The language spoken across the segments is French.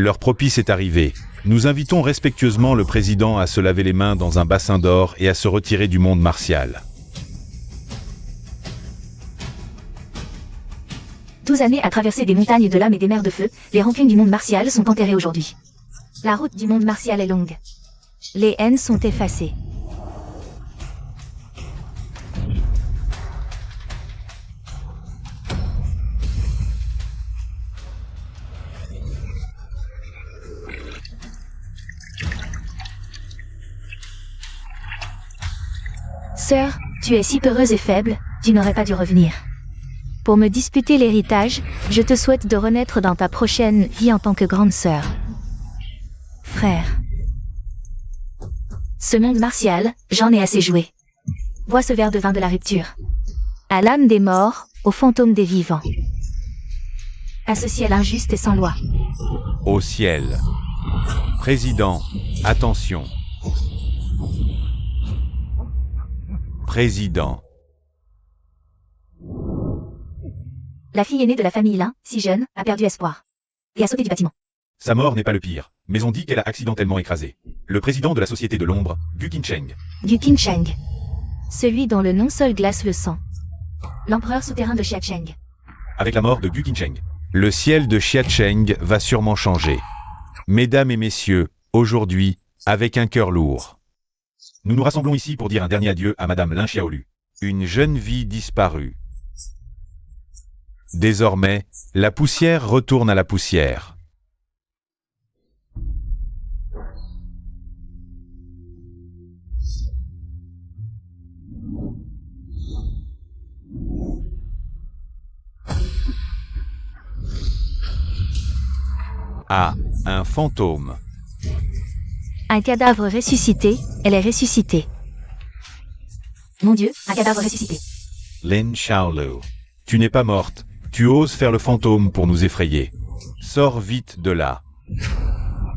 L'heure propice est arrivée. Nous invitons respectueusement le président à se laver les mains dans un bassin d'or et à se retirer du monde martial. 12 années à traverser des montagnes de lames et des mers de feu, les rancunes du monde martial sont enterrées aujourd'hui. La route du monde martial est longue. Les haines sont effacées. Sœur, tu es si peureuse et faible, tu n'aurais pas dû revenir. Pour me disputer l'héritage, je te souhaite de renaître dans ta prochaine vie en tant que grande sœur. Frère. Ce monde martial, j'en ai assez joué. Bois ce verre de vin de la rupture. À l'âme des morts, au fantôme des vivants. À ce ciel injuste et sans loi. Au ciel. Président, attention. Président. La fille aînée de la famille Lin, si jeune, a perdu espoir. Et a sauté du bâtiment. Sa mort n'est pas le pire, mais on dit qu'elle a accidentellement écrasé le président de la Société de l'Ombre, Gu Qinsheng. Du Qinsheng. Celui dont le nom seul glace le sang. L'empereur souterrain de Xiacheng. Avec la mort de Gu Qinsheng, Le ciel de Xiacheng va sûrement changer. Mesdames et messieurs, aujourd'hui, avec un cœur lourd. nous nous rassemblons ici pour dire un dernier adieu à Madame Lin Xiaolu. Une jeune vie disparue. Désormais, la poussière retourne à la poussière. Ah, un fantôme. Un cadavre ressuscité, elle est ressuscitée. Mon Dieu, un cadavre ressuscité. Lin Xiaolu. Tu n'es pas morte. Tu oses faire le fantôme pour nous effrayer. Sors vite de là.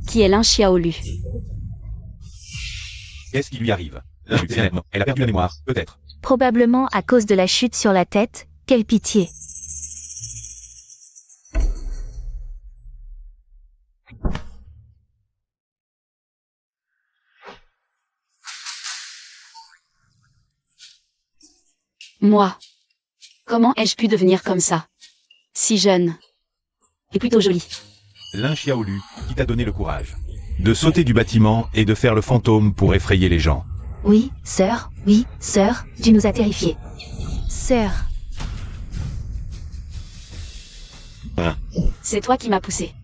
Qui est Lin Xiaolu? Qu'est-ce qui lui arrive? Elle a perdu la mémoire, peut-être. Probablement à cause de la chute sur la tête, quelle pitié. Moi. Comment ai-je pu devenir comme ça? Si jeune. Et plutôt jolie. Lin Xiaolu, qui t'a donné le courage De sauter du bâtiment et de faire le fantôme pour effrayer les gens. Oui, sœur, tu nous as terrifiés. Sœur. C'est toi qui m'as poussé.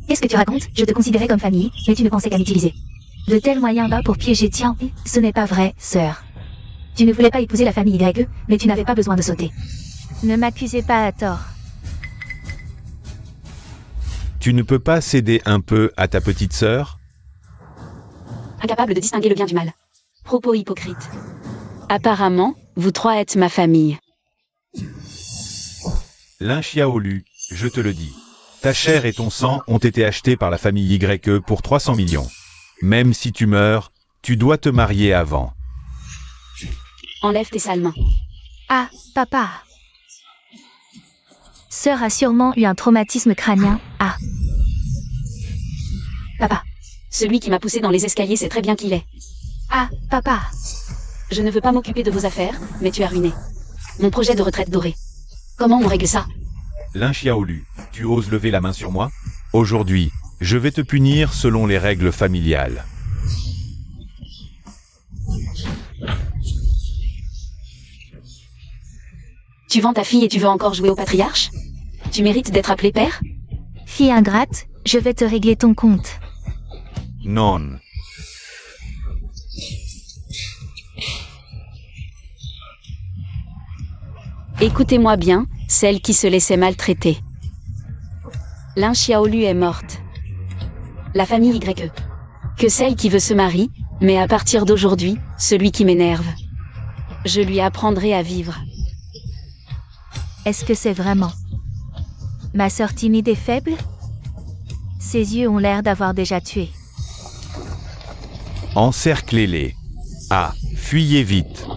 Qu'est-ce que tu racontes? Je te considérais comme famille, mais tu ne pensais qu'à m'utiliser. De tels moyens bas pour piéger Tian, ce n'est pas vrai, sœur. Tu ne voulais pas épouser la famille YE, mais tu n'avais pas besoin de sauter. Ne m'accusez pas à tort. Tu ne peux pas céder un peu à ta petite sœur? Incapable de distinguer le bien du mal. Propos hypocrite. Apparemment, vous trois êtes ma famille. Lin Xiaolu, je te le dis. Ta chair et ton sang ont été achetés par la famille YE pour 300 millions. Même si tu meurs, tu dois te marier avant. Enlève tes sales mains. Ah, papa. Sœur a sûrement eu un traumatisme crânien. Ah. Papa. Celui qui m'a poussé dans les escaliers sait très bien qui il est. Ah, papa. Je ne veux pas m'occuper de vos affaires, mais tu as ruiné mon projet de retraite dorée. Comment on règle ça? Lin Xiaolu, tu oses lever la main sur moi? Aujourd'hui, je vais te punir selon les règles familiales. Tu vends ta fille et tu veux encore jouer au patriarche? Tu mérites d'être appelé père? Fille ingrate, je vais te régler ton compte. Non. Écoutez-moi bien, celle qui se laissait maltraiter. Lin Xiaolu est morte. La famille YE. Que celle qui veut se marie, mais à partir d'aujourd'hui, celui qui m'énerve. Je lui apprendrai à vivre. Est-ce que c'est vraiment ma sœur timide et faible? Ses yeux ont l'air d'avoir déjà tué. Encerclez-les. Ah, fuyez vite.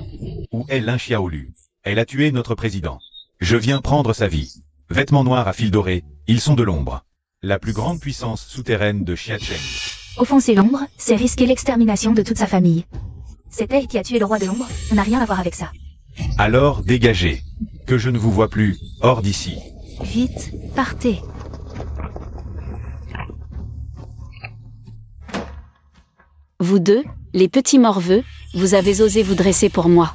Où est Lin Xiaolu? Elle a tué notre président. Je viens prendre sa vie. Vêtements noirs à fil doré, ils sont de l'ombre. La plus grande puissance souterraine de Xiacheng. Offenser l'ombre, c'est risquer l'extermination de toute sa famille. C'est elle qui a tué le roi de l'ombre, on n'a rien à voir avec ça. Alors dégagez. Que je ne vous vois plus, hors d'ici. Vite, partez. Vous deux, les petits morveux, vous avez osé vous dresser pour moi.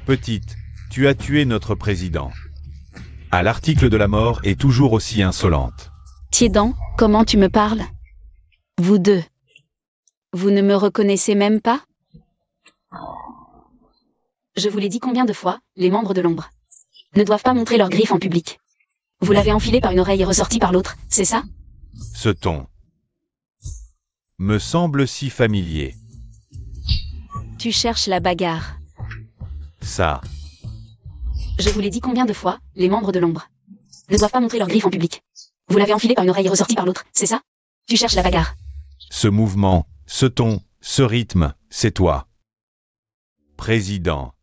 Petite, tu as tué notre président. À l'article de la mort est toujours aussi insolente. Tiédan, comment tu me parles? Vous deux. Vous ne me reconnaissez même pas? Je vous l'ai dit combien de fois, les membres de l'ombre ne doivent pas montrer leurs griffes en public. Vous l'avez enfilé par une oreille et ressorti par l'autre, c'est ça? Ce ton me semble si familier. Tu cherches la bagarre. Ça, Je vous l'ai dit combien de fois, les membres de l'ombre ne doivent pas montrer leurs griffes en public. Vous l'avez enfilé par une oreille et ressorti par l'autre, c'est ça? Tu cherches la bagarre. ce mouvement, ce ton, ce rythme, c'est toi. Président.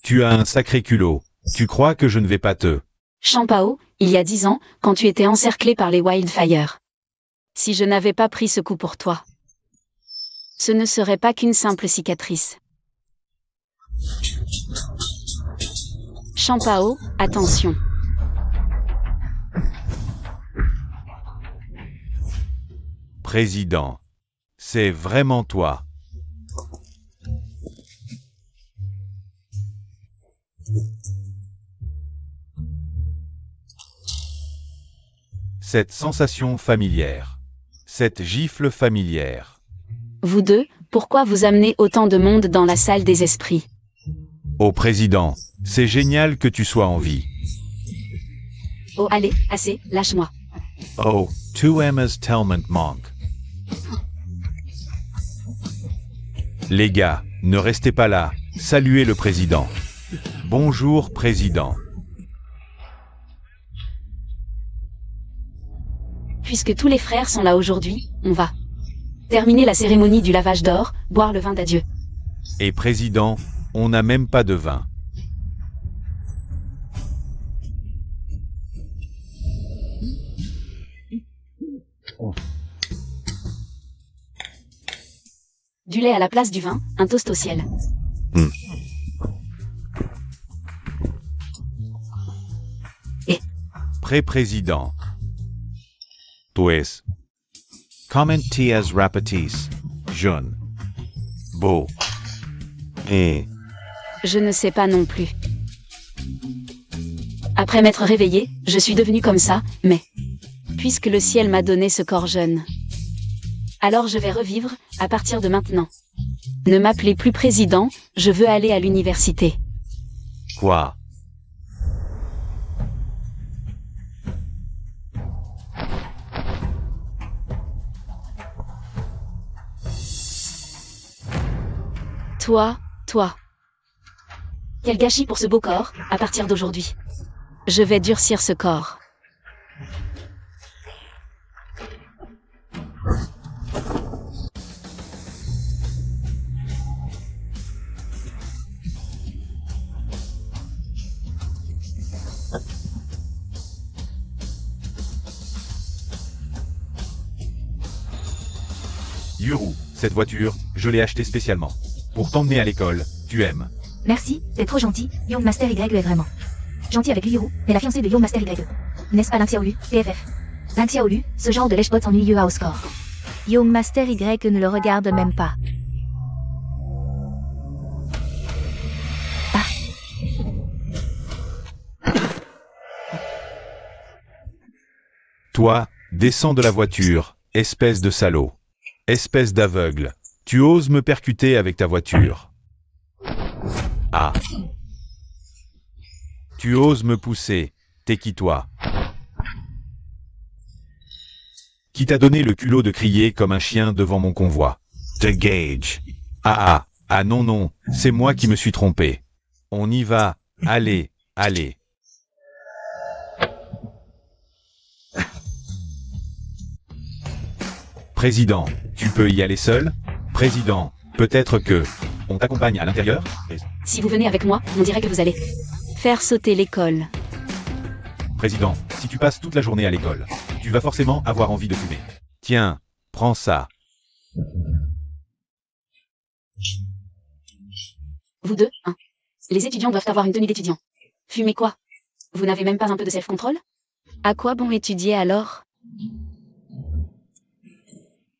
Tu as un sacré culot. Tu crois que je ne vais pas te... Champao, il y a 10 ans, quand tu étais encerclé par les Wildfire. Si je n'avais pas pris ce coup pour toi, ce ne serait pas qu'une simple cicatrice. Champao, attention. Président. C'est vraiment toi. Cette sensation familière. Cette gifle familière. Vous deux, pourquoi vous amenez autant de monde dans la salle des esprits? Ô président, c'est génial que tu sois en vie. Oh allez, assez, lâche-moi. Oh, tu Emma's Telment Monk. Les gars, ne restez pas là, saluez le président. Bonjour président. Puisque tous les frères sont là aujourd'hui, on va terminer la cérémonie du lavage d'or, boire le vin d'adieu. Et président, on n'a même pas de vin. Du lait à la place du vin, un toast au ciel. Pré-président. Pues. Commentias rapatis. Jeune. Beau. Et. Je ne sais pas non plus. Après m'être réveillée, je suis devenue comme ça, mais puisque le ciel m'a donné ce corps jeune, alors je vais revivre, à partir de maintenant. Ne m'appelez plus président, je veux aller à l'université. Quoi? Toi. Quel gâchis pour ce beau corps, à partir d'aujourd'hui. Je vais durcir ce corps. Yuru, cette voiture, je l'ai achetée spécialement. Pour t'emmener à l'école, tu aimes. Merci, t'es trop gentil, Young Master YE est vraiment gentil avec Yuru, mais la fiancée de Young Master YE. N'est-ce pas Lynxiaolu, PFF? Lynxiaolu, ce genre de lèche-bot ennuyeux à au score. Young Master Y ne le regarde même pas. Toi, descends de la voiture, espèce de salaud. Espèce d'aveugle. Tu oses me percuter avec ta voiture. Ah. Tu oses me pousser. T'es qui toi? Qui t'a donné le culot de crier comme un chien devant mon convoi? The Gage. Ah non, c'est moi qui me suis trompé. On y va. Allez. Président, tu peux y aller seul? Président, peut-être que... On t'accompagne à l'intérieur? Si vous venez avec moi, on dirait que vous allez faire sauter l'école. Président, si Si tu passes toute la journée à l'école, tu vas forcément avoir envie de fumer. Tiens, prends ça. Vous deux, hein. Les étudiants doivent avoir une tenue d'étudiant. Fumez quoi? Vous n'avez même pas un peu de self-control? À quoi bon étudier alors?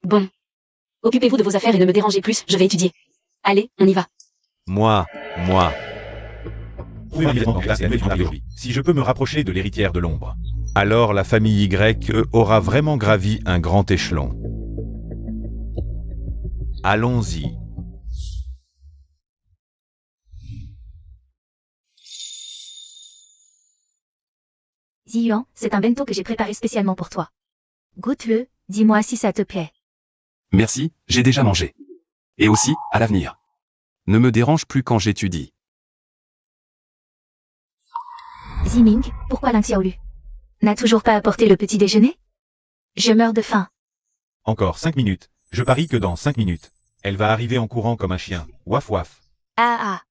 Bon. Occupez-vous de vos affaires et ne me dérangez plus, je vais étudier. Allez, on y va. Moi. Trouvez immédiatement en classe et annulez aujourd'hui. Si je peux me rapprocher de l'héritière de l'ombre, alors la famille Y aura vraiment gravi un grand échelon. Allons-y. Ziyuan, c'est un bento que j'ai préparé spécialement pour toi. Goûte-le, dis-moi si ça te plaît. Merci, j'ai déjà mangé. Et aussi, à l'avenir. Ne me dérange plus quand j'étudie. Ziming, pourquoi Ling Xiaolu n'a toujours pas apporté le petit déjeuner? Je meurs de faim. Encore 5 minutes. Je parie que dans 5 minutes, elle va arriver en courant comme un chien. Waf waf. Ah.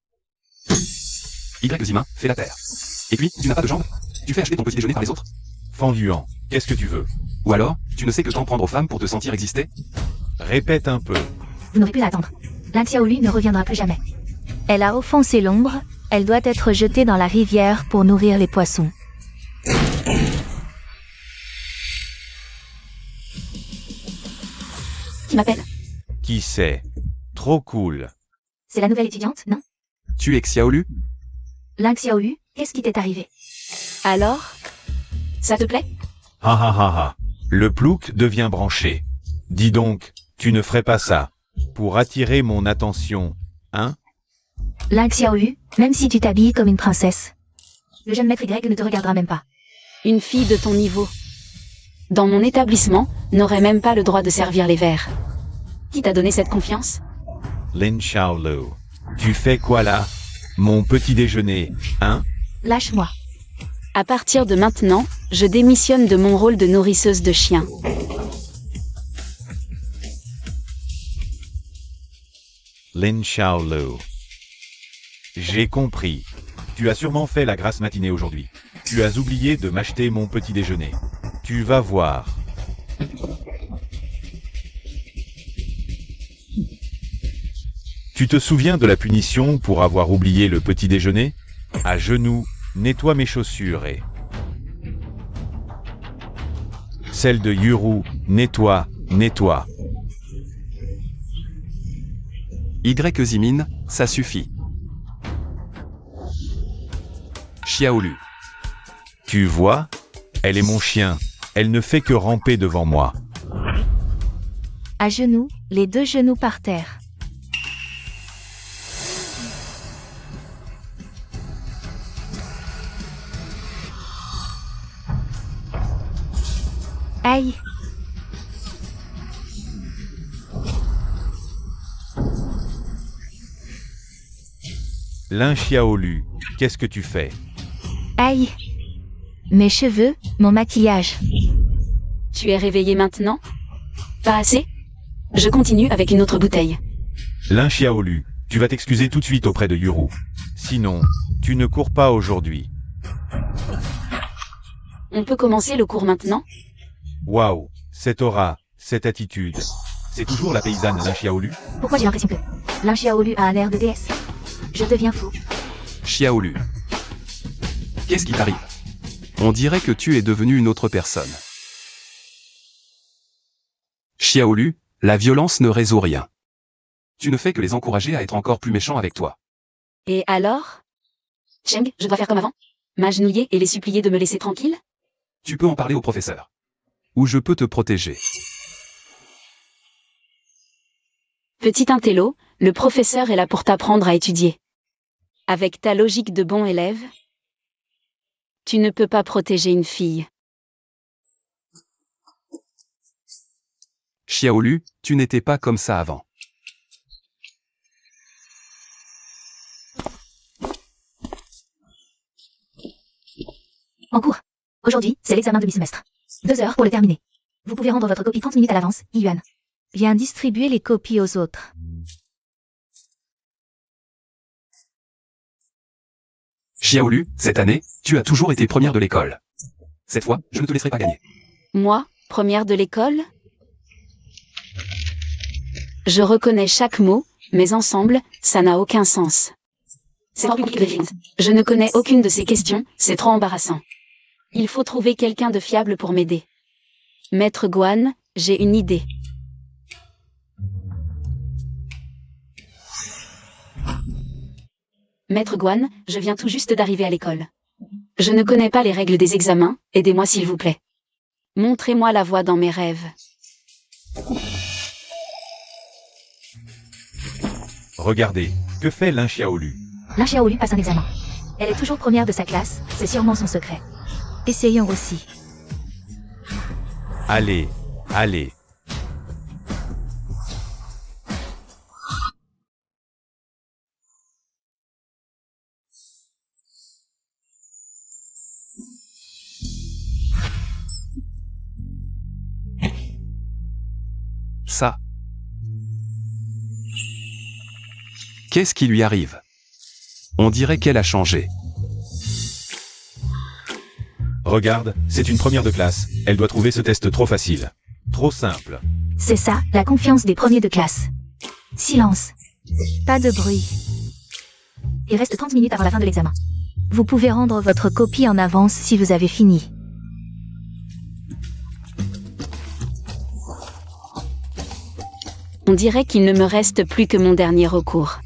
Y Zimin, fais la terre. Et puis, tu n'as pas de jambes? Tu fais acheter ton petit déjeuner par les autres? Fenduan, qu'est-ce que tu veux? Ou alors, tu ne sais que t'en prendre aux femmes pour te sentir exister? Répète un peu. Vous n'aurez plus à attendre. Ling Xiaolu ne reviendra plus jamais. Elle a offensé l'ombre, elle doit être jetée dans la rivière pour nourrir les poissons. Qui m'appelle? Qui c'est? Trop cool. C'est la nouvelle étudiante, non? Tu es Xiaolu? Ling Xiaolu, qu'est-ce qui t'est arrivé? Alors? Ça te plaît? Ha. Le plouc devient branché. Dis donc, tu ne ferais pas ça. Pour attirer mon attention, hein? Ling Xiaolu, même si tu t'habilles comme une princesse, le jeune maître Y ne te regardera même pas. Une fille de ton niveau, dans mon établissement, n'aurait même pas le droit de servir les verres. Qui t'a donné cette confiance? Lin Xiaolu. Tu fais quoi là? Mon petit déjeuner, hein? Lâche-moi. À partir de maintenant, je démissionne de mon rôle de nourrisseuse de chiens. Lin Xiaolu. J'ai compris. Tu as sûrement fait la grasse matinée aujourd'hui. Tu as oublié de m'acheter mon petit déjeuner. Tu vas voir. Tu te souviens de la punition pour avoir oublié le petit déjeuner? À genoux, nettoie mes chaussures et... Celle de Yuru, nettoie. Y Zimin, ça suffit. Xiaolu. Tu vois? Elle est mon chien. Elle ne fait que ramper devant moi. À genoux, les deux genoux par terre. Aïe. Lin Xiaolu, qu'est-ce que tu fais? Aïe. Mes cheveux, mon maquillage. Tu es réveillé maintenant? Pas assez? Je continue avec une autre bouteille. Lin Xiaolu, tu vas t'excuser tout de suite auprès de Yuru. Sinon, tu ne cours pas aujourd'hui. On peut commencer le cours maintenant? Waouh, cette aura, cette attitude. C'est toujours la paysanne Lin Xiaolu? Pourquoi j'ai l'impression que Ling Xiaolu a un air de déesse? Je deviens fou. Xiaolu. Qu'est-ce qui t'arrive? On dirait que tu es devenu une autre personne. Xiaolu, la violence ne résout rien. Tu ne fais que les encourager à être encore plus méchants avec toi. Et alors? Cheng, je dois faire comme avant? M'agenouiller et les supplier de me laisser tranquille? Tu peux en parler au professeur. Ou je peux te protéger. Petit intello, le professeur est là pour t'apprendre à étudier. Avec ta logique de bon élève, tu ne peux pas protéger une fille. Xiaolu, tu n'étais pas comme ça avant. En cours. Aujourd'hui, c'est l'examen de mi-semestre. 2 heures pour le terminer. Vous pouvez rendre votre copie 30 minutes à l'avance, Yuan. Viens distribuer les copies aux autres. Xiaolu, cette année, tu as toujours été première de l'école. Cette fois, je ne te laisserai pas gagner. Moi, première de l'école? Je reconnais chaque mot, mais ensemble, ça n'a aucun sens. C'est hors public Griffith. Je ne connais aucune de ces questions, c'est trop embarrassant. Il faut trouver quelqu'un de fiable pour m'aider. Maître Guan, j'ai une idée. Maître Guan, je viens tout juste d'arriver à l'école. Je ne connais pas les règles des examens, aidez-moi s'il vous plaît. Montrez-moi la voie dans mes rêves. Regardez, que fait Lin Xiaolu? Lin Xiaolu passe un examen. Elle est toujours première de sa classe, c'est sûrement son secret. Essayons aussi. Allez, allez. Ça. Qu'est-ce qui lui arrive? On dirait qu'elle a changé. Regarde, c'est une première de classe. Elle doit trouver ce test trop facile. Trop simple. C'est ça, la confiance des premiers de classe. Silence. Pas de bruit. Il reste 30 minutes avant la fin de l'examen. Vous pouvez rendre votre copie en avance si vous avez fini. On dirait qu'il ne me reste plus que mon dernier recours.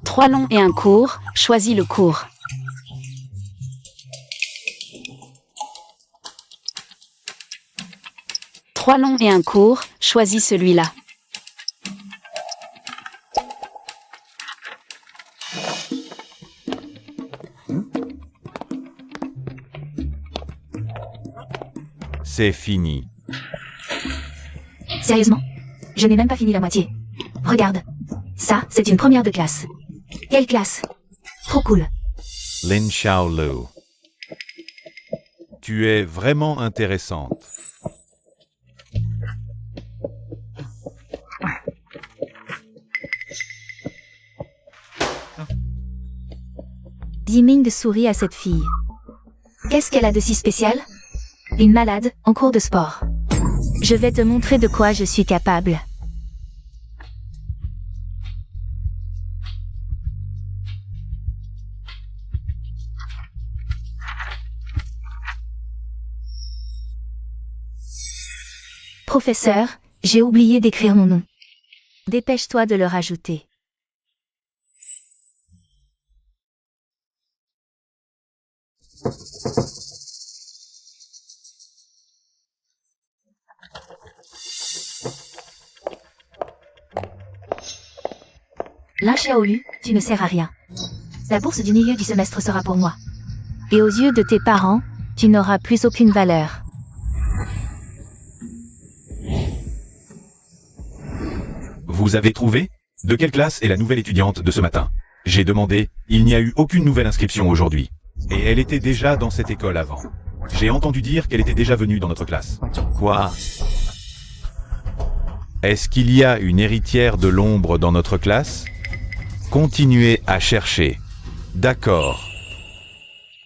3 longs et un court, choisis le court. Trois longs et un court, choisis celui-là. C'est fini. Sérieusement? Je n'ai même pas fini la moitié. Regarde. Ça, c'est une première de classe. Quelle classe? Trop cool. Lin Xiaolu. Tu es vraiment intéressante. Yiming sourit à cette fille. Qu'est-ce qu'elle a de si spécial? Une malade, en cours de sport. Je vais te montrer de quoi je suis capable. Professeur, j'ai oublié d'écrire mon nom. Dépêche-toi de le rajouter. Lin Xiaolu, tu ne sers à rien. La bourse du milieu du semestre sera pour moi. Et aux yeux de tes parents, tu n'auras plus aucune valeur. Vous avez trouvé? De quelle classe est la nouvelle étudiante de ce matin? J'ai demandé, il n'y a eu aucune nouvelle inscription aujourd'hui. Et elle était déjà dans cette école avant. J'ai entendu dire qu'elle était déjà venue dans notre classe. Quoi? Est-ce qu'il y a une héritière de l'ombre dans notre classe? Continuez à chercher. D'accord.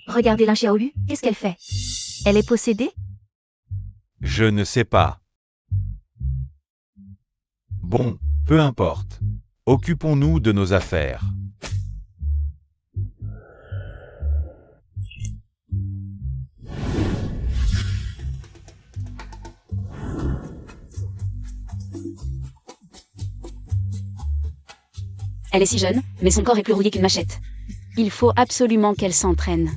Regardez Lin Xiaolu, qu'est-ce qu'elle fait? Elle est possédée? Je ne sais pas. Bon, peu importe. Occupons-nous de nos affaires. Elle est si jeune, mais son corps est plus rouillé qu'une machette. Il faut absolument qu'elle s'entraîne.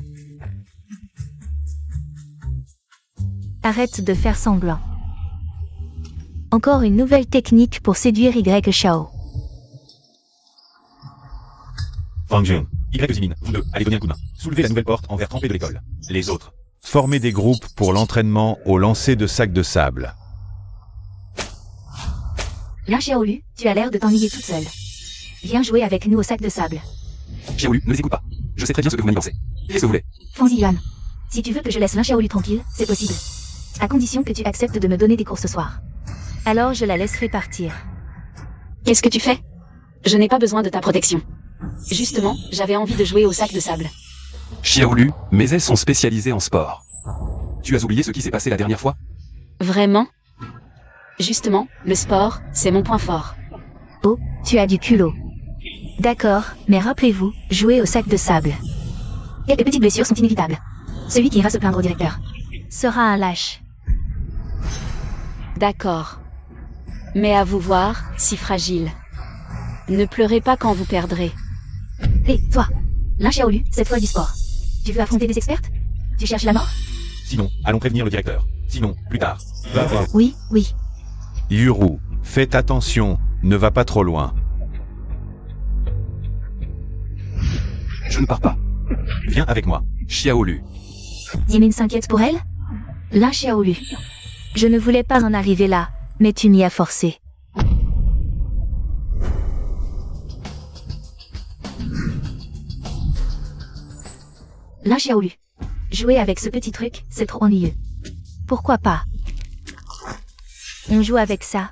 Arrête de faire semblant. Encore une nouvelle technique pour séduire Y Xiao. Fang Jun, Y Zimin, vous deux, allez donner un coup de main. Soulevez la nouvelle porte en verre trempé de l'école. Les autres, formez des groupes pour l'entraînement au lancer de sacs de sable. Lin Xiaolu, tu as l'air de t'ennuyer toute seule. Viens jouer avec nous au sac de sable. Xiaolu, ne les écoute pas. Je sais très bien ce que vous m'avez pensé. Qu'est-ce que vous voulez? Fanzi Yuan. Si tu veux que je laisse Lin Xiaolu tranquille, c'est possible. À condition que tu acceptes de me donner des cours ce soir. Alors je la laisserai partir. Qu'est-ce que tu fais? Je n'ai pas besoin de ta protection. Justement, j'avais envie de jouer au sac de sable. Xiaolu, mes ailes sont spécialisées en sport. Tu as oublié ce qui s'est passé la dernière fois? Vraiment? Justement, le sport, c'est mon point fort. Oh, tu as du culot. D'accord, mais rappelez-vous, jouez au sac de sable. Quelques petites blessures sont inévitables. Celui qui ira se plaindre au directeur sera un lâche. D'accord. Mais à vous voir, si fragile. Ne pleurez pas quand vous perdrez. Hé, toi, Lin Xiaolu, cette fois du sport. Tu veux affronter des expertes? Tu cherches la mort? Sinon, allons prévenir le directeur. Sinon, plus tard. Va voir. Oui, oui. Yuru, faites attention, ne va pas trop loin. Je ne pars pas. Viens avec moi. Xiaolu. Yimin s'inquiète pour elle? Lin Xiaolu. Je ne voulais pas en arriver là, mais tu m'y as forcé. Lin Xiaolu. Jouer avec ce petit truc, c'est trop ennuyeux. Pourquoi pas? On joue avec ça.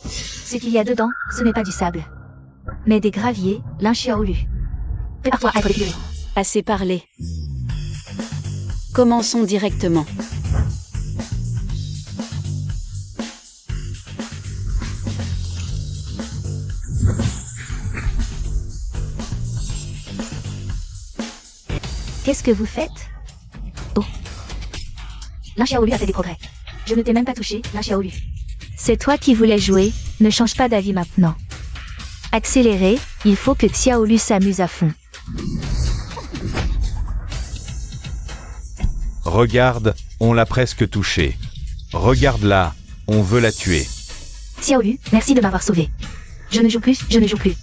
Ce qu'il y a dedans, ce n'est pas du sable, mais des graviers, Lin Xiaolu. Prépare-toi à être défiguré. Assez parlé. Commençons directement. Qu'est-ce que vous faites? Oh. Lin Xiaolu a fait des progrès. Je ne t'ai même pas touché, Lin Xiaolu. C'est toi qui voulais jouer, ne change pas d'avis maintenant. Accélérez, il faut que Xiaolu s'amuse à fond. Regarde, on l'a presque touchée. Regarde-la, on veut la tuer. Xiaolu, merci de m'avoir sauvé. Je ne joue plus, je ne joue plus.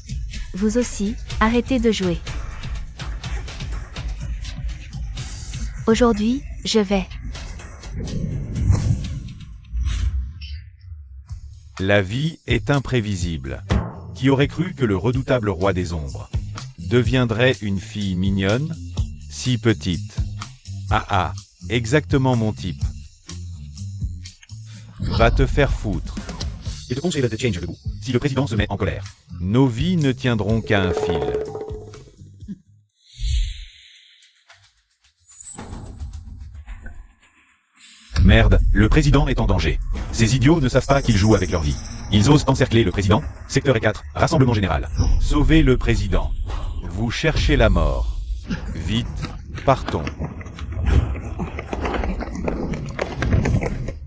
Vous aussi, arrêtez de jouer. Aujourd'hui, je vais. La vie est imprévisible. Qui aurait cru que le redoutable roi des ombres deviendrait une fille mignonne, si petite? Ah ah, exactement mon type. Va te faire foutre. Et te conseille de change debout, si le président se met en colère. Nos vies ne tiendront qu'à un fil. Merde, le président est en danger. Ces idiots ne savent pas qu'ils jouent avec leur vie. Ils osent encercler le président. Secteur E4, rassemblement général. Sauvez le président. Vous cherchez la mort. Vite, partons.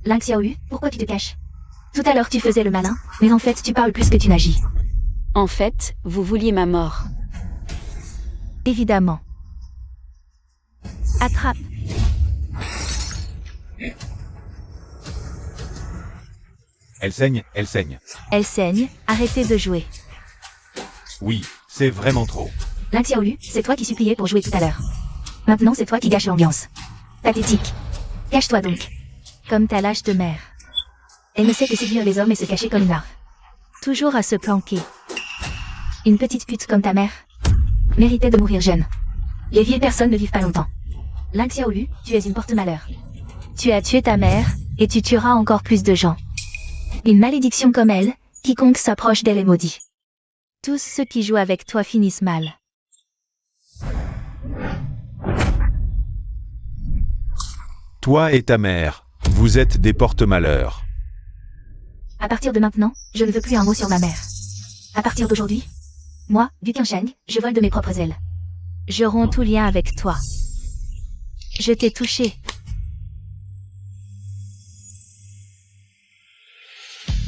Lin Xiaolu, pourquoi tu te caches? Tout à l'heure tu faisais le malin, mais en fait tu parles plus que tu n'agis. En fait, vous vouliez ma mort. Évidemment. Attrape. Elle saigne, elle saigne. Elle saigne, arrêtez de jouer. Oui, c'est vraiment trop. Lin Xiaolu, c'est toi qui suppliais pour jouer tout à l'heure. Maintenant c'est toi qui gâches l'ambiance. Pathétique. Cache-toi donc. Comme ta lâche de mère. Elle ne sait que séduire les hommes et se cacher comme une larve. Toujours à se planquer. Une petite pute comme ta mère méritait de mourir jeune. Les vieilles personnes ne vivent pas longtemps. Lin Xiaolu, tu es une porte-malheur. Tu as tué ta mère, et tu tueras encore plus de gens. Une malédiction comme elle, quiconque s'approche d'elle est maudit. Tous ceux qui jouent avec toi finissent mal. Toi et ta mère, vous êtes des porte-malheurs. À partir de maintenant, je ne veux plus un mot sur ma mère. À partir d'aujourd'hui, moi, du Qiansheng, je vole de mes propres ailes. Je romps tout lien avec toi. Je t'ai touché.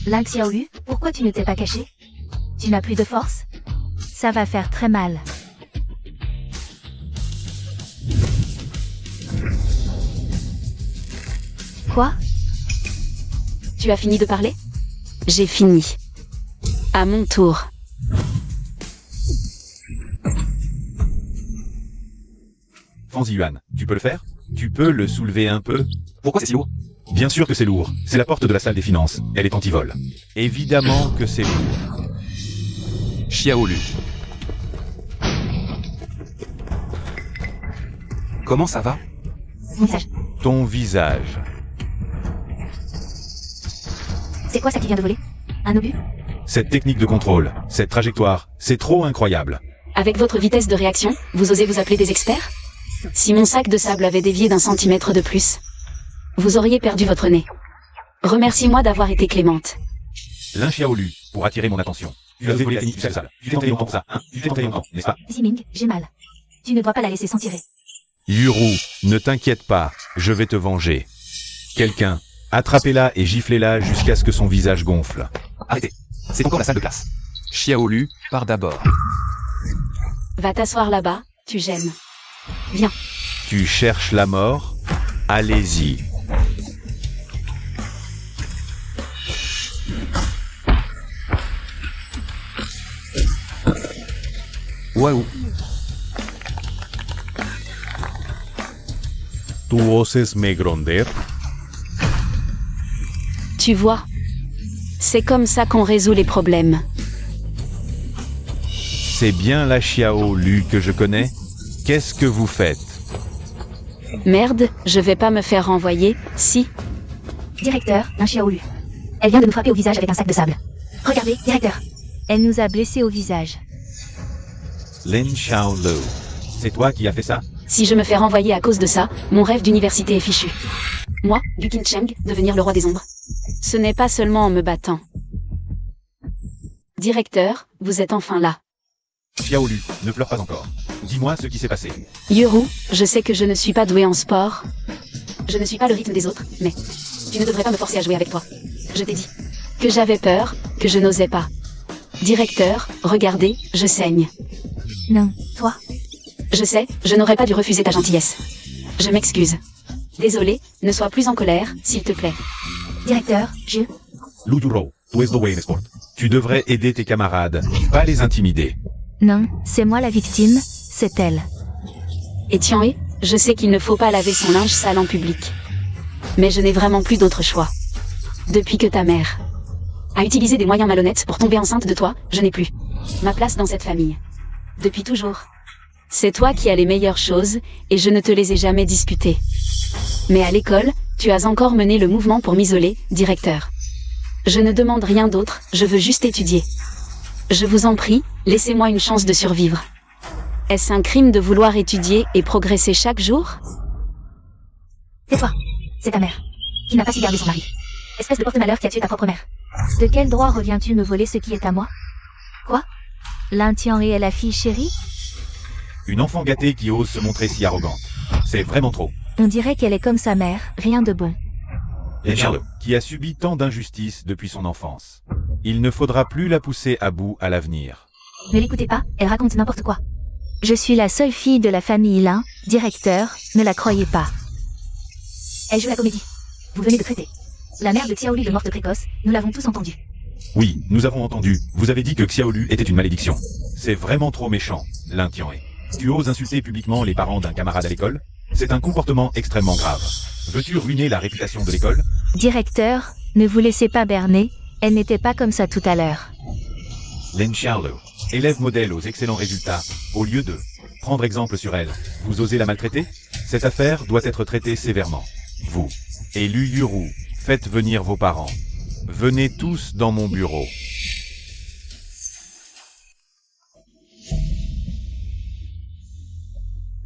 Lin Xiaolu, pourquoi tu ne t'es pas caché? Tu n'as plus de force? Ça va faire très mal. Quoi? Tu as fini de parler? J'ai fini. À mon tour. Fanzi Yuan, tu peux le faire? Tu peux le soulever un peu? Pourquoi c'est si lourd? Bien sûr que c'est lourd. C'est la porte de la salle des finances. Elle est anti-vol. Évidemment que c'est lourd. Xiaolu. Comment ça va? Mon visage. Ton visage. C'est quoi ça qui vient de voler? Un obus? Cette technique de contrôle, cette trajectoire, c'est trop incroyable. Avec votre vitesse de réaction, vous osez vous appeler des experts? Si mon sac de sable avait dévié d'1 centimètre de plus, vous auriez perdu votre nez. Remercie-moi d'avoir été clémente. Lin Xiaolu, pour attirer mon attention. Tu as volé la technique du sable. Tu t'es tenté longtemps pour ça, hein? Tu t'es tenté longtemps, n'est-ce pas? Ziming, j'ai mal. Tu ne dois pas la laisser s'en tirer. Yuru, ne t'inquiète pas, je vais te venger. Quelqu'un, attrapez-la et giflez-la jusqu'à ce que son visage gonfle. Arrêtez. C'est encore la salle de classe. Xiaolu, pars d'abord. Va t'asseoir là-bas, tu gênes. Viens. Tu cherches la mort? Allez-y. Waouh. ¿Tu oses me gronder? Tu vois, c'est comme ça qu'on résout les problèmes. C'est bien la Xiaolu que je connais? Qu'est-ce que vous faites? Merde, je vais pas me faire renvoyer, si. Directeur, Lin Xiaolu. Elle vient de nous frapper au visage avec un sac de sable. Regardez, directeur. Elle nous a blessés au visage. Lin Xiaolu. C'est toi qui as fait ça? Si je me fais renvoyer à cause de ça, mon rêve d'université est fichu. Moi, du Qincheng, devenir le roi des ombres. Ce n'est pas seulement en me battant. Directeur, vous êtes enfin là. Xiaolu, ne pleure pas encore. Dis-moi ce qui s'est passé. Yuru, je sais que je ne suis pas doué en sport. Je ne suis pas le rythme des autres, mais tu ne devrais pas me forcer à jouer avec toi. Je t'ai dit que j'avais peur, que je n'osais pas. Directeur, regardez, je saigne. Non, toi. Je sais, je n'aurais pas dû refuser ta gentillesse. Je m'excuse. Désolé, ne sois plus en colère, s'il te plaît. Directeur, je... Lu Yuro, tu es the way in sport. Tu devrais aider tes camarades, pas les intimider. Non, c'est moi la victime, c'est elle. Et Tianhe, je sais qu'il ne faut pas laver son linge sale en public. Mais je n'ai vraiment plus d'autre choix. Depuis que ta mère a utilisé des moyens malhonnêtes pour tomber enceinte de toi, je n'ai plus ma place dans cette famille. Depuis toujours. C'est toi qui as les meilleures choses, et je ne te les ai jamais disputées. Mais à l'école, tu as encore mené le mouvement pour m'isoler, directeur. Je ne demande rien d'autre, je veux juste étudier. Je vous en prie, laissez-moi une chance de survivre. Est-ce un crime de vouloir étudier et progresser chaque jour? C'est toi. C'est ta mère. Qui n'a pas su garder son mari. Espèce de porte-malheur qui a tué ta propre mère. De quel droit reviens-tu me voler ce qui est à moi? Quoi? Lin Tianhe est la fille chérie? Une enfant gâtée qui ose se montrer si arrogante. C'est vraiment trop. On dirait qu'elle est comme sa mère, rien de bon. Et Charles, qui a subi tant d'injustices depuis son enfance. Il ne faudra plus la pousser à bout à l'avenir. Ne l'écoutez pas, elle raconte n'importe quoi. Je suis la seule fille de la famille Lin, directeur, ne la croyez pas. Elle joue la comédie. Vous venez de traiter. La mère de Xiaolu de morte précoce, nous l'avons tous entendu. Oui, nous avons entendu. Vous avez dit que Xiaolu était une malédiction. C'est vraiment trop méchant, Lin Tianhe. Tu oses insulter publiquement les parents d'un camarade à l'école? C'est un comportement extrêmement grave. Veux-tu ruiner la réputation de l'école? Directeur, ne vous laissez pas berner, elle n'était pas comme ça tout à l'heure. Lin Xiaolu, élève modèle aux excellents résultats, au lieu de prendre exemple sur elle, vous osez la maltraiter? Cette affaire doit être traitée sévèrement. Vous et Lu Yuru, faites venir vos parents. Venez tous dans mon bureau.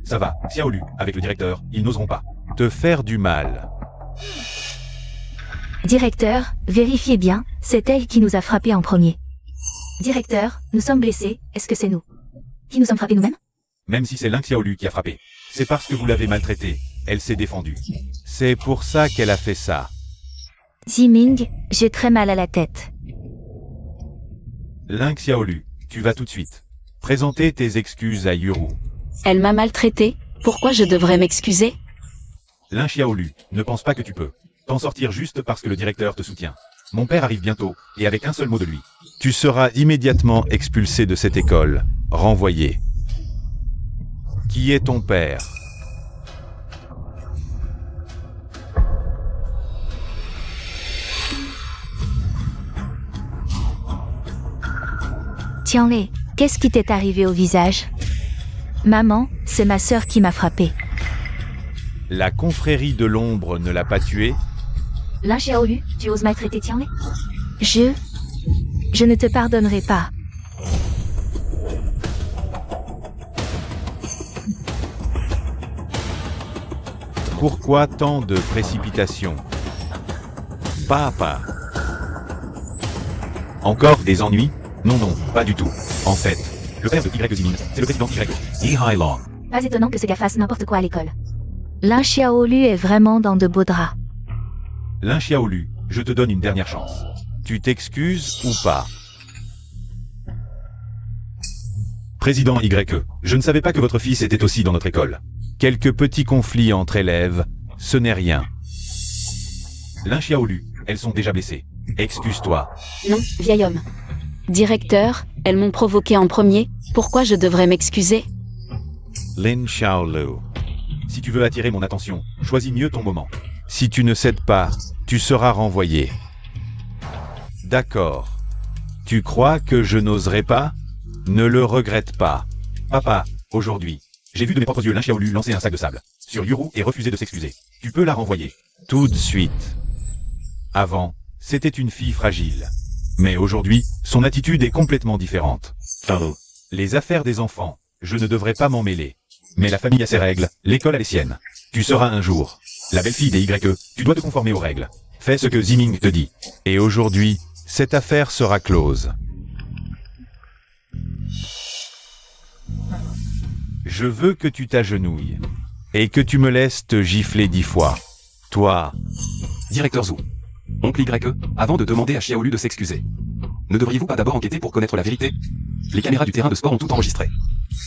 Ça va, Xiaolu, avec le directeur, ils n'oseront pas te faire du mal. Directeur, vérifiez bien, c'est elle qui nous a frappés en premier. Directeur, nous sommes blessés, est-ce que c'est nous qui nous sommes frappés nous-mêmes? Même si c'est Lin Xiaolu qui a frappé, c'est parce que vous l'avez maltraitée, elle s'est défendue. C'est pour ça qu'elle a fait ça. Ziming, j'ai très mal à la tête. Lin Xiaolu, tu vas tout de suite présenter tes excuses à Yuru. Elle m'a maltraité, pourquoi je devrais m'excuser? Lin Xiaolu, ne pense pas que tu peux t'en sortir juste parce que le directeur te soutient. Mon père arrive bientôt, et avec un seul mot de lui, tu seras immédiatement expulsé de cette école, renvoyé. Qui est ton père? Tianhe, qu'est-ce qui t'est arrivé au visage? Maman, c'est ma sœur qui m'a frappé. La confrérie de l'ombre ne l'a pas tué? Lin Xiaolu, tu oses maltraiter Tianhe? Je ne te pardonnerai pas. Pourquoi tant de précipitation? Pas à pas. Encore des ennuis? Non, non, pas du tout. En fait, le père de Y Zimin, c'est le président Y. Yi Hailong. Pas étonnant que ce gars fasse n'importe quoi à l'école. Lin Xiaolu est vraiment dans de beaux draps. Lin Xiaolu, je te donne une dernière chance. Tu t'excuses ou pas? Président YE, je ne savais pas que votre fils était aussi dans notre école. Quelques petits conflits entre élèves, ce n'est rien. Lin Xiaolu, elles sont déjà blessées. Excuse-toi. Non, vieil homme. Directeur, elles m'ont provoqué en premier, pourquoi je devrais m'excuser? Lin Xiaolu. Si tu veux attirer mon attention, choisis mieux ton moment. Si tu ne cèdes pas, tu seras renvoyé. D'accord. Tu crois que je n'oserais pas? Ne le regrette pas. Papa, aujourd'hui, j'ai vu de mes propres yeux Lin Xiaolu lancer un sac de sable sur Yuru et refuser de s'excuser. Tu peux la renvoyer. Tout de suite. Avant, c'était une fille fragile. Mais aujourd'hui, son attitude est complètement différente. Les affaires des enfants, je ne devrais pas m'en mêler. Mais la famille a ses règles, l'école a les siennes. Tu seras un jour la belle-fille des YE, tu dois te conformer aux règles. Fais ce que Ziming te dit. Et aujourd'hui, cette affaire sera close. Je veux que tu t'agenouilles. Et que tu me laisses te gifler 10 fois. Toi. Directeur Zhu. Oncle YE, avant de demander à Xiaolu de s'excuser. Ne devriez-vous pas d'abord enquêter pour connaître la vérité? Les caméras du terrain de sport ont tout enregistré.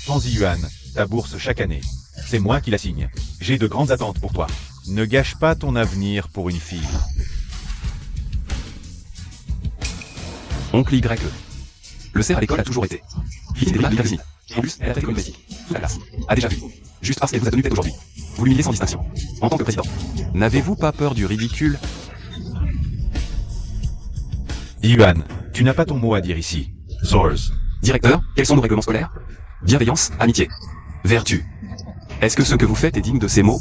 Fanzi Yuan, ta bourse chaque année. C'est moi qui la signe. J'ai de grandes attentes pour toi. Ne gâche pas ton avenir pour une fille. Oncle YE. Le cerf à l'école a toujours été. Fils des Rimac Gravesine. En plus, elle a fait comme une sous la classe. A déjà vu. Juste parce qu'elle vous a tenu tête aujourd'hui. Vous l'humiliez sans distinction. En tant que président. N'avez-vous pas peur du ridicule? Yuan, tu n'as pas ton mot à dire ici. Source. Directeur, quels sont nos règlements scolaires? Bienveillance, amitié. Vertu. Est-ce que ce que vous faites est digne de ces mots?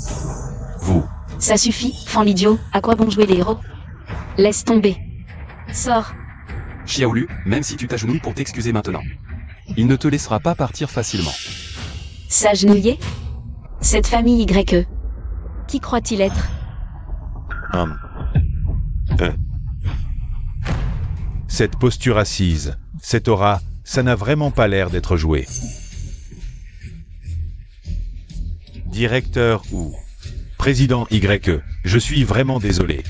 Vous. Ça suffit, fan l'idiot, à quoi bon jouer les héros? Laisse tomber. Sors. Xiaolu, même si tu t'agenouilles pour t'excuser maintenant, il ne te laissera pas partir facilement. S'agenouiller? Cette famille YE. Qui croit-il être? Cette posture assise, cette aura, ça n'a vraiment pas l'air d'être joué. Directeur ou président YE, je suis vraiment désolé.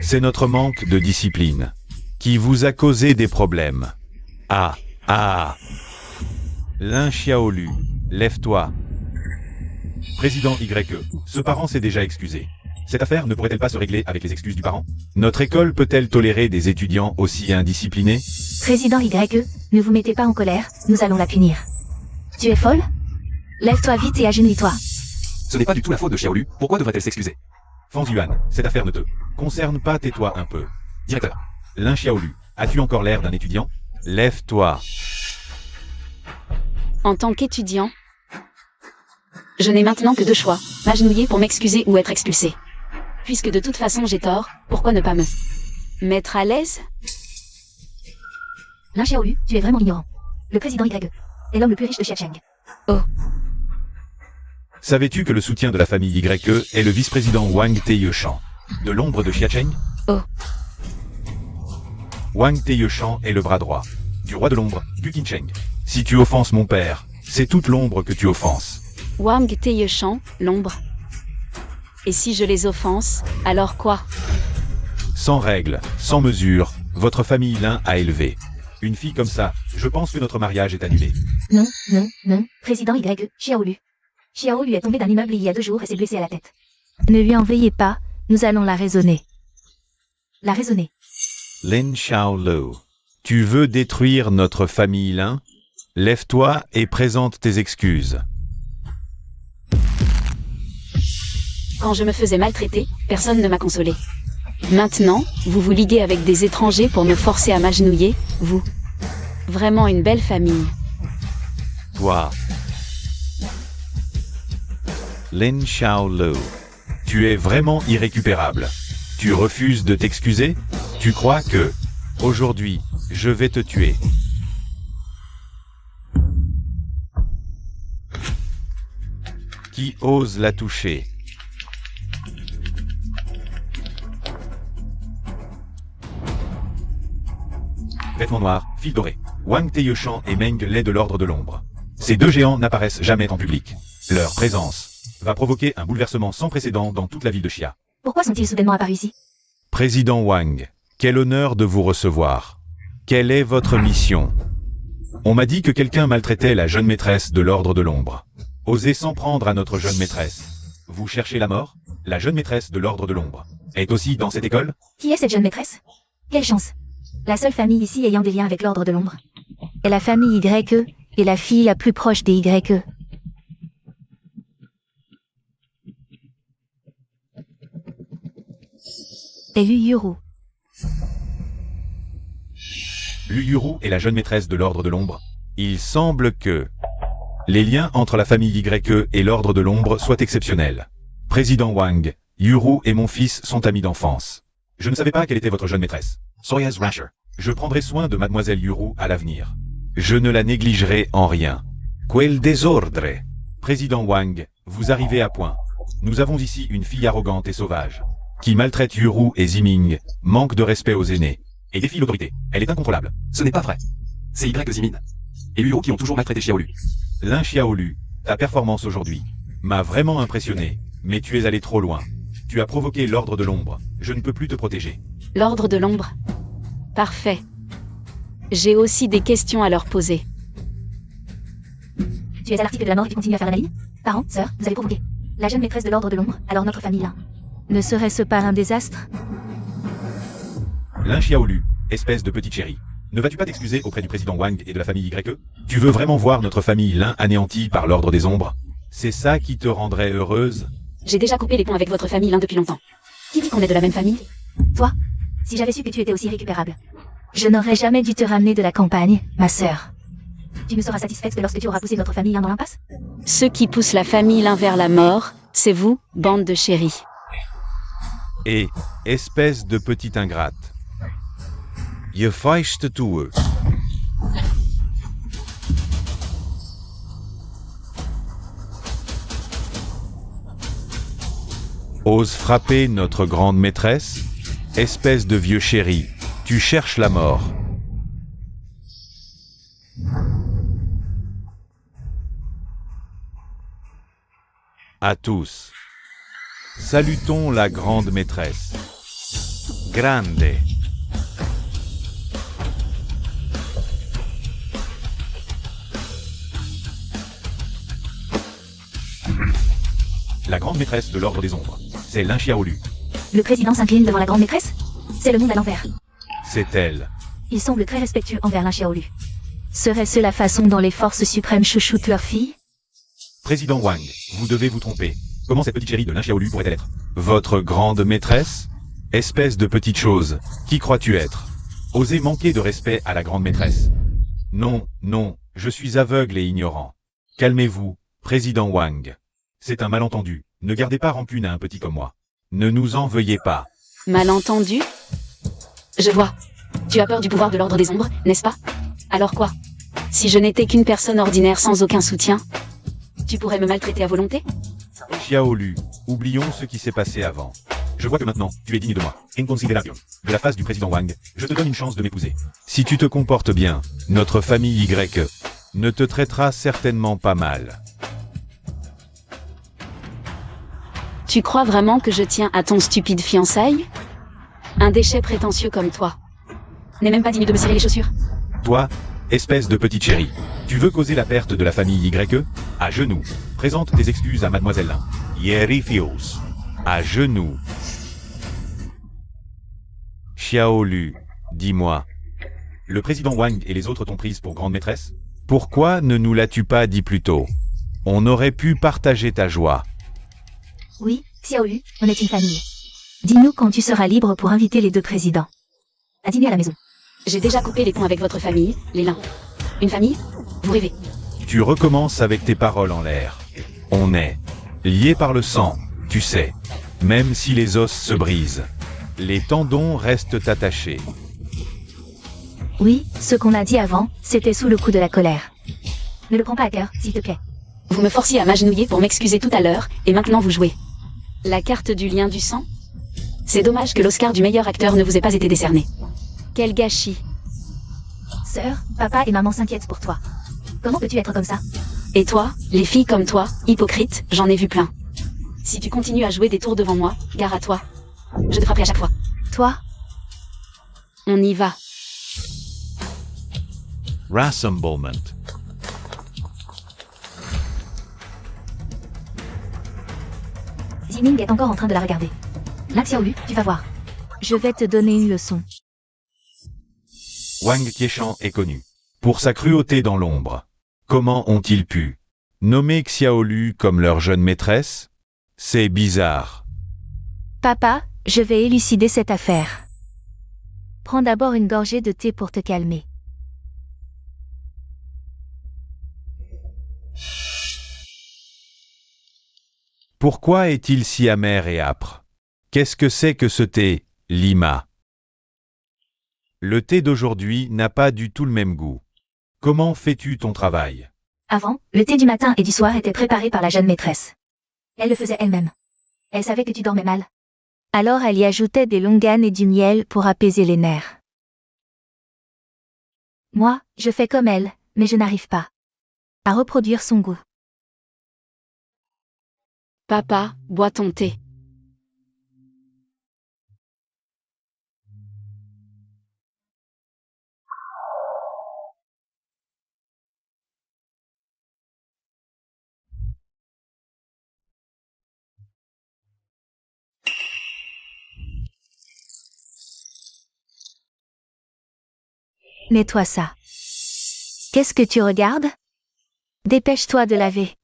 C'est notre manque de discipline qui vous a causé des problèmes. Lin Xiaolu, lève-toi. Président YE, ce parent s'est déjà excusé. Cette affaire ne pourrait-elle pas se régler avec les excuses du parent? Notre école peut-elle tolérer des étudiants aussi indisciplinés? Président YE, ne vous mettez pas en colère, nous allons la punir. Tu es folle? Lève-toi vite et agenouille-toi. Ce n'est pas du tout la faute de Xiaolu, pourquoi devrait-elle s'excuser? Fanzi Yuan, cette affaire ne te concerne pas, tais-toi un peu. Directeur. Lin Xiaolu, as-tu encore l'air d'un étudiant? Lève-toi. En tant qu'étudiant, je n'ai maintenant que deux choix, m'agenouiller pour m'excuser ou être expulsé. Puisque de toute façon j'ai tort, pourquoi ne pas me mettre à l'aise? Lin Xiaolu, tu es vraiment ignorant. Le président YE est l'homme le plus riche de Xiacheng. Oh. Savais-tu que le soutien de la famille YE est le vice-président Wang Taiyushan, de l'ombre de Xiacheng? Oh. Wang Taiyushan est le bras droit du roi de l'ombre, du Qincheng. Si tu offenses mon père, c'est toute l'ombre que tu offenses. Wang Taiyushan, l'ombre. Et si je les offense, alors quoi? Sans règles, sans mesure, votre famille Lin a élevé. Une fille comme ça, je pense que notre mariage est annulé. Non, président YE, Xiaolu. Xiaolu est tombé d'un immeuble il y a 2 jours et s'est blessé à la tête. Ne lui en veuillez pas, nous allons la raisonner. La raisonner. Lin Xiaolu, tu veux détruire notre famille Lin? Lève-toi et présente tes excuses. Quand je me faisais maltraiter, personne ne m'a consolé. Maintenant, vous vous liguez avec des étrangers pour me forcer à m'agenouiller, vous. Vraiment une belle famille. Toi. Lin Xiaolu, tu es vraiment irrécupérable. Tu refuses de t'excuser? Tu crois que, aujourd'hui, je vais te tuer. Qui ose la toucher? vêtements noirs, fil doré. Wang Taiyushan et Meng Lei de l'Ordre de l'Ombre. Ces deux géants n'apparaissent jamais en public. Leur présence va provoquer un bouleversement sans précédent dans toute la ville de Xia. Pourquoi sont-ils soudainement apparus ici? Président Wang, quel honneur de vous recevoir. Quelle est votre mission? On m'a dit que quelqu'un maltraitait la jeune maîtresse de l'Ordre de l'Ombre. Osez s'en prendre à notre jeune maîtresse. Vous cherchez la mort? La jeune maîtresse de l'Ordre de l'Ombre est aussi dans cette école? Qui est cette jeune maîtresse? Quelle chance! La seule famille ici ayant des liens avec l'Ordre de l'Ombre est la famille YE, et la fille la plus proche des YE. Et Lu Yuru. Lu Yuru est la jeune maîtresse de l'Ordre de l'Ombre. Il semble que les liens entre la famille YE et l'Ordre de l'Ombre soient exceptionnels. Président Wang, Yuru et mon fils sont amis d'enfance. Je ne savais pas quelle était votre jeune maîtresse. Soyez Rasher. Je prendrai soin de mademoiselle Yuru à l'avenir. Je ne la négligerai en rien. Quel désordre! Président Wang, vous arrivez à point. Nous avons ici une fille arrogante et sauvage, qui maltraite Yuru et Ziming, manque de respect aux aînés, et défie l'autorité. Elle est incontrôlable. Ce n'est pas vrai. C'est Y Zimin et Luo qui ont toujours maltraité Xiaolu. Lin Xiaolu, ta performance aujourd'hui m'a vraiment impressionné, mais tu es allé trop loin. Tu as provoqué l'Ordre de l'Ombre. Je ne peux plus te protéger. L'Ordre de l'Ombre. Parfait. J'ai aussi des questions à leur poser. Tu es à l'article de la mort et tu continues à faire la maline? Parents, sœurs, vous avez provoqué la jeune maîtresse de l'Ordre de l'Ombre, alors notre famille là. Ne serait-ce pas un désastre? Lin Xiaolu, espèce de petite chérie. Ne vas-tu pas t'excuser auprès du président Wang et de la famille YE? Tu veux vraiment voir notre famille Lin anéantie par l'Ordre des Ombres? C'est ça qui te rendrait heureuse? J'ai déjà coupé les ponts avec votre famille l'un depuis longtemps. Qui dit qu'on est de la même famille? Toi, si j'avais su que tu étais aussi récupérable, je n'aurais jamais dû te ramener de la campagne, ma sœur. Tu ne seras satisfaite que lorsque tu auras poussé notre famille Lin dans l'impasse? Ceux qui poussent la famille l'un vers la mort, c'est vous, bande de chéris. Et, espèce de petite ingrate. Je feiste tout. Ose frapper notre grande maîtresse? Espèce de vieux chéri, tu cherches la mort. À tous. Salutons la grande maîtresse. Grande. La grande maîtresse de l'Ordre des Ombres, c'est Lin Xiaolu. Le président s'incline devant la grande maîtresse? C'est le monde à l'envers. C'est elle. Il semble très respectueux envers Lin Xiaolu. Serait-ce la façon dont les forces suprêmes chouchoutent leur fille? Président Wang, vous devez vous tromper. Comment cette petite chérie de Lin Xiaolu pourrait-elle être votre grande maîtresse? Espèce de petite chose, qui crois-tu être? Osez manquer de respect à la grande maîtresse. Non, non, je suis aveugle et ignorant. Calmez-vous, président Wang. C'est un malentendu, ne gardez pas rancune à un petit comme moi. Ne nous en veuillez pas. Malentendu? Je vois. Tu as peur du pouvoir de l'Ordre des Ombres, n'est-ce pas? Alors quoi? Si je n'étais qu'une personne ordinaire sans aucun soutien, tu pourrais me maltraiter à volonté? Xiaolu, oublions ce qui s'est passé avant. Je vois que maintenant, tu es digne de moi. En considération de la face du président Wang, je te donne une chance de m'épouser. Si tu te comportes bien, notre famille YE ne te traitera certainement pas mal. Tu crois vraiment que je tiens à ton stupide fiançaille? Un déchet prétentieux comme toi n'est même pas digne de me cirer les chaussures. Toi, espèce de petite chérie, tu veux causer la perte de la famille YE? À genoux. Présente tes excuses à mademoiselle Lin. Yerifios. À genoux. Xiaolu, dis-moi. Le président Wang et les autres t'ont prise pour grande maîtresse? Pourquoi ne nous l'as-tu pas dit plus tôt? On aurait pu partager ta joie. Oui, Xiaolu, on est une famille. Dis-nous quand tu seras libre pour inviter les deux présidents à dîner à la maison. J'ai déjà coupé les ponts avec votre famille, les Lin. Une famille? Vous rêvez. Tu recommences avec tes paroles en l'air. On est liés par le sang, tu sais. Même si les os se brisent, les tendons restent attachés. Oui, ce qu'on a dit avant, c'était sous le coup de la colère. Ne le prends pas à cœur, s'il te plaît. Vous me forciez à m'agenouiller pour m'excuser tout à l'heure, et maintenant vous jouez. La carte du lien du sang? C'est dommage que l'Oscar du meilleur acteur ne vous ait pas été décerné. Quel gâchis. Sœur, papa et maman s'inquiètent pour toi. Comment peux-tu être comme ça? Et toi, les filles comme toi, hypocrite, j'en ai vu plein. Si tu continues à jouer des tours devant moi, gare à toi. Je te frapperai à chaque fois. Toi? On y va. Rassemblement. Ziming est encore en train de la regarder. Lin Xiaolu, tu vas voir. Je vais te donner une leçon. Wang Qieshan est connu pour sa cruauté dans l'ombre. Comment ont-ils pu nommer Xiaolu comme leur jeune maîtresse? C'est bizarre. Papa, je vais élucider cette affaire. Prends d'abord une gorgée de thé pour te calmer. Pourquoi est-il si amer et âpre? Qu'est-ce que c'est que ce thé, Lima? Le thé d'aujourd'hui n'a pas du tout le même goût. Comment fais-tu ton travail? Avant, le thé du matin et du soir était préparé par la jeune maîtresse. Elle le faisait elle-même. Elle savait que tu dormais mal. Alors elle y ajoutait des longanes et du miel pour apaiser les nerfs. Moi, je fais comme elle, mais je n'arrive pas à reproduire son goût. Papa, bois ton thé. Nettoie ça. Qu'est-ce que tu regardes? Dépêche-toi de laver.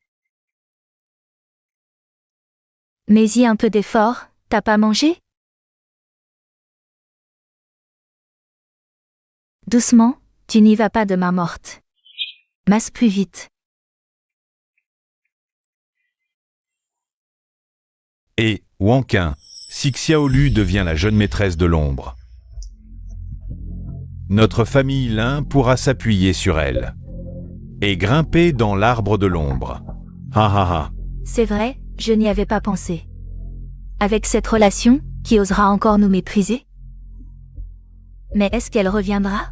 Mais-y un peu d'effort, t'as pas mangé? Doucement, tu n'y vas pas de main morte. Masse plus vite. Et, Wanqin, si Xiaolu devient la jeune maîtresse de l'ombre, notre famille Lin pourra s'appuyer sur elle et grimper dans l'arbre de l'ombre. Ha ha ha. C'est vrai, je n'y avais pas pensé. Avec cette relation, qui osera encore nous mépriser? Mais est-ce qu'elle reviendra?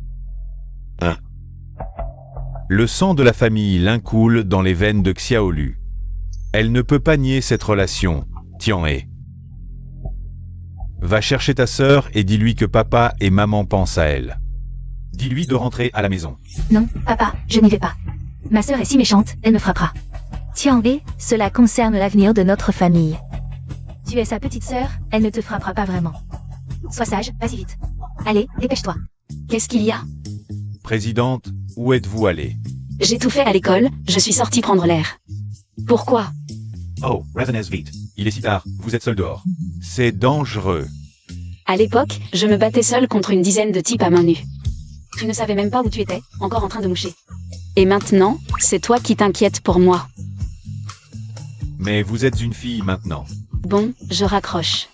Le sang de la famille Lin coule dans les veines de Xiaolu. Elle ne peut pas nier cette relation, Tian-He. Va chercher ta sœur et dis-lui que papa et maman pensent à elle. Dis-lui de rentrer à la maison. Non, papa, je n'y vais pas. Ma sœur est si méchante, elle me frappera. Tian-He, cela concerne l'avenir de notre famille. Tu es sa petite sœur, elle ne te frappera pas vraiment. Sois sage, vas-y vite. Allez, dépêche-toi. Qu'est-ce qu'il y a? Présidente, où êtes-vous allée? J'ai tout fait à l'école, je suis sortie prendre l'air. Pourquoi? Oh, revenez vite. Il est si tard, vous êtes seul dehors. C'est dangereux. À l'époque, je me battais seule contre une dizaine de types à main nue. Tu ne savais même pas où tu étais, encore en train de moucher. Et maintenant, c'est toi qui t'inquiètes pour moi. Mais vous êtes une fille maintenant. Bon, je raccroche.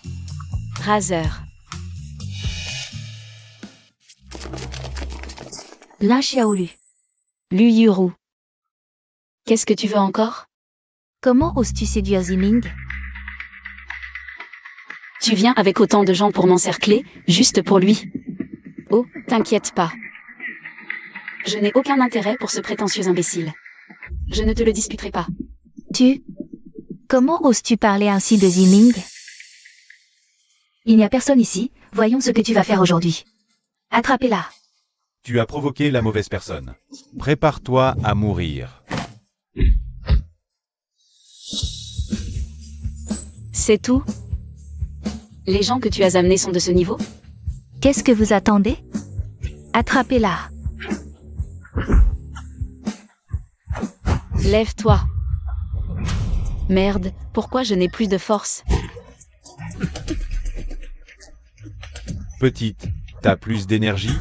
Razer. Lin Xiaolu. Lu Yuru. Qu'est-ce que tu veux encore? Comment oses-tu séduire Ziming? Tu viens avec autant de gens pour m'encercler, juste pour lui. Oh, t'inquiète pas. Je n'ai aucun intérêt pour ce prétentieux imbécile. Je ne te le disputerai pas. Comment oses-tu parler ainsi de Ziming? Il n'y a personne ici, voyons ce que tu vas faire aujourd'hui. Attrapez-la. Tu as provoqué la mauvaise personne. Prépare-toi à mourir. C'est tout? Les gens que tu as amenés sont de ce niveau? Qu'est-ce que vous attendez? Attrapez-la. Lève-toi. Merde, pourquoi je n'ai plus de force? Petite, t'as plus d'énergie?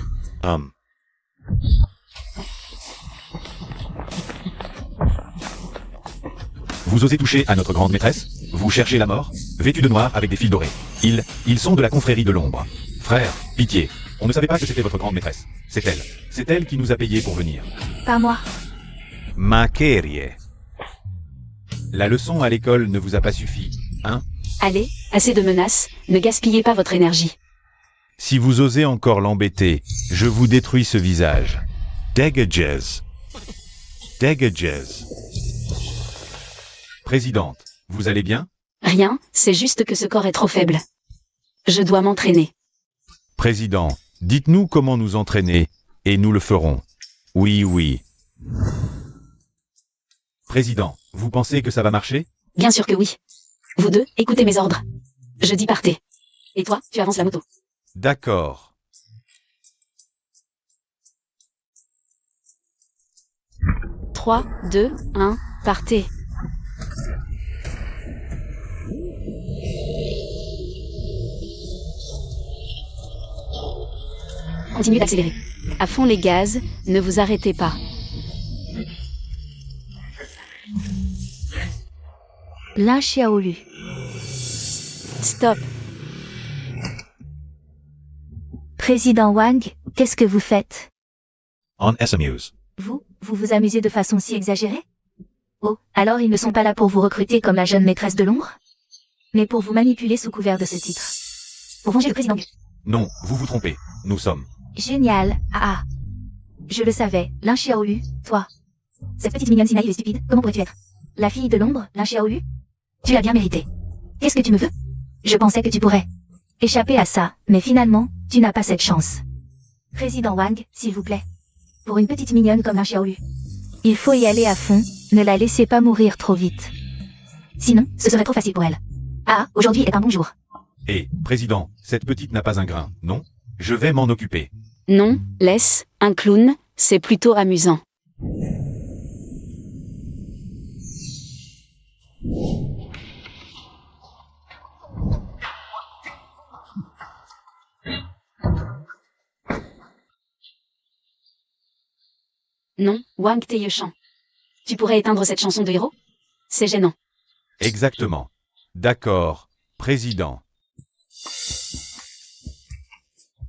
Vous osez toucher à notre grande maîtresse? Vous cherchez la mort? Vêtus de noir avec des fils dorés. Ils sont de la confrérie de l'ombre. Frère, pitié. On ne savait pas que c'était votre grande maîtresse. C'est elle. C'est elle qui nous a payés pour venir. Pas moi. Makerie. La leçon à l'école ne vous a pas suffi, hein? Allez, assez de menaces, ne gaspillez pas votre énergie. Si vous osez encore l'embêter, je vous détruis ce visage. Dégagez. Dégagez. Présidente, vous allez bien? Rien, c'est juste que ce corps est trop faible. Je dois m'entraîner. Président, dites-nous comment nous entraîner, et nous le ferons. Oui, oui. Président, vous pensez que ça va marcher? Bien sûr que oui. Vous deux, écoutez mes ordres. Je dis partez. Et toi, tu avances la moto. D'accord. Trois, 2, 1, partez. Continuez d'accélérer. À fond les gaz, ne vous arrêtez pas. Lin Xiaolu. Stop. Président Wang, qu'est-ce que vous faites? On s'amuse. Vous vous amusez de façon si exagérée? Oh, alors ils ne sont pas là pour vous recruter comme la jeune maîtresse de l'ombre? Mais pour vous manipuler sous couvert de ce titre. Pour venger le président. Non, vous vous trompez. Nous sommes. Génial, ah. Je le savais, Lin Xiaolu, toi. Cette petite mignonne si naïve et stupide, comment pourrais-tu être? La fille de l'ombre, Lin Xiaolu? Tu l'as bien mérité. Qu'est-ce que tu me veux? Je pensais que tu pourrais échapper à ça, mais finalement, tu n'as pas cette chance. Président Wang, s'il vous plaît. Pour une petite mignonne comme Lin Xiaolu. Il faut y aller à fond, ne la laissez pas mourir trop vite. Sinon, ce serait trop facile pour elle. Ah, aujourd'hui est un bon jour. Et, président, cette petite n'a pas un grain, non? Je vais m'en occuper. Non, laisse, un clown, c'est plutôt amusant. Non, Wang Taeyechan. Tu pourrais éteindre cette chanson de héros? C'est gênant. Exactement. D'accord, président.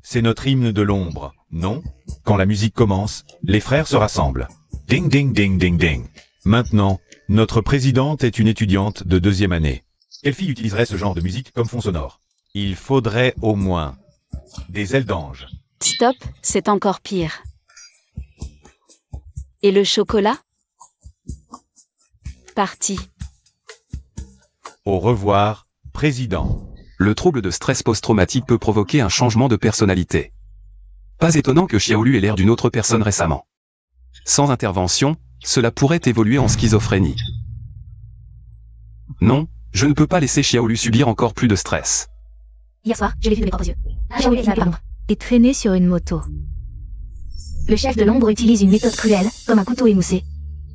C'est notre hymne de l'ombre, non? Quand la musique commence, les frères se rassemblent. Ding ding ding ding ding. Maintenant, notre présidente est une étudiante de 2e année. Quelle fille utiliserait ce genre de musique comme fond sonore? Il faudrait au moins des ailes d'ange. Stop, c'est encore pire. Et le chocolat? Parti. Au revoir, président. Le trouble de stress post-traumatique peut provoquer un changement de personnalité. Pas étonnant que Xiaolu ait l'air d'une autre personne récemment. Sans intervention, cela pourrait évoluer en schizophrénie. Non, je ne peux pas laisser Xiaolu subir encore plus de stress. Hier soir, je l'ai vu de mes propres yeux. Xiaolu est par l'ombre. Et traîné sur une moto. Le chef de l'ombre utilise une méthode cruelle, comme un couteau émoussé,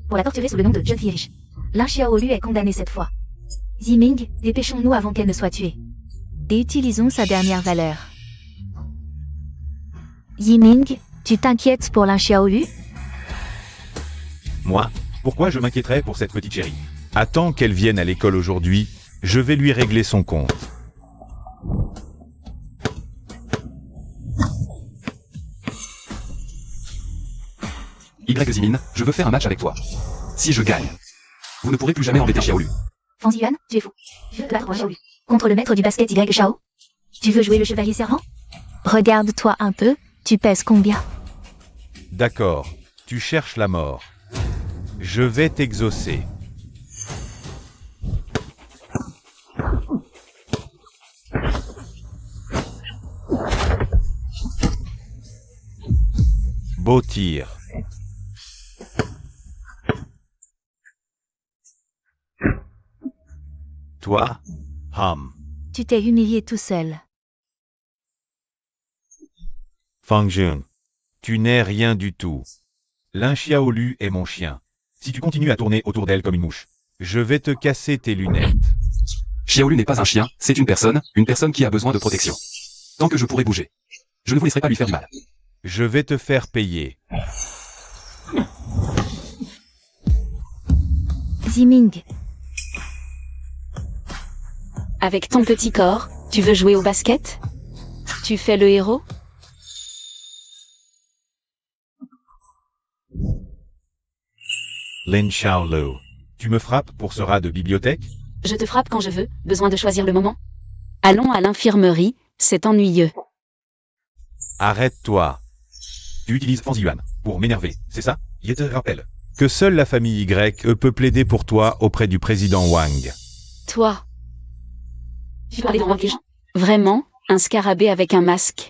pour la torturer sous le nom de jeune fille riche. Lin Xiaolu est condamné cette fois. Ziming, dépêchons-nous avant qu'elle ne soit tuée. Et utilisons sa dernière valeur. Yiming, tu t'inquiètes pour Lin Xiaolu? Moi? Pourquoi je m'inquiéterais pour cette petite chérie? Attends qu'elle vienne à l'école aujourd'hui, je vais lui régler son compte. Y Zimin, je veux faire un match avec toi. Si je gagne, vous ne pourrez plus jamais embêter Xiaolu. Fan Ziyuan, tu es fou. Tu veux te battre pour Xiaolu contre le maître du basket Y Shao? Tu veux jouer le chevalier servant? Regarde-toi un peu, tu pèses combien? D'accord, tu cherches la mort. Je vais t'exaucer. Beau tir. Toi, Ham. Tu t'es humilié tout seul. Fang Jun. Tu n'es rien du tout. Lin Xiaolu est mon chien. Si tu continues à tourner autour d'elle comme une mouche, je vais te casser tes lunettes. Xiaolu n'est pas un chien, c'est une personne qui a besoin de protection. Tant que je pourrai bouger, je ne vous laisserai pas lui faire du mal. Je vais te faire payer. Ziming, Avec ton petit corps, tu veux jouer au basket? Tu fais le héros? Lin Xiaolu. Tu me frappes pour ce rat de bibliothèque? Je te frappe quand je veux, besoin de choisir le moment? Allons à l'infirmerie, c'est ennuyeux. Arrête-toi. Tu utilises Fan Ziyuan. Pour m'énerver, c'est ça? Je te rappelle que seule la famille Y peut plaider pour toi auprès du président Wang. Toi. Tu parlais devant les gens. Vraiment, un scarabée avec un masque.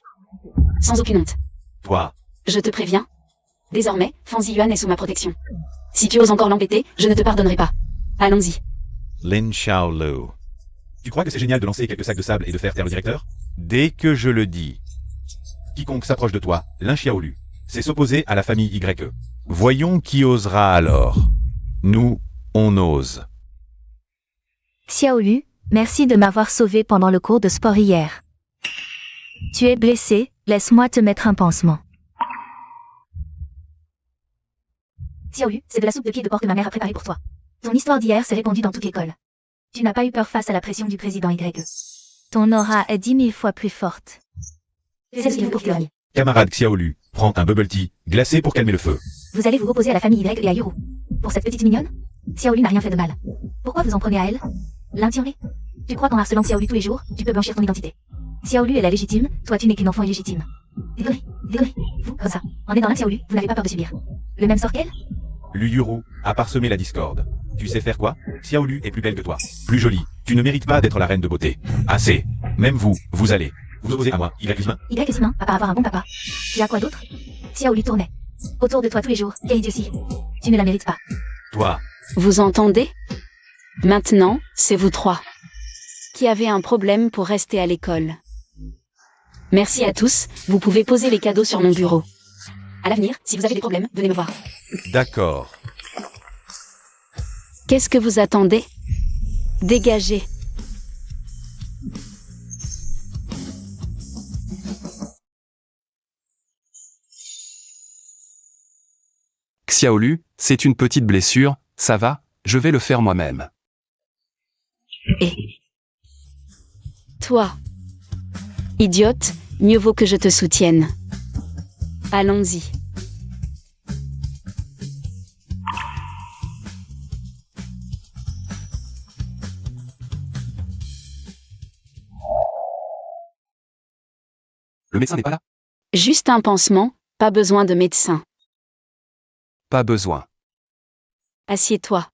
Sans aucune honte. Toi, Je te préviens. Désormais, Fanzi Yuan est sous ma protection. Si tu oses encore l'embêter, je ne te pardonnerai pas. Allons-y. Lin Xiaolu. Tu crois que c'est génial de lancer quelques sacs de sable et de faire taire le directeur? Dès que je le dis. Quiconque s'approche de toi, Lin Xiaolu, c'est s'opposer à la famille YE. Voyons qui osera alors. Nous, on ose. Xiaolu, merci de m'avoir sauvé pendant le cours de sport hier. Tu es blessé, laisse-moi te mettre un pansement. Xiaolu, c'est de la soupe de pied de porc que ma mère a préparée pour toi. Ton histoire d'hier s'est répandue dans toute l'école. Tu n'as pas eu peur face à la pression du président YE. Ton aura est 10 000 fois plus forte. C'est ce qu'il faut pour témoigner. Camarade Xiaolu, prends un bubble tea, glacé pour calmer le feu. Vous allez vous opposer à la famille Y et à Yuru. Pour cette petite mignonne, Xiaolu n'a rien fait de mal. Pourquoi vous en prenez à elle? L'intimider? Tu crois qu'en harcelant Xiaolu tous les jours, tu peux blanchir ton identité? Xiaolu est la légitime, toi tu n'es qu'une enfant illégitime. Dégorie, vous, comme ça, en aidant la Xiaolu, vous n'avez pas peur de subir le même sort qu'elle? Luyuru a parsemé la discorde. Tu sais faire quoi? Xiaolu est plus belle que toi, plus jolie. Tu ne mérites pas d'être la reine de beauté. Assez. Même vous, vous allez vous opposer à moi, Y humain. Y est humain, à part avoir un bon papa. Tu as quoi d'autre? Xiaolu tournait autour de toi tous les jours. Quelle idiotie. Tu ne la mérites pas. Toi, Vous entendez? Maintenant, c'est vous trois qui avez un problème pour rester à l'école. Merci à tous, vous pouvez poser les cadeaux sur mon bureau. À l'avenir, si vous avez des problèmes, venez me voir. d'accord. Qu'est-ce que vous attendez? Dégagez. Xiaolu, c'est une petite blessure, ça va, je vais le faire moi-même. Et toi, idiote, mieux vaut que je te soutienne. Allons-y. Le médecin n'est pas là? Juste un pansement, pas besoin de médecin. Pas besoin. Assieds-toi.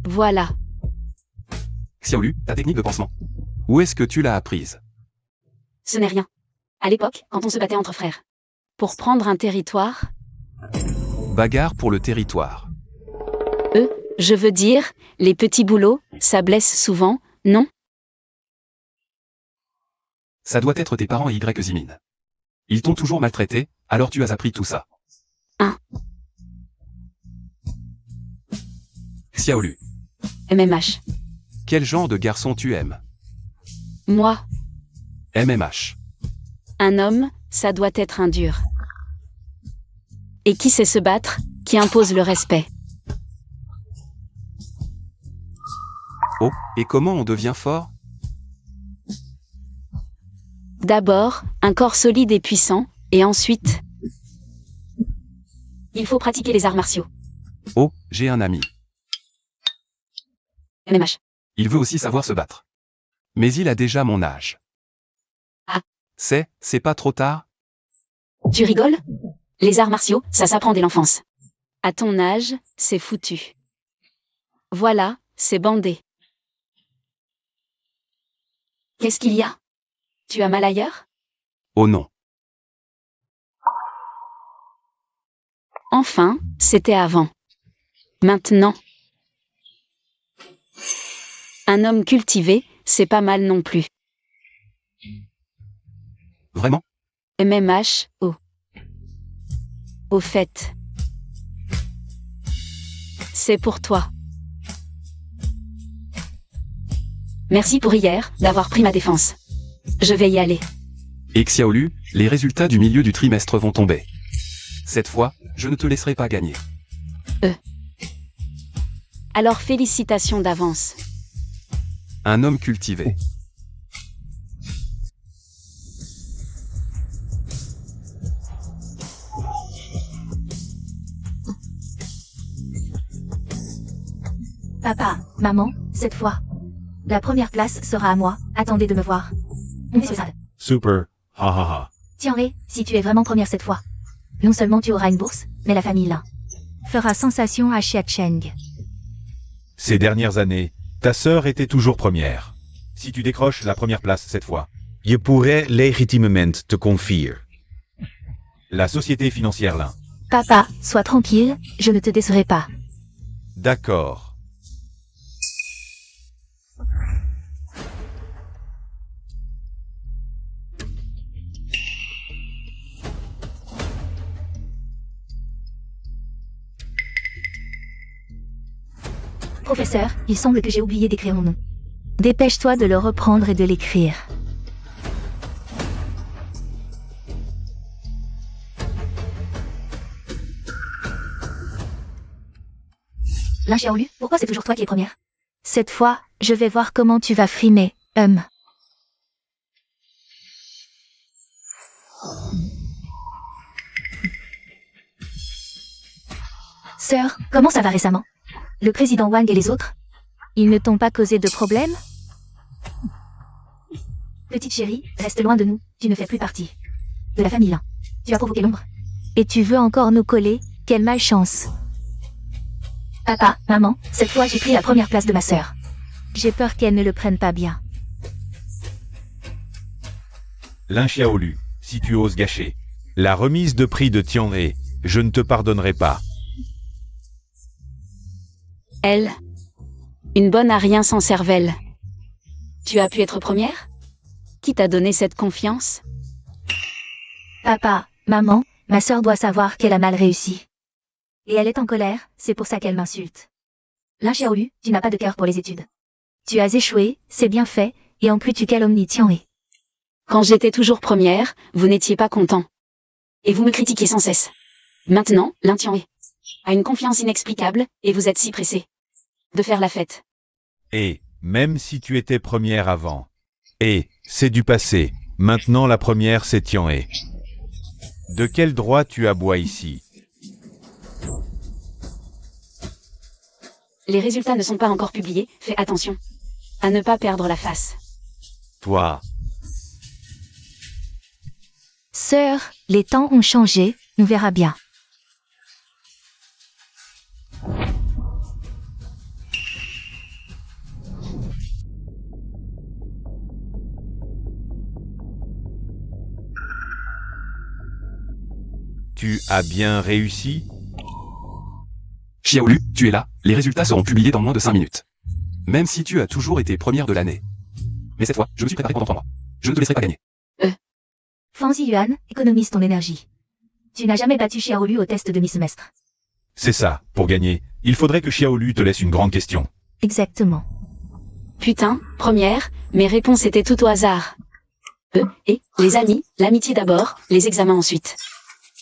Voilà. Xiaolu, ta technique de pansement. Où est-ce que tu l'as apprise? Ce n'est rien. À l'époque, quand on se battait entre frères. Pour prendre un territoire, Bagarre pour le territoire. je veux dire, les petits boulots, ça blesse souvent, non? Ça doit être tes parents Y Zimin. Ils t'ont toujours maltraité, alors tu as appris tout ça. Xiaolu, MMH. quel genre de garçon tu aimes? Moi, MMH. un homme, ça doit être un dur. Et qui sait se battre, qui impose le respect. Oh, et comment on devient fort? D'abord, un corps solide et puissant, et ensuite... Il faut pratiquer les arts martiaux. Oh, j'ai un ami. MMH. Il veut aussi savoir se battre. Mais il a déjà mon âge. Ah. C'est pas trop tard? Tu rigoles? Les arts martiaux, ça s'apprend dès l'enfance. À ton âge, c'est foutu. Voilà, c'est bandé. Qu'est-ce qu'il y a? Tu as mal ailleurs? Oh non. Enfin, c'était avant. Maintenant. Un homme cultivé, c'est pas mal non plus. Vraiment? MMH, oh. Au fait. C'est pour toi. Merci pour hier, d'avoir pris ma défense. Je vais y aller. Et Xiaolu, les résultats du milieu du trimestre vont tomber. Cette fois, je ne te laisserai pas gagner. Alors félicitations d'avance. Un homme cultivé. Papa, maman, cette fois. La première place sera à moi, attendez de me voir. Super, ha ha ha. Tiens-les, si tu es vraiment première cette fois. Non seulement tu auras une bourse, mais la famille là fera sensation à Xiacheng. Ces dernières années, ta sœur était toujours première. Si tu décroches la première place cette fois, Je pourrais légitimement te confier. la société financière là. Papa, sois tranquille, je ne te décerai pas. D'accord. Professeur, il semble que j'ai oublié d'écrire mon nom. Dépêche-toi de le reprendre et de l'écrire. Lin Xiaolu, pourquoi c'est toujours toi qui es première? Cette fois, je vais voir comment tu vas frimer, Sœur, comment ça va récemment? Le président Wang et les autres? Ils ne t'ont pas causé de problème? Petite chérie, reste loin de nous, tu ne fais plus partie de la famille là. Tu as provoqué l'ombre. Et tu veux encore nous coller? Quelle malchance. Papa, maman, cette fois j'ai pris la première place de ma sœur. J'ai peur qu'elle ne le prenne pas bien. Lin Xiaolu, si tu oses gâcher la remise de prix de Tianhe, je ne te pardonnerai pas. Elle. Une bonne à rien sans cervelle. Tu as pu être première? Qui t'a donné cette confiance? Papa, maman, ma sœur doit savoir qu'elle a mal réussi. Et elle est en colère, c'est pour ça qu'elle m'insulte. Lin Xiaolu, tu n'as pas de cœur pour les études. Tu as échoué, c'est bien fait, et en plus tu calomnies Tianhe. Quand j'étais toujours première, vous n'étiez pas content. Et vous me critiquiez sans cesse. Maintenant, Lin Tianhe a une confiance inexplicable, et vous êtes si pressé de faire la fête. Et, même si tu étais première avant, et, c'est du passé, maintenant la première c'est Tianhe. De quel droit tu aboies ici? Les résultats ne sont pas encore publiés, fais attention à ne pas perdre la face. Toi, Sœur, les temps ont changé, nous verra bien. tu as bien réussi? Xiaolu, tu es là, les résultats seront publiés dans moins de 5 minutes. Même si tu as toujours été première de l'année. Mais cette fois, je me suis préparé pendant 3 mois. Je ne te laisserai pas gagner. Fanzi Yuan, économise ton énergie. Tu n'as jamais battu Xiaolu au test de mi-semestre. C'est ça, pour gagner, il faudrait que Xiaolu te laisse une grande question. Exactement. Putain, première, mes réponses étaient tout au hasard. Et, les amis, l'amitié d'abord, les examens ensuite.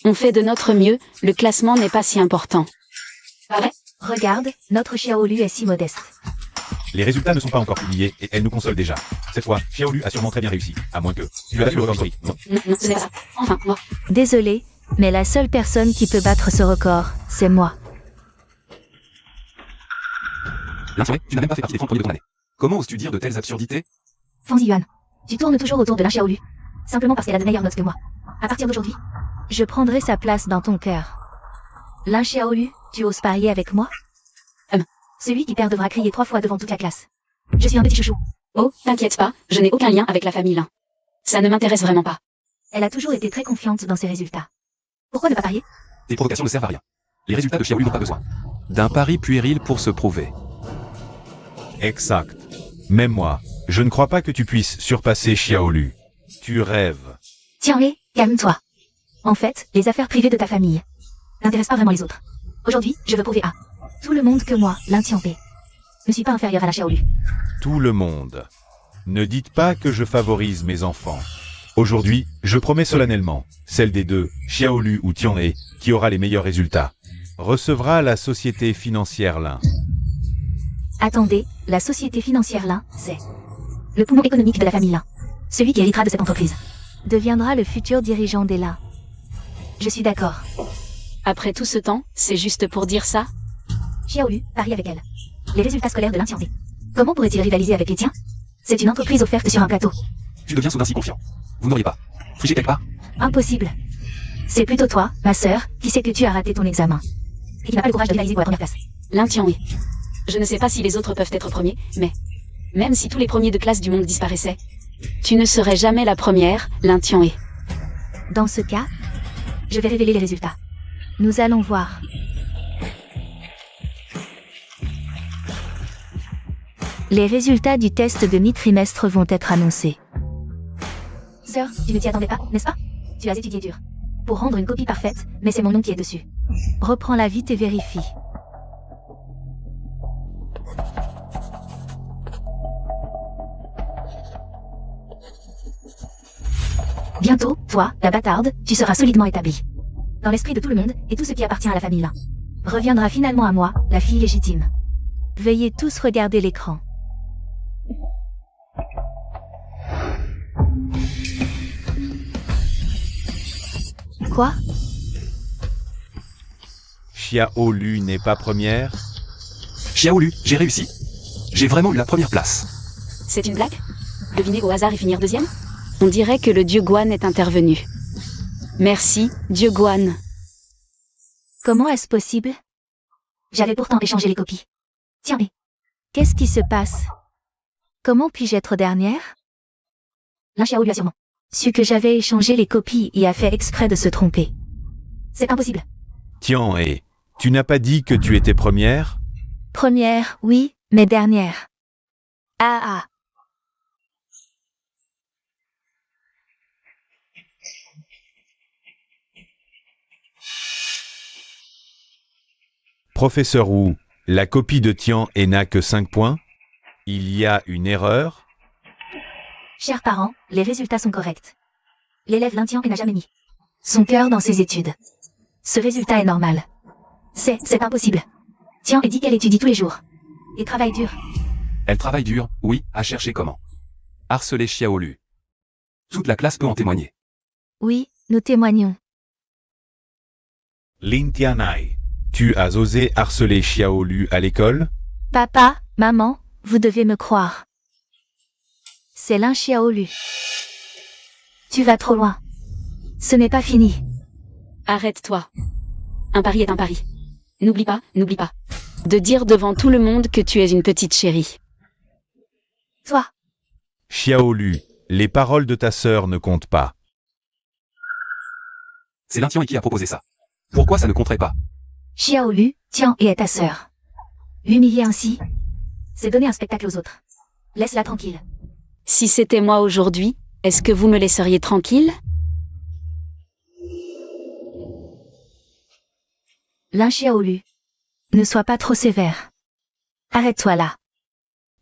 On fait de notre mieux, le classement n'est pas si important. Pas vrai? Regarde, notre Xiaolu est si modeste. Les résultats ne sont pas encore publiés et elle nous console déjà. Cette fois, Xiaolu a sûrement très bien réussi, à moins que tu as battu le record historique. Non. Non, ce n'est pas ça. Enfin, moi. Désolé, mais la seule personne qui peut battre ce record, c'est moi. Lin Tianhe, tu n'as même pas fait partie des 30 premiers de ton année. Comment oses-tu dire de telles absurdités? Fanzi Yuan, tu tournes toujours autour de Lin Xiaolu. Simplement parce qu'elle a de meilleures notes que moi. À partir d'aujourd'hui, je prendrai sa place dans ton cœur. Lin Xiaolu, tu oses parier avec moi? Celui qui perd devra crier 3 fois devant toute la classe. Je suis un petit chouchou. Oh, t'inquiète pas, je n'ai aucun lien avec la famille Lin. Ça ne m'intéresse vraiment pas. Elle a toujours été très confiante dans ses résultats. Pourquoi ne pas parier? Tes provocations ne servent à rien. Les résultats de Xiaolu n'ont pas besoin d'un pari puéril pour se prouver. Exact. Même moi, je ne crois pas que tu puisses surpasser Xiaolu. Tu rêves. Tiens, calme-toi. En fait, les affaires privées de ta famille n'intéressent pas vraiment les autres. Aujourd'hui, je veux prouver à tout le monde que moi, Lin Tianhe, ne suis pas inférieur à la Xiaolu. Tout le monde. Ne dites pas que je favorise mes enfants. Aujourd'hui, je promets solennellement, celle des deux, Xiaolu ou Tianhe, qui aura les meilleurs résultats, recevra la société financière Lin. Attendez, la société financière Lin, c'est le poumon économique de la famille Lin. Celui qui héritera de cette entreprise deviendra le futur dirigeant des Lin. Je suis d'accord. Après tout ce temps, c'est juste pour dire ça? Xiaolu, parie avec elle. Les résultats scolaires de Lin Tianhe. Comment pourrait-il rivaliser avec les tiens? C'est une entreprise offerte sur un plateau. Tu deviens soudain si confiant. Vous n'auriez pas triché quelque part? Impossible. C'est plutôt toi, ma sœur, qui sait que tu as raté ton examen. Et qui n'a pas le courage de rivaliser pour la première place. Lin Tianhe. Je ne sais pas si les autres peuvent être premiers, mais même si tous les premiers de classe du monde disparaissaient, tu ne serais jamais la première, Lin Tianhe. Dans ce cas, je vais révéler les résultats. Nous allons voir. Les résultats du test de mi-trimestre vont être annoncés. Sœur, tu ne t'y attendais pas, n'est-ce pas? Tu as étudié dur. Pour rendre une copie parfaite, mais c'est mon nom qui est dessus. Reprends-la vite et vérifie. Bientôt, toi, la bâtarde, tu seras solidement établie. Dans l'esprit de tout le monde, et tout ce qui appartient à la famille Lin reviendra finalement à moi, la fille légitime. Veuillez tous regarder l'écran. Quoi? Xiaolu n'est pas première? Xiaolu, j'ai réussi. J'ai vraiment eu la première place. C'est une blague? Deviner au hasard et finir deuxième? On dirait que le dieu Guan est intervenu. Merci, dieu Guan. Comment est-ce possible? J'avais pourtant échangé les copies. Tiens, mais qu'est-ce qui se passe? Comment puis-je être dernière? Lin Xiaolu a sûrement su que j'avais échangé les copies et a fait exprès de se tromper. C'est impossible. Tianhe, tu n'as pas dit que tu étais première? Première, oui, mais dernière. Ah. Professeur Wu, la copie de Tianhe n'a que 5 points? Il y a une erreur? Chers parents, les résultats sont corrects. L'élève Lin Tianhe n'a jamais mis son cœur dans ses études. Ce résultat est normal. C'est impossible. Tianhe dit qu'elle étudie tous les jours. Et travaille dur. Elle travaille dur, oui, à chercher comment harceler Xiaolu. Toute la classe peut en témoigner. Oui, nous témoignons. Lin Tianhe, tu as osé harceler Xiaolu à l'école? Papa, maman, vous devez me croire. C'est Lin Xiaolu. Tu vas trop loin. Ce n'est pas fini. Arrête-toi. Un pari est un pari. N'oublie pas, de dire devant tout le monde que tu es une petite chérie. Toi, Xiaolu, les paroles de ta sœur ne comptent pas. C'est Lin Tianhe qui a proposé ça. Pourquoi ça ne compterait pas? Xiaolu, Tianhe est ta sœur. L'humilier ainsi, c'est donner un spectacle aux autres. Laisse-la tranquille. Si c'était moi aujourd'hui, est-ce que vous me laisseriez tranquille? Lin Xiaolu, ne sois pas trop sévère. Arrête-toi là.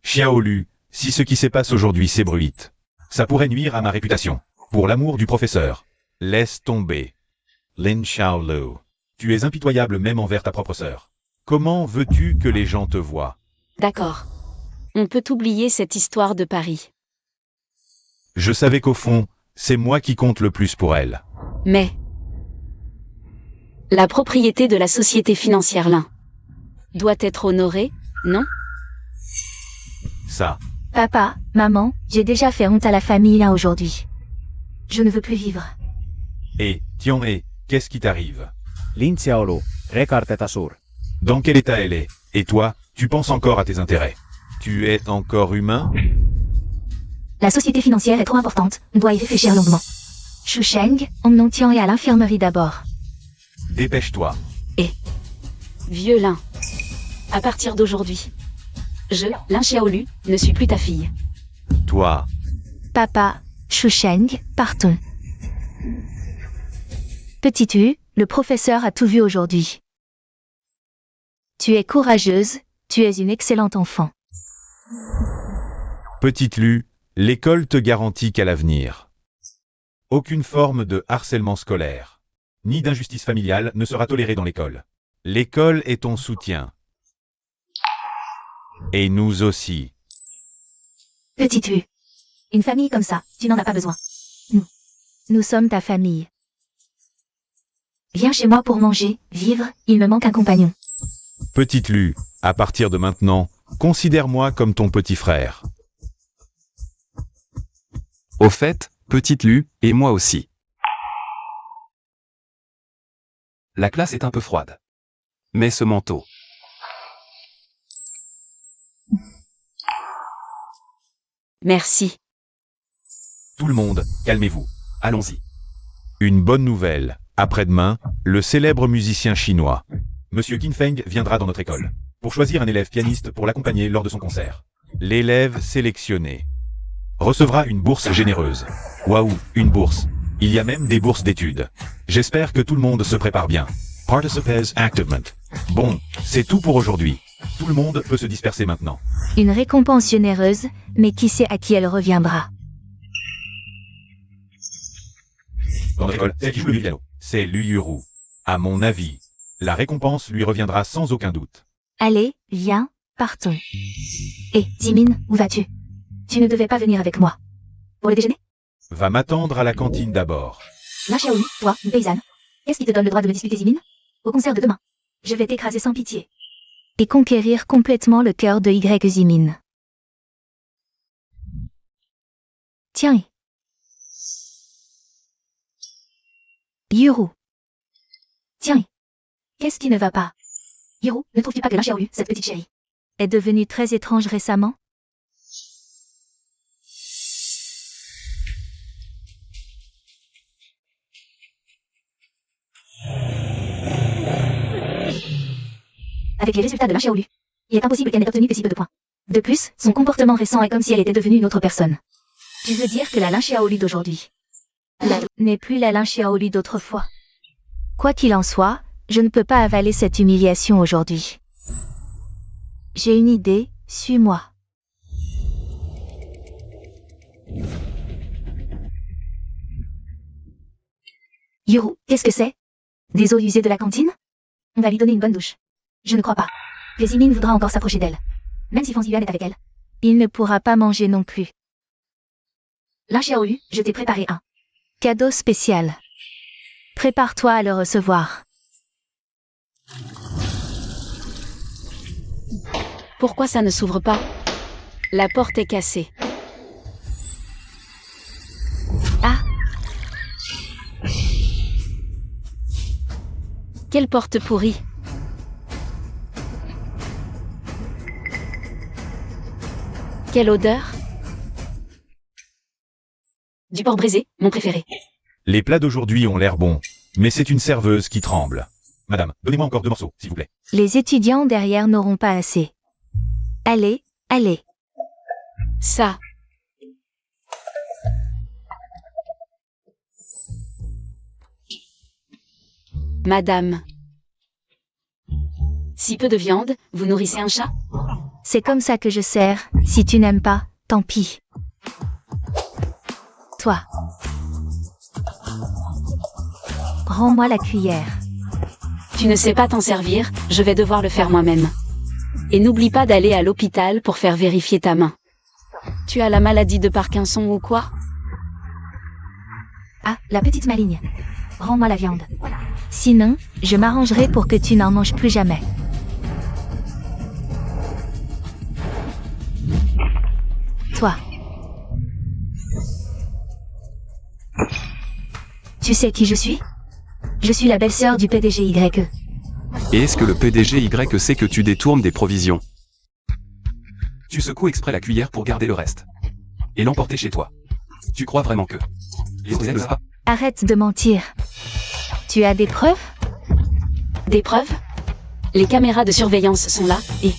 Xiaolu, si ce qui se passe aujourd'hui s'ébruite, ça pourrait nuire à ma réputation. Pour l'amour du professeur, laisse tomber. Lin Xiaolu, tu es impitoyable même envers ta propre sœur. Comment veux-tu que les gens te voient? D'accord. On peut oublier cette histoire de Paris. Je savais qu'au fond, c'est moi qui compte le plus pour elle. Mais la propriété de la société financière Lin doit être honorée, non? Ça, Papa, maman, j'ai déjà fait honte à la famille là aujourd'hui. Je ne veux plus vivre. et, Tianhe, qu'est-ce qui t'arrive? Lin Xiaolu, rekarteta suur. Dans quel état elle est? Et toi, tu penses encore à tes intérêts? Tu es encore humain? La société financière est trop importante, on doit y réfléchir longuement. Shu Sheng, emmenons Tianhe à l'infirmerie d'abord. Dépêche-toi. Vieux Lin. À partir d'aujourd'hui, je, Lin Xiaolu, ne suis plus ta fille. Toi, Papa, Shu Sheng, partons. Petit U, le professeur a tout vu aujourd'hui. Tu es courageuse, Tu es une excellente enfant. Petite Lu, l'école te garantit qu'à l'avenir, aucune forme de harcèlement scolaire, ni d'injustice familiale ne sera tolérée dans l'école. L'école est ton soutien. Et nous aussi. Petite Lu. Une famille comme ça, tu n'en as pas besoin. Nous sommes ta famille. Viens chez moi pour manger, vivre, il me manque un compagnon. Petite Lu, à partir de maintenant, considère-moi comme ton petit frère. Au fait, petite Lu, et moi aussi. La classe est un peu froide. Mais ce manteau. Merci. Tout le monde, calmez-vous. Allons-y. Une bonne nouvelle. Après-demain, le célèbre musicien chinois, Monsieur Qin Feng, viendra dans notre école, pour choisir un élève pianiste pour l'accompagner lors de son concert. L'élève sélectionné recevra une bourse généreuse. Waouh, une bourse. Il y a même des bourses d'études. J'espère que tout le monde se prépare bien. Participants Activement. Bon, c'est tout pour aujourd'hui. Tout le monde peut se disperser maintenant. Une récompense généreuse, mais qui sait à qui elle reviendra. Dans notre école, celle qui joue le piano, c'est Lu Yuru. À mon avis, la récompense lui reviendra sans aucun doute. Allez, viens, partons. Hé, Zimin, où vas-tu? Tu ne devais pas venir avec moi. Pour le déjeuner? Va m'attendre à la cantine d'abord. Là, Xiaoyu, toi, une paysanne. Qu'est-ce qui te donne le droit de me disputer, Zimin? Au concert de demain. Je vais t'écraser sans pitié. Et conquérir complètement le cœur de Y Zimin. Tiens. Yuru. Tiens. Qu'est-ce qui ne va pas? Yuru, ne trouves-tu pas que Lin Xiaoyu, cette petite chérie, est devenue très étrange récemment? Avec les résultats de Lin Xiaoyu, il est impossible qu'elle n'ait obtenu que si peu de points. De plus, son comportement récent est comme si elle était devenue une autre personne. Tu veux dire que la Lin Xiaoyu d'aujourd'hui n'est plus la Lin Xiaoyu d'autrefois? Quoi qu'il en soit, je ne peux pas avaler cette humiliation aujourd'hui. J'ai une idée, suis-moi. Yuru, qu'est-ce que c'est? Des eaux usées de la cantine? On va lui donner une bonne douche. Je ne crois pas. Que Zimin voudra encore s'approcher d'elle. Même si Fanzian est avec elle. Il ne pourra pas manger non plus. Lin Xiaoyu, je t'ai préparé un cadeau spécial. Prépare-toi à le recevoir. Pourquoi ça ne s'ouvre pas? La porte est cassée. Ah! Quelle porte pourrie! Quelle odeur! Du porc braisé, mon préféré. Les plats d'aujourd'hui ont l'air bons, mais c'est une serveuse qui tremble. Madame, donnez-moi encore 2 morceaux, s'il vous plaît. Les étudiants derrière n'auront pas assez. Allez, allez. Ça. Madame. Si peu de viande, vous nourrissez un chat? C'est comme ça que je sers. Si tu n'aimes pas, tant pis. Toi. Rends-moi la cuillère. Tu ne sais pas t'en servir, je vais devoir le faire moi-même. Et n'oublie pas d'aller à l'hôpital pour faire vérifier ta main. Tu as la maladie de Parkinson ou quoi? Ah, la petite maligne. Rends-moi la viande. Sinon, je m'arrangerai pour que tu n'en manges plus jamais. Toi. Tu sais qui je suis? Je suis la belle-sœur du PDG YE. Et est-ce que le PDG Y sait que tu détournes des provisions? Tu secoues exprès la cuillère pour garder le reste. Et l'emporter chez toi. Tu crois vraiment que... Les autres n'aiment pas? Arrête de mentir. Tu as des preuves? Des preuves? Les caméras de surveillance sont là, et...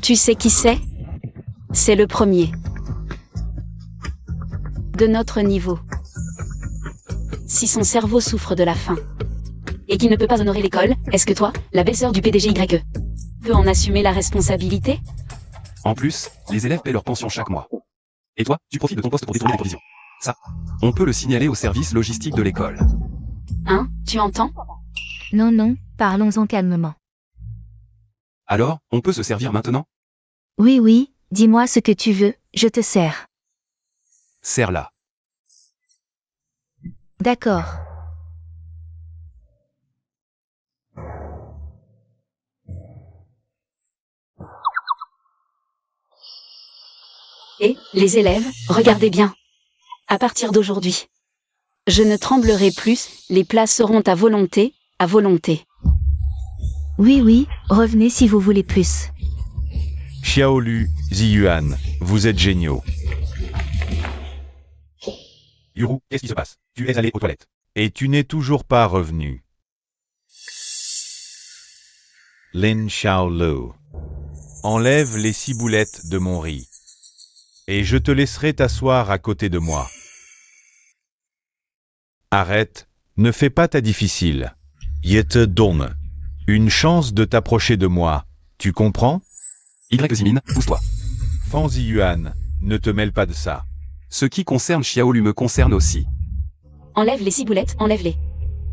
Tu sais qui c'est? C'est le premier. De notre niveau. Si son cerveau souffre de la faim, et qu'il ne peut pas honorer l'école, est-ce que toi, la belle-sœur du PDG YE, peux en assumer la responsabilité? En plus, les élèves paient leur pension chaque mois. Et toi, tu profites de ton poste pour détourner les provisions. Ça, on peut le signaler au service logistique de l'école. Hein, tu entends? Non, non, parlons-en calmement. Alors, on peut se servir maintenant? Oui, oui, dis-moi ce que tu veux, je te sers. Serre-la. D'accord. Et, les élèves, regardez bien. À partir d'aujourd'hui, je ne tremblerai plus, les places seront à volonté, à volonté. Oui, oui, revenez si vous voulez plus. Xiaolu, Ziyuan, vous êtes géniaux. Yuru, qu'est-ce qui se passe? Tu es allé aux toilettes. Et tu n'es toujours pas revenu. Lin Xiaolu. Enlève les ciboulettes de mon riz. Et je te laisserai t'asseoir à côté de moi. Arrête, ne fais pas ta difficile. Je te donne une chance de t'approcher de moi, tu comprends? Zimin, pousse-toi. Fan Ziyuan, ne te mêle pas de ça. Ce qui concerne Xiaolu me concerne aussi. Enlève les ciboulettes, enlève-les.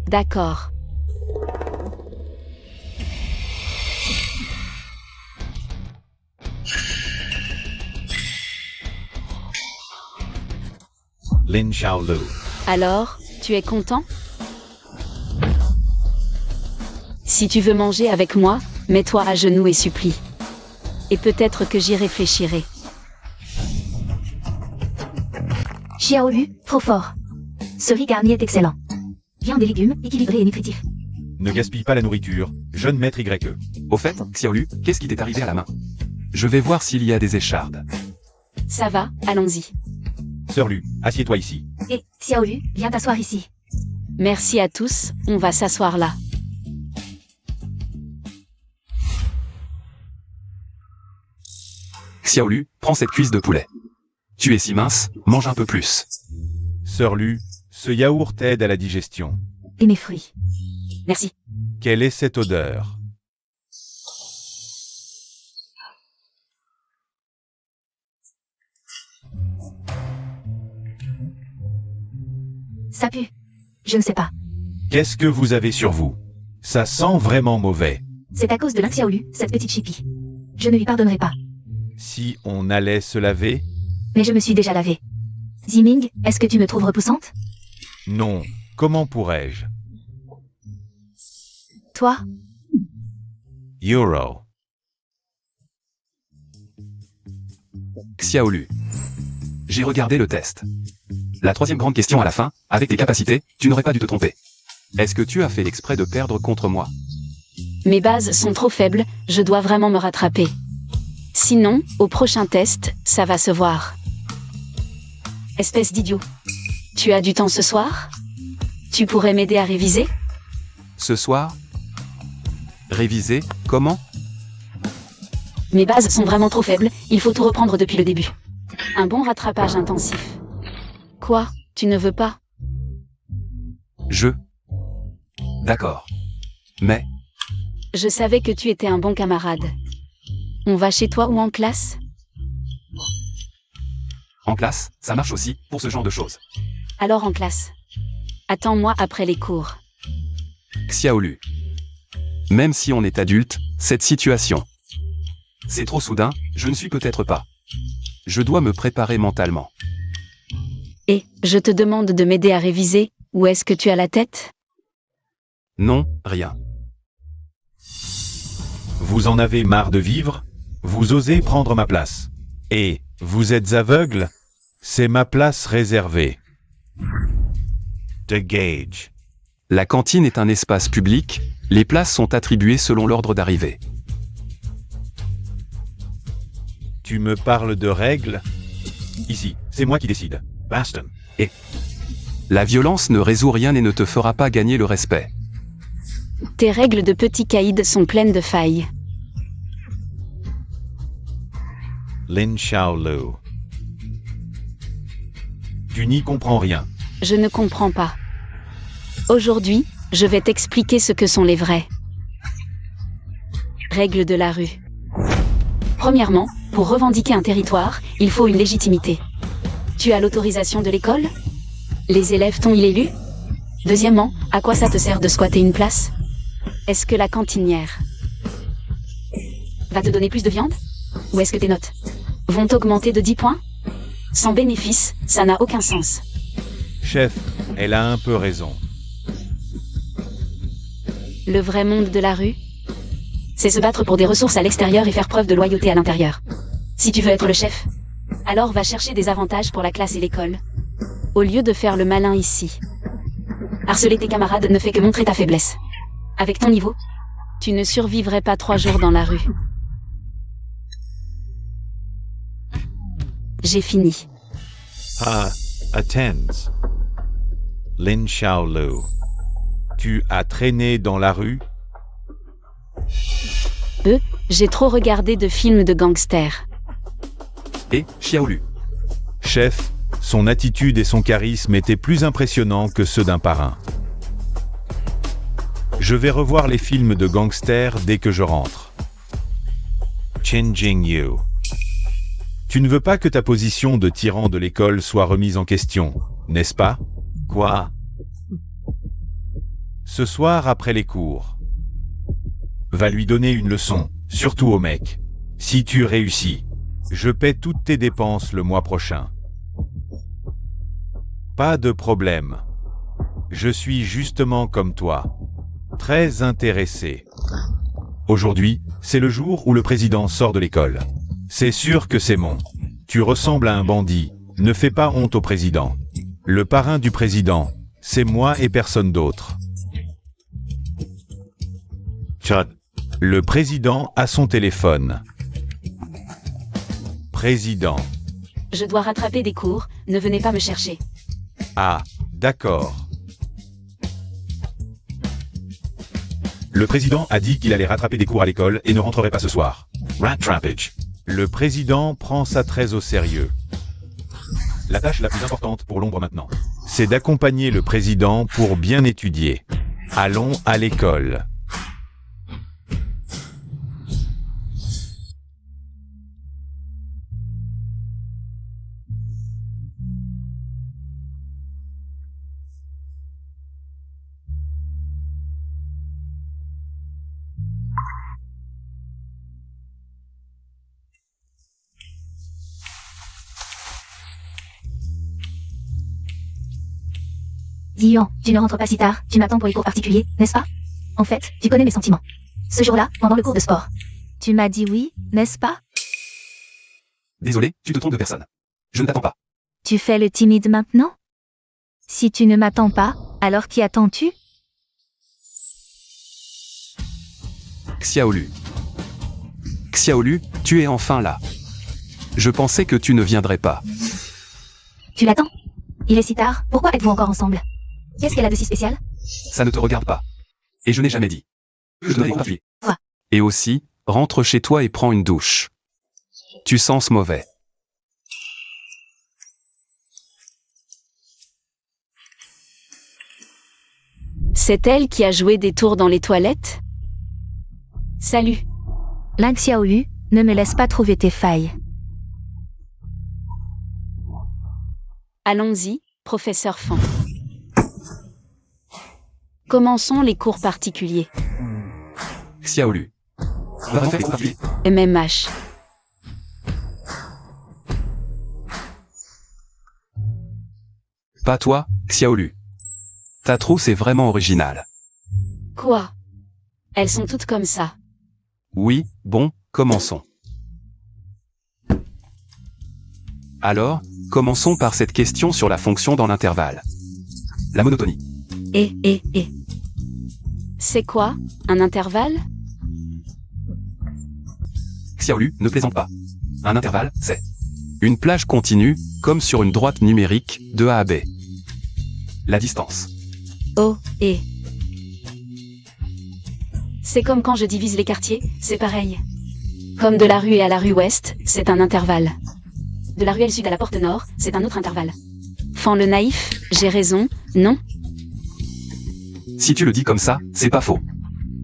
D'accord. Lin Xiaolu. Alors, tu es content? Si tu veux manger avec moi, mets-toi à genoux et supplie. Et peut-être que j'y réfléchirai. Xiaolu, trop fort. Ce riz garni est excellent. Viande et légumes, équilibré et nutritif. Ne gaspille pas la nourriture, jeune maître YE. Au fait, Xiaolu, qu'est-ce qui t'est arrivé à la main? Je vais voir s'il y a des échardes. Ça va, allons-y. Sœur Lu, assieds-toi ici. Et, Xiaolu, viens t'asseoir ici. Merci à tous, on va s'asseoir là. Xiaolu, prends cette cuisse de poulet. Tu es si mince, mange un peu plus. Sœur Lu, ce yaourt aide à la digestion. Et mes fruits. Merci. Quelle est cette odeur? Ça pue. Je ne sais pas. Qu'est-ce que vous avez sur vous? Ça sent vraiment mauvais. C'est à cause de Xiaolu, cette petite chipie. Je ne lui pardonnerai pas. Si on allait se laver? Mais je me suis déjà lavée. Ziming, est-ce que tu me trouves repoussante? Non, comment pourrais-je? Toi? Euro. Xiaolu. J'ai regardé le test. La troisième grande question à la fin, avec tes capacités, tu n'aurais pas dû te tromper. Est-ce que tu as fait exprès de perdre contre moi? Mes bases sont trop faibles, je dois vraiment me rattraper. Sinon, au prochain test, ça va se voir. Espèce d'idiot. Tu as du temps ce soir? Tu pourrais m'aider à réviser? Ce soir? Réviser, comment? Mes bases sont vraiment trop faibles, il faut tout reprendre depuis le début. Un bon rattrapage intensif. Quoi? Tu ne veux pas? D'accord. Mais, Je savais que tu étais un bon camarade. On va chez toi ou en classe? en classe, ça marche aussi, pour ce genre de choses. Alors en classe. Attends-moi après les cours. Xiaolu. Même si on est adulte, cette situation. C'est trop soudain, je ne suis peut-être pas. Je dois me préparer mentalement. Et, je te demande de m'aider à réviser, où est-ce que tu as la tête? Non, rien. Vous en avez marre de vivre? Vous osez prendre ma place. Et, vous êtes aveugle? C'est ma place réservée. The Gage. La cantine est un espace public, les places sont attribuées selon l'ordre d'arrivée. Tu me parles de règles? Ici, c'est moi qui décide. Baston. La violence ne résout rien et ne te fera pas gagner le respect. Tes règles de petit caïd sont pleines de failles. Lin Xiaolu. Tu n'y comprends rien. Je ne comprends pas. Aujourd'hui, je vais t'expliquer ce que sont les vrais Règles de la rue. Premièrement, pour revendiquer un territoire, il faut une légitimité. Tu as l'autorisation de l'école? Les élèves t'ont-ils élu? Deuxièmement, à quoi ça te sert de squatter une place? Est-ce que la cantinière va te donner plus de viande? Ou est-ce que tes notes vont augmenter de 10 points? Sans bénéfice, ça n'a aucun sens. Chef, elle a un peu raison. Le vrai monde de la rue, c'est se battre pour des ressources à l'extérieur et faire preuve de loyauté à l'intérieur. Si tu veux être le chef, alors va chercher des avantages pour la classe et l'école, au lieu de faire le malin ici. Harceler tes camarades ne fait que montrer ta faiblesse. Avec ton niveau, tu ne survivrais pas 3 jours dans la rue. J'ai fini. Attends. Lin Xiaolu. Tu as traîné dans la rue? J'ai trop regardé de films de gangsters. Et Xiaolu. Chef, son attitude et son charisme étaient plus impressionnants que ceux d'un parrain. Je vais revoir les films de gangsters dès que je rentre. Chen Jingyu. Tu ne veux pas que ta position de tyran de l'école soit remise en question, n'est-ce pas? Quoi? Ce soir après les cours. Va lui donner une leçon, surtout au mec. Si tu réussis, je paie toutes tes dépenses le mois prochain. Pas de problème. Je suis justement comme toi. Très intéressé. Aujourd'hui, c'est le jour où le président sort de l'école. C'est sûr que c'est mon. Tu ressembles à un bandit, ne fais pas honte au président. Le parrain du président, c'est moi et personne d'autre. Tchad. Le président a son téléphone. Président. Je dois rattraper des cours, ne venez pas me chercher. Ah, d'accord. Le président a dit qu'il allait rattraper des cours à l'école et ne rentrerait pas ce soir. Rattrapage. Le président prend ça très au sérieux. La tâche la plus importante pour l'ombre maintenant, c'est d'accompagner le président pour bien étudier. Allons à l'école. Dion, tu ne rentres pas si tard, tu m'attends pour les cours particuliers, n'est-ce pas? En fait, tu connais mes sentiments. Ce jour-là, pendant le cours de sport. Tu m'as dit oui, n'est-ce pas? Désolé, tu te trompes de personne. Je ne t'attends pas. Tu fais le timide maintenant? Si tu ne m'attends pas, alors qui attends-tu? Xiaolu. Xiaolu, tu es enfin là. Je pensais que tu ne viendrais pas. Tu l'attends? Il est si tard, pourquoi êtes-vous encore ensemble? Qu'est-ce qu'elle a de si spécial? Ça ne te regarde pas. Et je n'ai jamais dit. Je te l'ai gratuit. Quoi? Et aussi, rentre chez toi et prends une douche. Tu sens mauvais. C'est elle qui a joué des tours dans les toilettes? Salut. Lin Xiaolu, ne me laisse pas trouver tes failles. Allons-y, professeur Fan. Commençons les cours particuliers. Xiaolu. MMH. Pas toi, Xiaolu. Ta trousse est vraiment originale. Quoi? Elles sont toutes comme ça. Oui, bon, commençons. Alors, commençons par cette question sur la fonction dans l'intervalle. La monotonie. C'est quoi, un intervalle? Xiaolu, ne plaisante pas. Un intervalle, c'est une plage continue, comme sur une droite numérique, de A à B. La distance. Oh, et. C'est comme quand je divise les quartiers, c'est pareil. Comme de la rue à la rue ouest, c'est un intervalle. De la ruelle sud à la porte nord, c'est un autre intervalle. Fan le naïf, j'ai raison, non? Si tu le dis comme ça, c'est pas faux.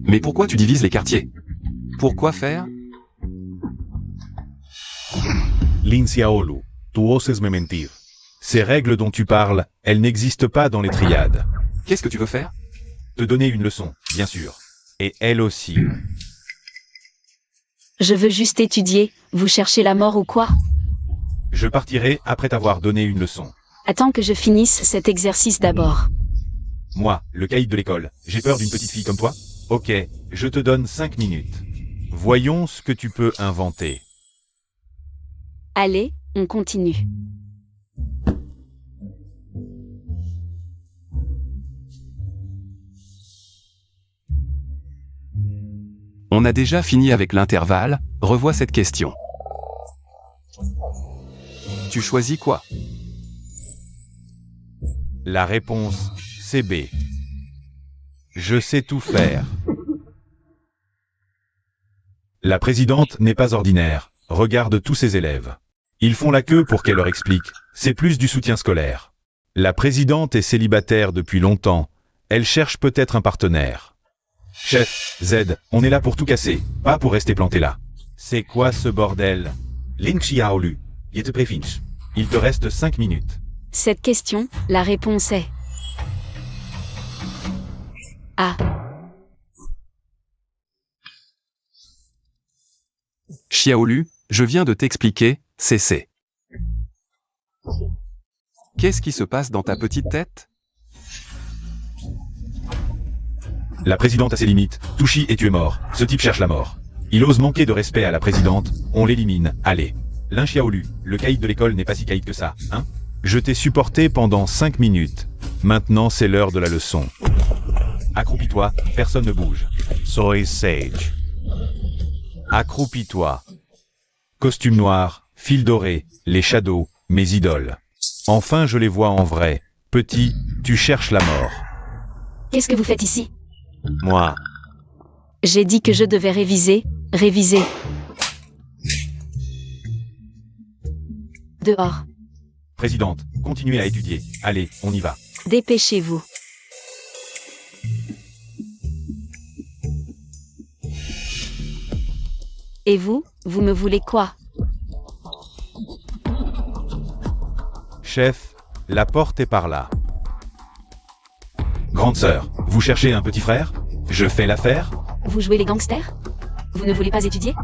Mais pourquoi tu divises les quartiers? Pourquoi faire? Lin Xiaolu, tu oses me mentir. Ces règles dont tu parles, elles n'existent pas dans les triades. Qu'est-ce que tu veux faire? Te donner une leçon, bien sûr. Et elle aussi. Je veux juste étudier, vous cherchez la mort ou quoi? Je partirai après t'avoir donné une leçon. Attends que je finisse cet exercice d'abord. Moi, le caïd de l'école, j'ai peur d'une petite fille comme toi? Ok, je te donne 5 minutes. Voyons ce que tu peux inventer. Allez, on continue. On a déjà fini avec l'intervalle, revois cette question. Tu choisis quoi? La réponse, c'est B. Je sais tout faire. La présidente n'est pas ordinaire. Regarde tous ses élèves. Ils font la queue pour qu'elle leur explique. C'est plus du soutien scolaire. La présidente est célibataire depuis longtemps. Elle cherche peut-être un partenaire. Chef, Z, on est là pour tout casser, pas pour rester planté là. C'est quoi ce bordel? Lin Xiaolu, il te reste 5 minutes. Cette question, la réponse est A. Xiaolu, je viens de t'expliquer, c'est C. Qu'est-ce qui se passe dans ta petite tête? La présidente a ses limites. Touchi et tu es mort. Ce type cherche la mort. Il ose manquer de respect à la présidente. On l'élimine. Allez. Lin Xiaolu, le caïd de l'école n'est pas si caïd que ça, hein? Je t'ai supporté pendant 5 minutes. Maintenant, c'est l'heure de la leçon. Accroupis-toi, personne ne bouge. Soy sage. Accroupis-toi. Costume noir, fil doré, les shadows, mes idoles. Enfin, je les vois en vrai. Petit, tu cherches la mort. Qu'est-ce que vous faites ici? Moi. J'ai dit que je devais réviser. Dehors. Présidente, continuez à étudier. Allez, on y va. Dépêchez-vous. Et vous me voulez quoi? Chef, la porte est par là. Grande sœur, vous cherchez un petit frère? Je fais l'affaire? Vous jouez les gangsters? Vous ne voulez pas étudier?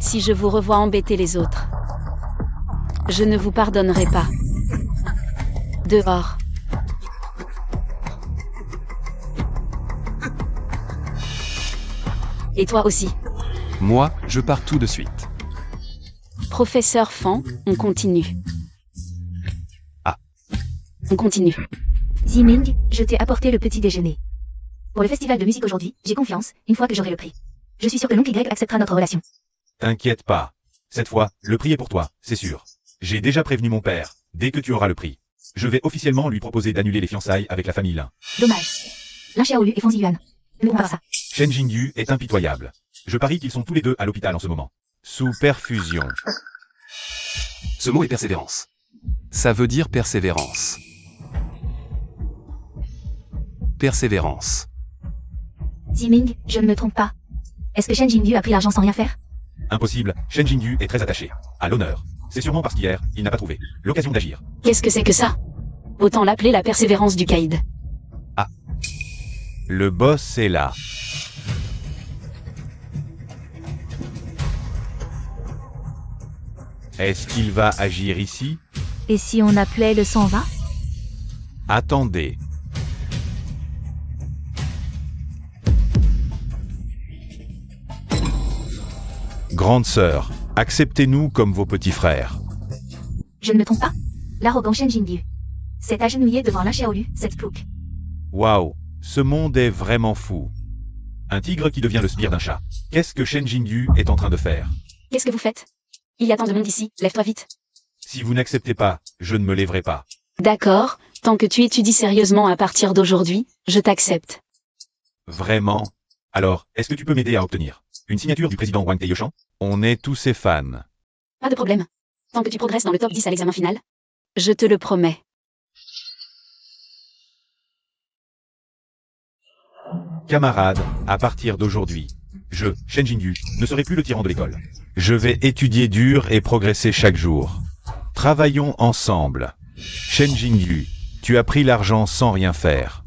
Si je vous revois embêter les autres, je ne vous pardonnerai pas. Dehors. Et toi aussi. Moi, je pars tout de suite. Professeur Fan, on continue. Ah. On continue. Ziming, je t'ai apporté le petit déjeuner. Pour le festival de musique aujourd'hui, j'ai confiance, une fois que j'aurai le prix. Je suis sûr que l'oncle Y acceptera notre relation. T'inquiète pas. Cette fois, le prix est pour toi, c'est sûr. J'ai déjà prévenu mon père. Dès que tu auras le prix, je vais officiellement lui proposer d'annuler les fiançailles avec la famille Lin. Dommage. Lin Xiaolu et Fan Ziyuan. Nous on va voir ça. Shen Jingyu est impitoyable. Je parie qu'ils sont tous les deux à l'hôpital en ce moment. Sous perfusion. Ce mot est persévérance. Ça veut dire persévérance. Persévérance. Ziming, je ne me trompe pas. Est-ce que Shen Jingyu a pris l'argent sans rien faire? Impossible, Shen Jingyu est très attaché à l'honneur. C'est sûrement parce qu'hier, il n'a pas trouvé l'occasion d'agir. Qu'est-ce que c'est que ça? Autant l'appeler la persévérance du caïd. Ah. Le boss est là. Est-ce qu'il va agir ici? Et si on appelait le 120? Attendez. Grande sœur, acceptez-nous comme vos petits frères. Je ne me trompe pas. L'arrogant Shen Jingyu s'est agenouillé devant Lin Xiaolu, cette plouc. Waouh, ce monde est vraiment fou. Un tigre qui devient le sbire d'un chat. Qu'est-ce que Shen Jingyu est en train de faire? Qu'est-ce que vous faites? Il y a tant de monde ici, lève-toi vite. Si vous n'acceptez pas, je ne me lèverai pas. D'accord, tant que tu étudies sérieusement à partir d'aujourd'hui, je t'accepte. Vraiment? Alors, est-ce que tu peux m'aider à obtenir une signature du président Wang Taiyoshan? On est tous ses fans. Pas de problème. Tant que tu progresses dans le top 10 à l'examen final, je te le promets. Camarades, à partir d'aujourd'hui, Je, Shen Jingyu, ne serai plus le tyran de l'école. Je vais étudier dur et progresser chaque jour. Travaillons ensemble. Shen Jingyu, tu as pris l'argent sans rien faire.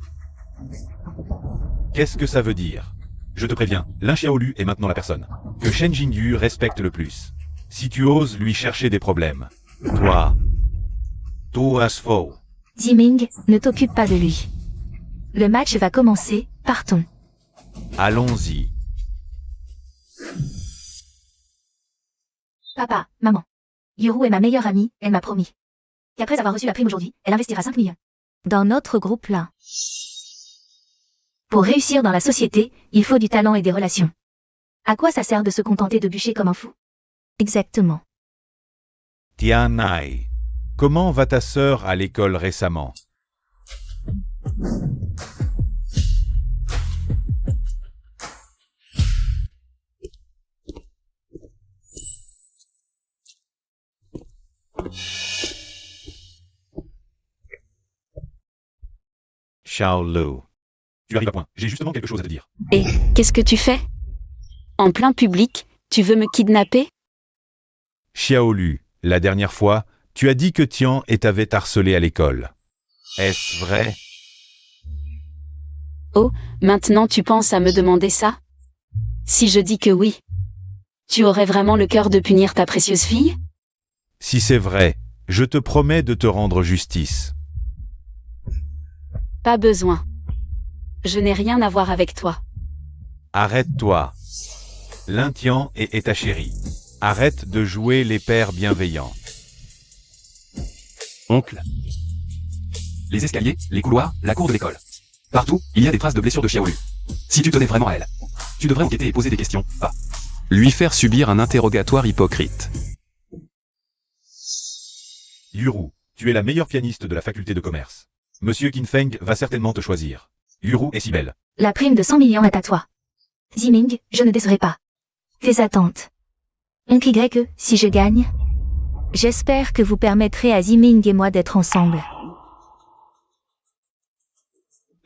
Qu'est-ce que ça veut dire? Je te préviens, Lin Xiaolu est maintenant la personne que Shen Jingyu respecte le plus. Si tu oses lui chercher des problèmes, toi Asfo. Ziming, ne t'occupe pas de lui. Le match va commencer, partons. Allons-y. Papa, maman. Yuru est ma meilleure amie, elle m'a promis qu'après avoir reçu la prime aujourd'hui, elle investira 5 millions. Dans notre groupe là. Pour réussir dans la société, il faut du talent et des relations. À quoi ça sert de se contenter de bûcher comme un fou? Exactement. Tianai. Comment va ta sœur à l'école récemment? Xiaolu. Tu arrives à point. J'ai justement quelque chose à te dire. Et qu'est-ce que tu fais? En plein public, tu veux me kidnapper? Xiaolu, la dernière fois, tu as dit que Tian t'avait harcelé à l'école. Est-ce vrai? Oh, maintenant tu penses à me demander ça? Si je dis que oui, tu aurais vraiment le cœur de punir ta précieuse fille? Si c'est vrai, je te promets de te rendre justice. Pas besoin. Je n'ai rien à voir avec toi. Arrête-toi. Lin Tian est ta chérie. Arrête de jouer les pères bienveillants. Oncle. Les escaliers, les couloirs, la cour de l'école. Partout, il y a des traces de blessures de Xiaolu. Si tu tenais vraiment à elle, tu devrais enquêter et poser des questions, pas lui faire subir un interrogatoire hypocrite. Yuru, tu es la meilleure pianiste de la faculté de commerce. Monsieur Qinfeng va certainement te choisir. Yuru est si belle. La prime de 100 millions est à toi. Ziming, je ne décerai pas tes attentes. Oncle Y, si je gagne, j'espère que vous permettrez à Ziming et moi d'être ensemble.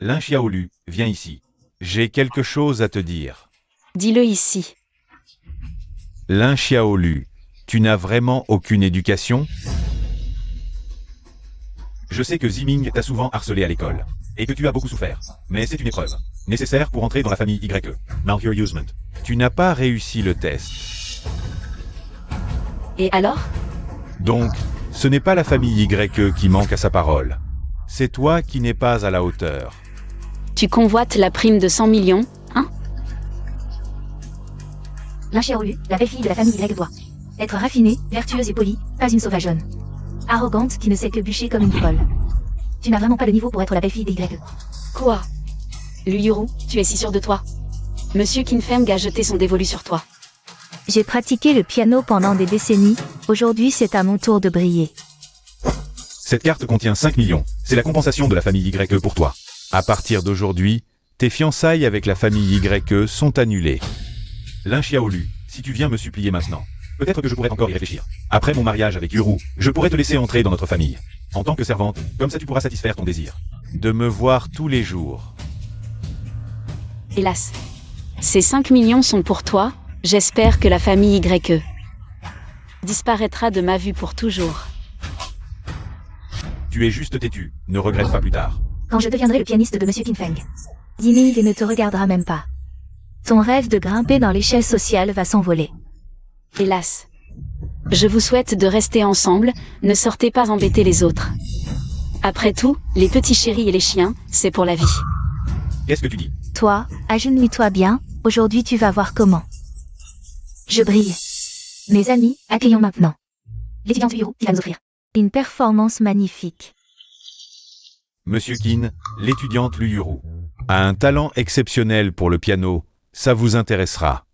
Lin Xiaolu, viens ici. J'ai quelque chose à te dire. Dis-le ici. Lin Xiaolu, tu n'as vraiment aucune éducation? Je sais que Ziming t'a souvent harcelé à l'école, et que tu as beaucoup souffert, mais c'est une épreuve nécessaire pour entrer dans la famille YE. Malheureusement. Tu n'as pas réussi le test. Et alors? Donc, ce n'est pas la famille YE qui manque à sa parole. C'est toi qui n'es pas à la hauteur. Tu convoites la prime de 100 millions, hein? Lin Xiaolu, la belle-fille de la famille Y doit être raffinée, vertueuse et polie, pas une sauvageonne. Arrogante qui ne sait que bûcher comme une folle. Tu n'as vraiment pas le niveau pour être la belle-fille des YE. Quoi? Yuru, tu es si sûr de toi? Monsieur Qinfeng a jeté son dévolu sur toi. J'ai pratiqué le piano pendant des décennies, aujourd'hui c'est à mon tour de briller. Cette carte contient 5 millions. C'est la compensation de la famille YE pour toi. À partir d'aujourd'hui, tes fiançailles avec la famille YE sont annulées. Lin Xiaolu, si tu viens me supplier maintenant, peut-être que je pourrais encore y réfléchir. Après mon mariage avec Yuru, je pourrais te laisser entrer dans notre famille. En tant que servante, comme ça tu pourras satisfaire ton désir. De me voir tous les jours. Hélas. Ces 5 millions sont pour toi, j'espère que la famille YE disparaîtra de ma vue pour toujours. Tu es juste têtu, ne regrette pas plus tard. Quand je deviendrai le pianiste de Monsieur Qinfeng, Ziming ne te regardera même pas. Ton rêve de grimper dans l'échelle sociale va s'envoler. Hélas. Je vous souhaite de rester ensemble, ne sortez pas embêter les autres. Après tout, les petits chéris et les chiens, c'est pour la vie. Qu'est-ce que tu dis? Toi, agenouille-toi bien, aujourd'hui tu vas voir comment. Je brille. Mes amis, accueillons maintenant l'étudiante Yuru qui va nous offrir une performance magnifique. Monsieur Qin, l'étudiante Lu Yuru, a un talent exceptionnel pour le piano, ça vous intéressera.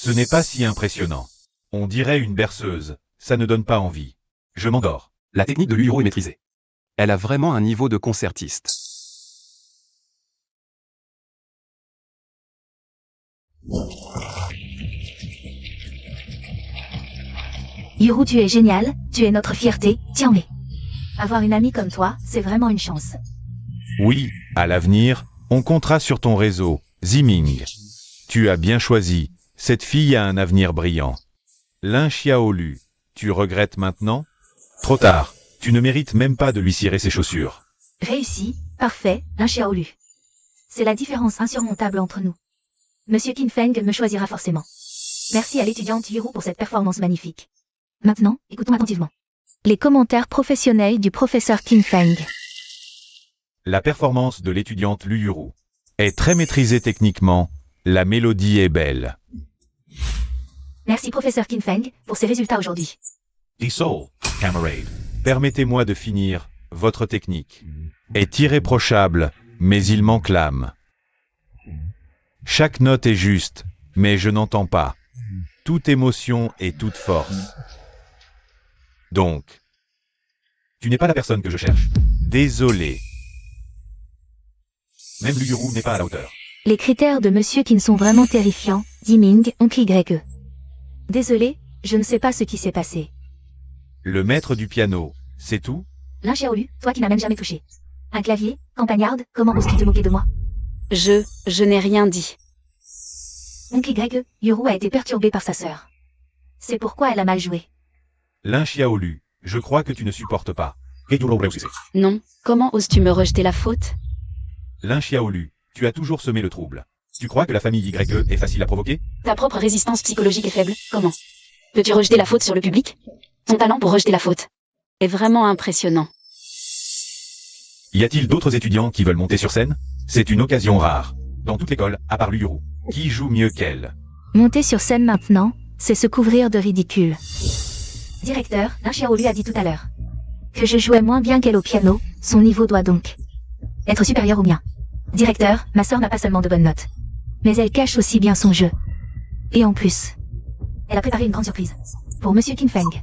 Ce n'est pas si impressionnant. On dirait une berceuse, ça ne donne pas envie. Je m'endors. La technique de l'Uyuro est maîtrisée. Elle a vraiment un niveau de concertiste. Yuru, tu es génial, tu es notre fierté, tiens-les. Avoir une amie comme toi, c'est vraiment une chance. Oui, à l'avenir, on comptera sur ton réseau, Ziming. Tu as bien choisi, cette fille a un avenir brillant. Lin Xiaolu, tu regrettes maintenant? Trop tard, tu ne mérites même pas de lui cirer ses chaussures. Réussi, parfait, Lin Xiaolu. C'est la différence insurmontable entre nous. Monsieur Qin Feng me choisira forcément. Merci à l'étudiante Yuru pour cette performance magnifique. Maintenant, écoutons attentivement. Les commentaires professionnels du professeur Qin Feng. La performance de l'étudiante Lu Yuru est très maîtrisée techniquement, la mélodie est belle. Merci professeur Qin Feng pour ces résultats aujourd'hui. Soul, camarade. Permettez-moi de finir, votre technique est irréprochable, mais il manque l'âme. Chaque note est juste, mais je n'entends pas. Toute émotion et toute force. Donc, tu n'es pas la personne que je cherche. Désolé. Même Lu Yuru n'est pas à la hauteur. Les critères de Monsieur Qin sont vraiment terrifiants, dit Ming, oncle YE. Désolé, je ne sais pas ce qui s'est passé. Le maître du piano, c'est tout? Lin Xiaolu, toi qui n'as même jamais touché. Un clavier, campagnarde, comment oses-tu te moquer de moi? Je n'ai rien dit. Oncle YE, Yuru a été perturbée par sa sœur. C'est pourquoi elle a mal joué. Lin Xiaolu, je crois que tu ne supportes pas. Non, comment oses-tu me rejeter la faute? Lin Xiaolu, tu as toujours semé le trouble. Tu crois que la famille YE est facile à provoquer? Ta propre résistance psychologique est faible, comment? Peux-tu rejeter la faute sur le public? Ton talent pour rejeter la faute est vraiment impressionnant. Y a-t-il d'autres étudiants qui veulent monter sur scène? C'est une occasion rare. Dans toute l'école, à part Lu Yuru. Qui joue mieux qu'elle? Monter sur scène maintenant, c'est se couvrir de ridicule. Directeur, Lin Xiaolu a dit tout à l'heure que je jouais moins bien qu'elle au piano, son niveau doit donc être supérieur au mien. Directeur, ma sœur n'a pas seulement de bonnes notes, mais elle cache aussi bien son jeu. Et en plus, elle a préparé une grande surprise pour Monsieur Qin Feng.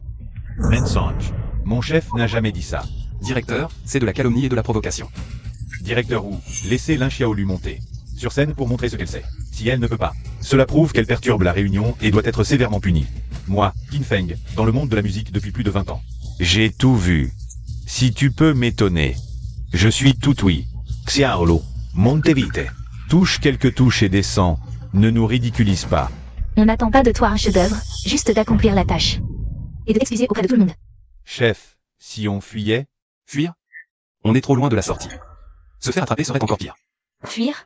Mensonge. Mon chef n'a jamais dit ça. Directeur, c'est de la calomnie et de la provocation. Directeur Wu, laissez Lin Xiaolu monter sur scène pour montrer ce qu'elle sait. Si elle ne peut pas, cela prouve qu'elle perturbe la réunion et doit être sévèrement punie. Moi, Qin Feng, dans le monde de la musique depuis plus de 20 ans. J'ai tout vu. Si tu peux m'étonner. Je suis tout oui. Xiaolu, monte vite. Touche quelques touches et descends. Ne nous ridiculise pas. On n'attend pas de toi un chef-d'œuvre, juste d'accomplir la tâche. Et de t'excuser auprès de tout le monde. Chef, si on fuyait? Fuir? On est trop loin de la sortie. Se faire attraper serait encore pire. Fuir?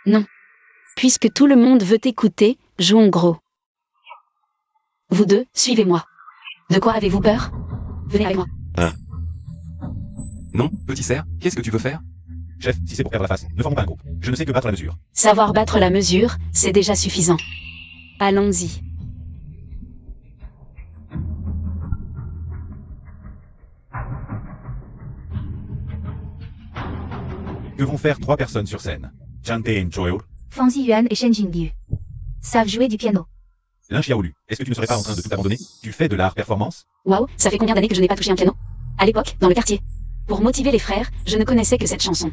Non. Puisque tout le monde veut écouter, jouons gros. Vous deux, suivez-moi. De quoi avez-vous peur? Venez avec moi. Non, petit cerf, qu'est-ce que tu veux faire? Chef, si c'est pour perdre la face, ne formons pas un groupe. Je ne sais que battre la mesure. Savoir battre la mesure, c'est déjà suffisant. Allons-y. Que vont faire 3 personnes sur scène? Chante et Joel, Fang Ziyuan et Shen Jingyu savent jouer du piano. Lin Xiaolu, est-ce que tu ne serais pas en train de tout abandonner? Tu fais de l'art performance? Waouh, ça fait combien d'années que je n'ai pas touché un piano? À l'époque, dans le quartier. Pour motiver les frères, je ne connaissais que cette chanson.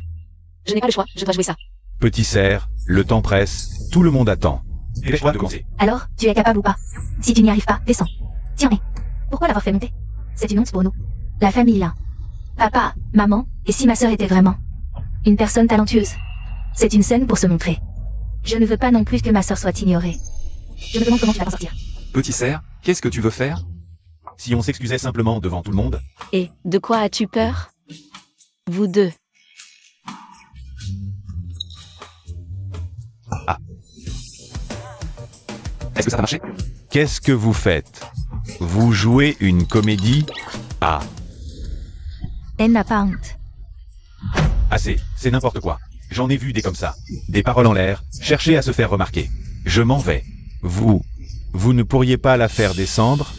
Je n'ai pas le choix, je dois jouer ça. Petit cerf, le temps presse, tout le monde attend. Dépêche-toi de commencer. Alors, tu es capable ou pas? Si tu n'y arrives pas, descends. Tiens, mais pourquoi l'avoir fait monter? C'est une honte pour nous. La famille là. Papa, maman, et si ma sœur était vraiment une personne talentueuse? C'est une scène pour se montrer. Je ne veux pas non plus que ma sœur soit ignorée. Je me demande comment tu vas t'en sortir. Petit cerf, qu'est-ce que tu veux faire? Si on s'excusait simplement devant tout le monde? Et, de quoi as-tu peur? Vous deux. Est-ce que ça va marcher? Qu'est-ce que vous faites? Vous jouez une comédie? Ah, Elle n'a pas honte. assez, c'est n'importe quoi. J'en ai vu des comme ça. Des paroles en l'air, chercher à se faire remarquer. Je m'en vais. Vous ne pourriez pas la faire descendre?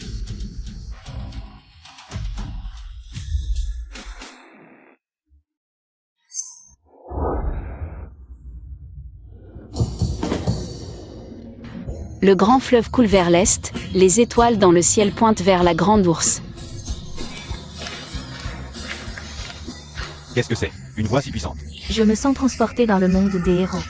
Le grand fleuve coule vers l'est, les étoiles dans le ciel pointent vers la grande ours. Qu'est-ce que c'est? Une voix si puissante. Je me sens transporté dans le monde des héros.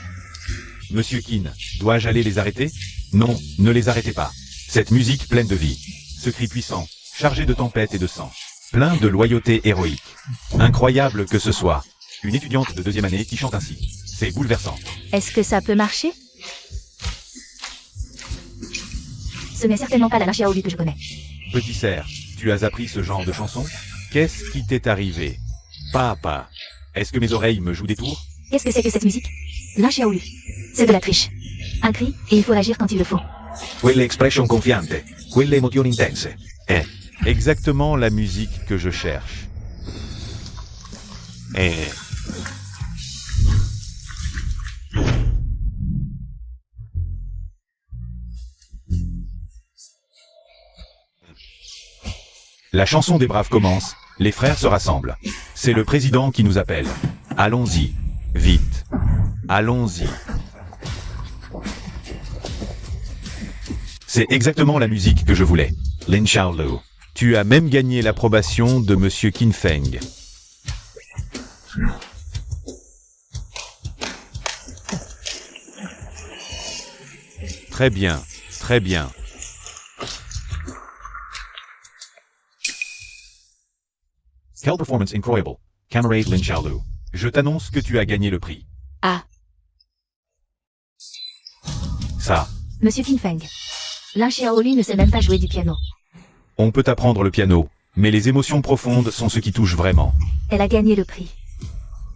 Monsieur Keane, dois-je aller les arrêter? Non, ne les arrêtez pas. Cette musique pleine de vie. Ce cri puissant, chargé de tempête et de sang. Plein de loyauté héroïque. Incroyable que ce soit. Une étudiante de 2e année qui chante ainsi. C'est bouleversant. Est-ce que ça peut marcher? Ce n'est certainement pas la Xiaolu que je connais. Petit cerf, tu as appris ce genre de chanson? Qu'est-ce qui t'est arrivé? Papa, est-ce que mes oreilles me jouent des tours? Qu'est-ce que c'est que cette musique? Xiaolu. C'est de la triche. Un cri, et il faut agir quand il le faut. Quelle expression confiante, quelle emozioni intense. Exactement la musique que je cherche. La chanson des braves commence, les frères se rassemblent. C'est le président qui nous appelle. Allons-y, vite. Allons-y. C'est exactement la musique que je voulais. Lin Xiaolu. Tu as même gagné l'approbation de Monsieur Qin Feng. Très bien, très bien. Quelle performance incroyable, camarade Lin Xiaolu. Je t'annonce que tu as gagné le prix. Ah, Ça, Monsieur Qin Feng. Xiaolu ne sait même pas jouer du piano. on peut apprendre le piano, mais les émotions profondes sont ce qui touche vraiment. Elle a gagné le prix.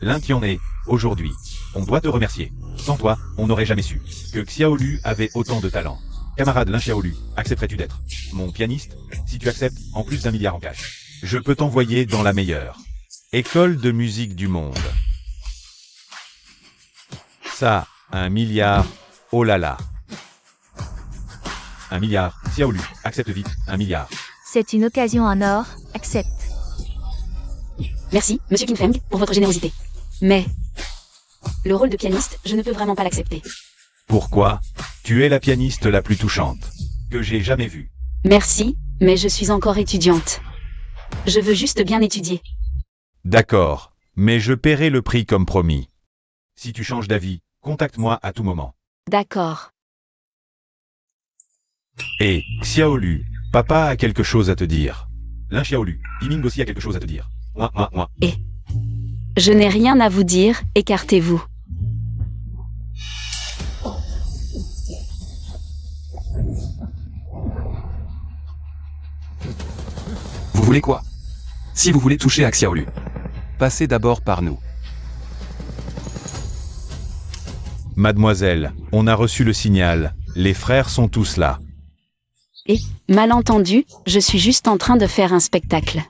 Lin Tianhe, aujourd'hui, on doit te remercier. Sans toi, on n'aurait jamais su que Xiaolu avait autant de talent. Camarade Lin Xiaolu, accepterais-tu d'être mon pianiste? Si tu acceptes, en plus d'1 milliard en cash, je peux t'envoyer dans la meilleure école de musique du monde. Ça, 1 milliard, oh là là. 1 milliard, Xiaolu, accepte vite, 1 milliard. C'est une occasion en or, accepte. merci, Monsieur Qin Feng, pour votre générosité. Mais le rôle de pianiste, je ne peux vraiment pas l'accepter. Pourquoi? Tu es la pianiste la plus touchante que j'ai jamais vue. Merci, mais je suis encore étudiante. Je veux juste bien étudier. D'accord, mais je paierai le prix comme promis. Si tu changes d'avis, contacte-moi à tout moment. D'accord. Et, Xiaolu, papa a quelque chose à te dire. Lin Xiaolu, Yiming aussi a quelque chose à te dire. Moi. Je n'ai rien à vous dire, écartez-vous. Vous voulez quoi? Si vous voulez toucher à Xiaolu, passez d'abord par nous. Mademoiselle, on a reçu le signal, les frères sont tous là. Malentendu, je suis juste en train de faire un spectacle.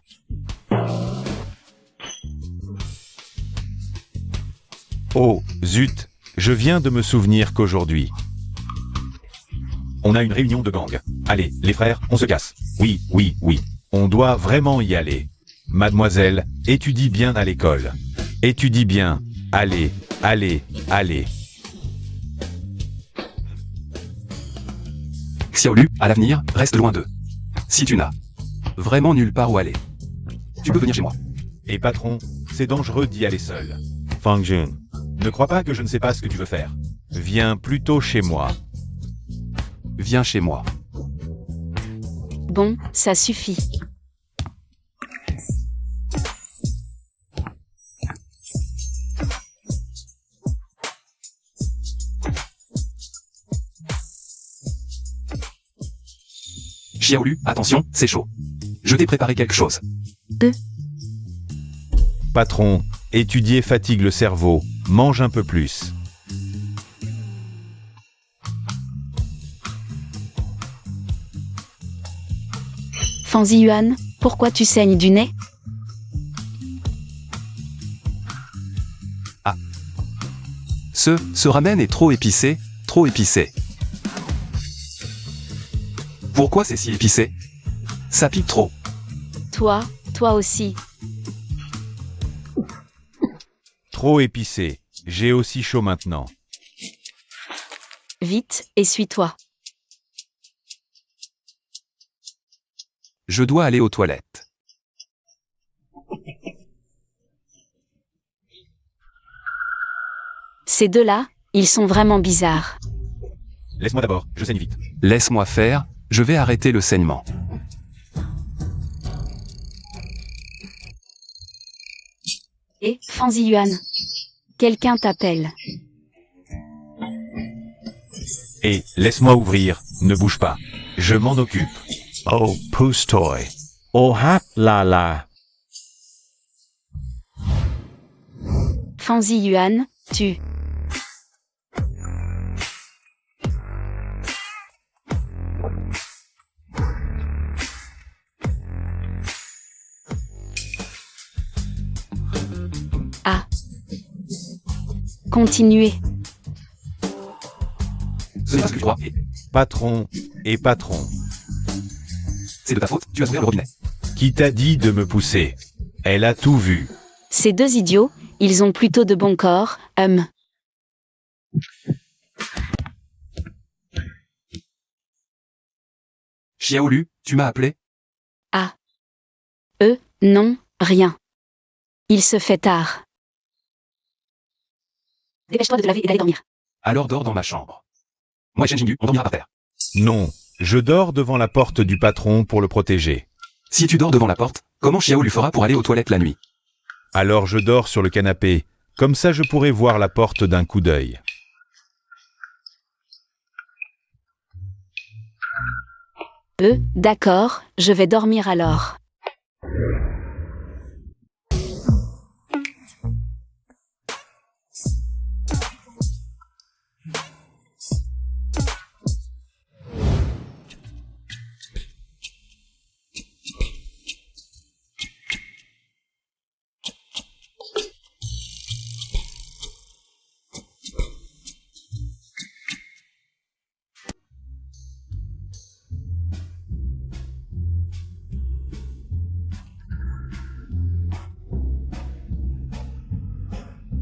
Oh, zut, je viens de me souvenir qu'aujourd'hui, on a une réunion de gang. Allez, les frères, on se casse. Oui. On doit vraiment y aller. Mademoiselle, étudie bien à l'école. Étudie bien. Allez. Xiaolu, à l'avenir, reste loin d'eux. Si tu n'as vraiment nulle part où aller, tu peux venir chez moi. Et patron, c'est dangereux d'y aller seul. Fang Jun, ne crois pas que je ne sais pas ce que tu veux faire. Viens plutôt chez moi. Viens chez moi. Bon, ça suffit. Xiaolu, attention, c'est chaud. Je t'ai préparé quelque chose. Patron, étudier fatigue le cerveau. Mange un peu plus. Fanzi Yuan, pourquoi tu saignes du nez? Ce ramen est trop épicé, trop épicé. Pourquoi c'est si épicé? Ça pique trop. Toi aussi. Trop épicé. J'ai aussi chaud maintenant. Vite, essuie-toi. je dois aller aux toilettes. Ces deux-là, ils sont vraiment bizarres. Laisse-moi d'abord, je saigne vite. Laisse-moi faire, je vais arrêter le saignement. Et, Fanzi Yuan. Quelqu'un t'appelle. Et, laisse-moi ouvrir, ne bouge pas. Je m'en occupe. Oh, Poustoy. Oh, hap la la. Fanzi Yuan, tu. Ah. Continuez. Ce n'est pas ce que je crois, et Patron et patron. c'est de ta faute, tu as ouvert le robinet. Qui t'a dit de me pousser? Elle a tout vu. Ces deux idiots, ils ont plutôt de bons corps, Xiaolu, tu m'as appelé? Ah. Non, rien. Il se fait tard. Dépêche-toi de te laver et d'aller dormir. Alors dors dans ma chambre. Moi et Shen Jingyu, on dormira par terre. Non, je dors devant la porte du patron pour le protéger. Si tu dors devant la porte, comment Xiaolu fera pour aller aux toilettes la nuit? Alors je dors sur le canapé, comme ça je pourrai voir la porte d'un coup d'œil. D'accord, je vais dormir alors.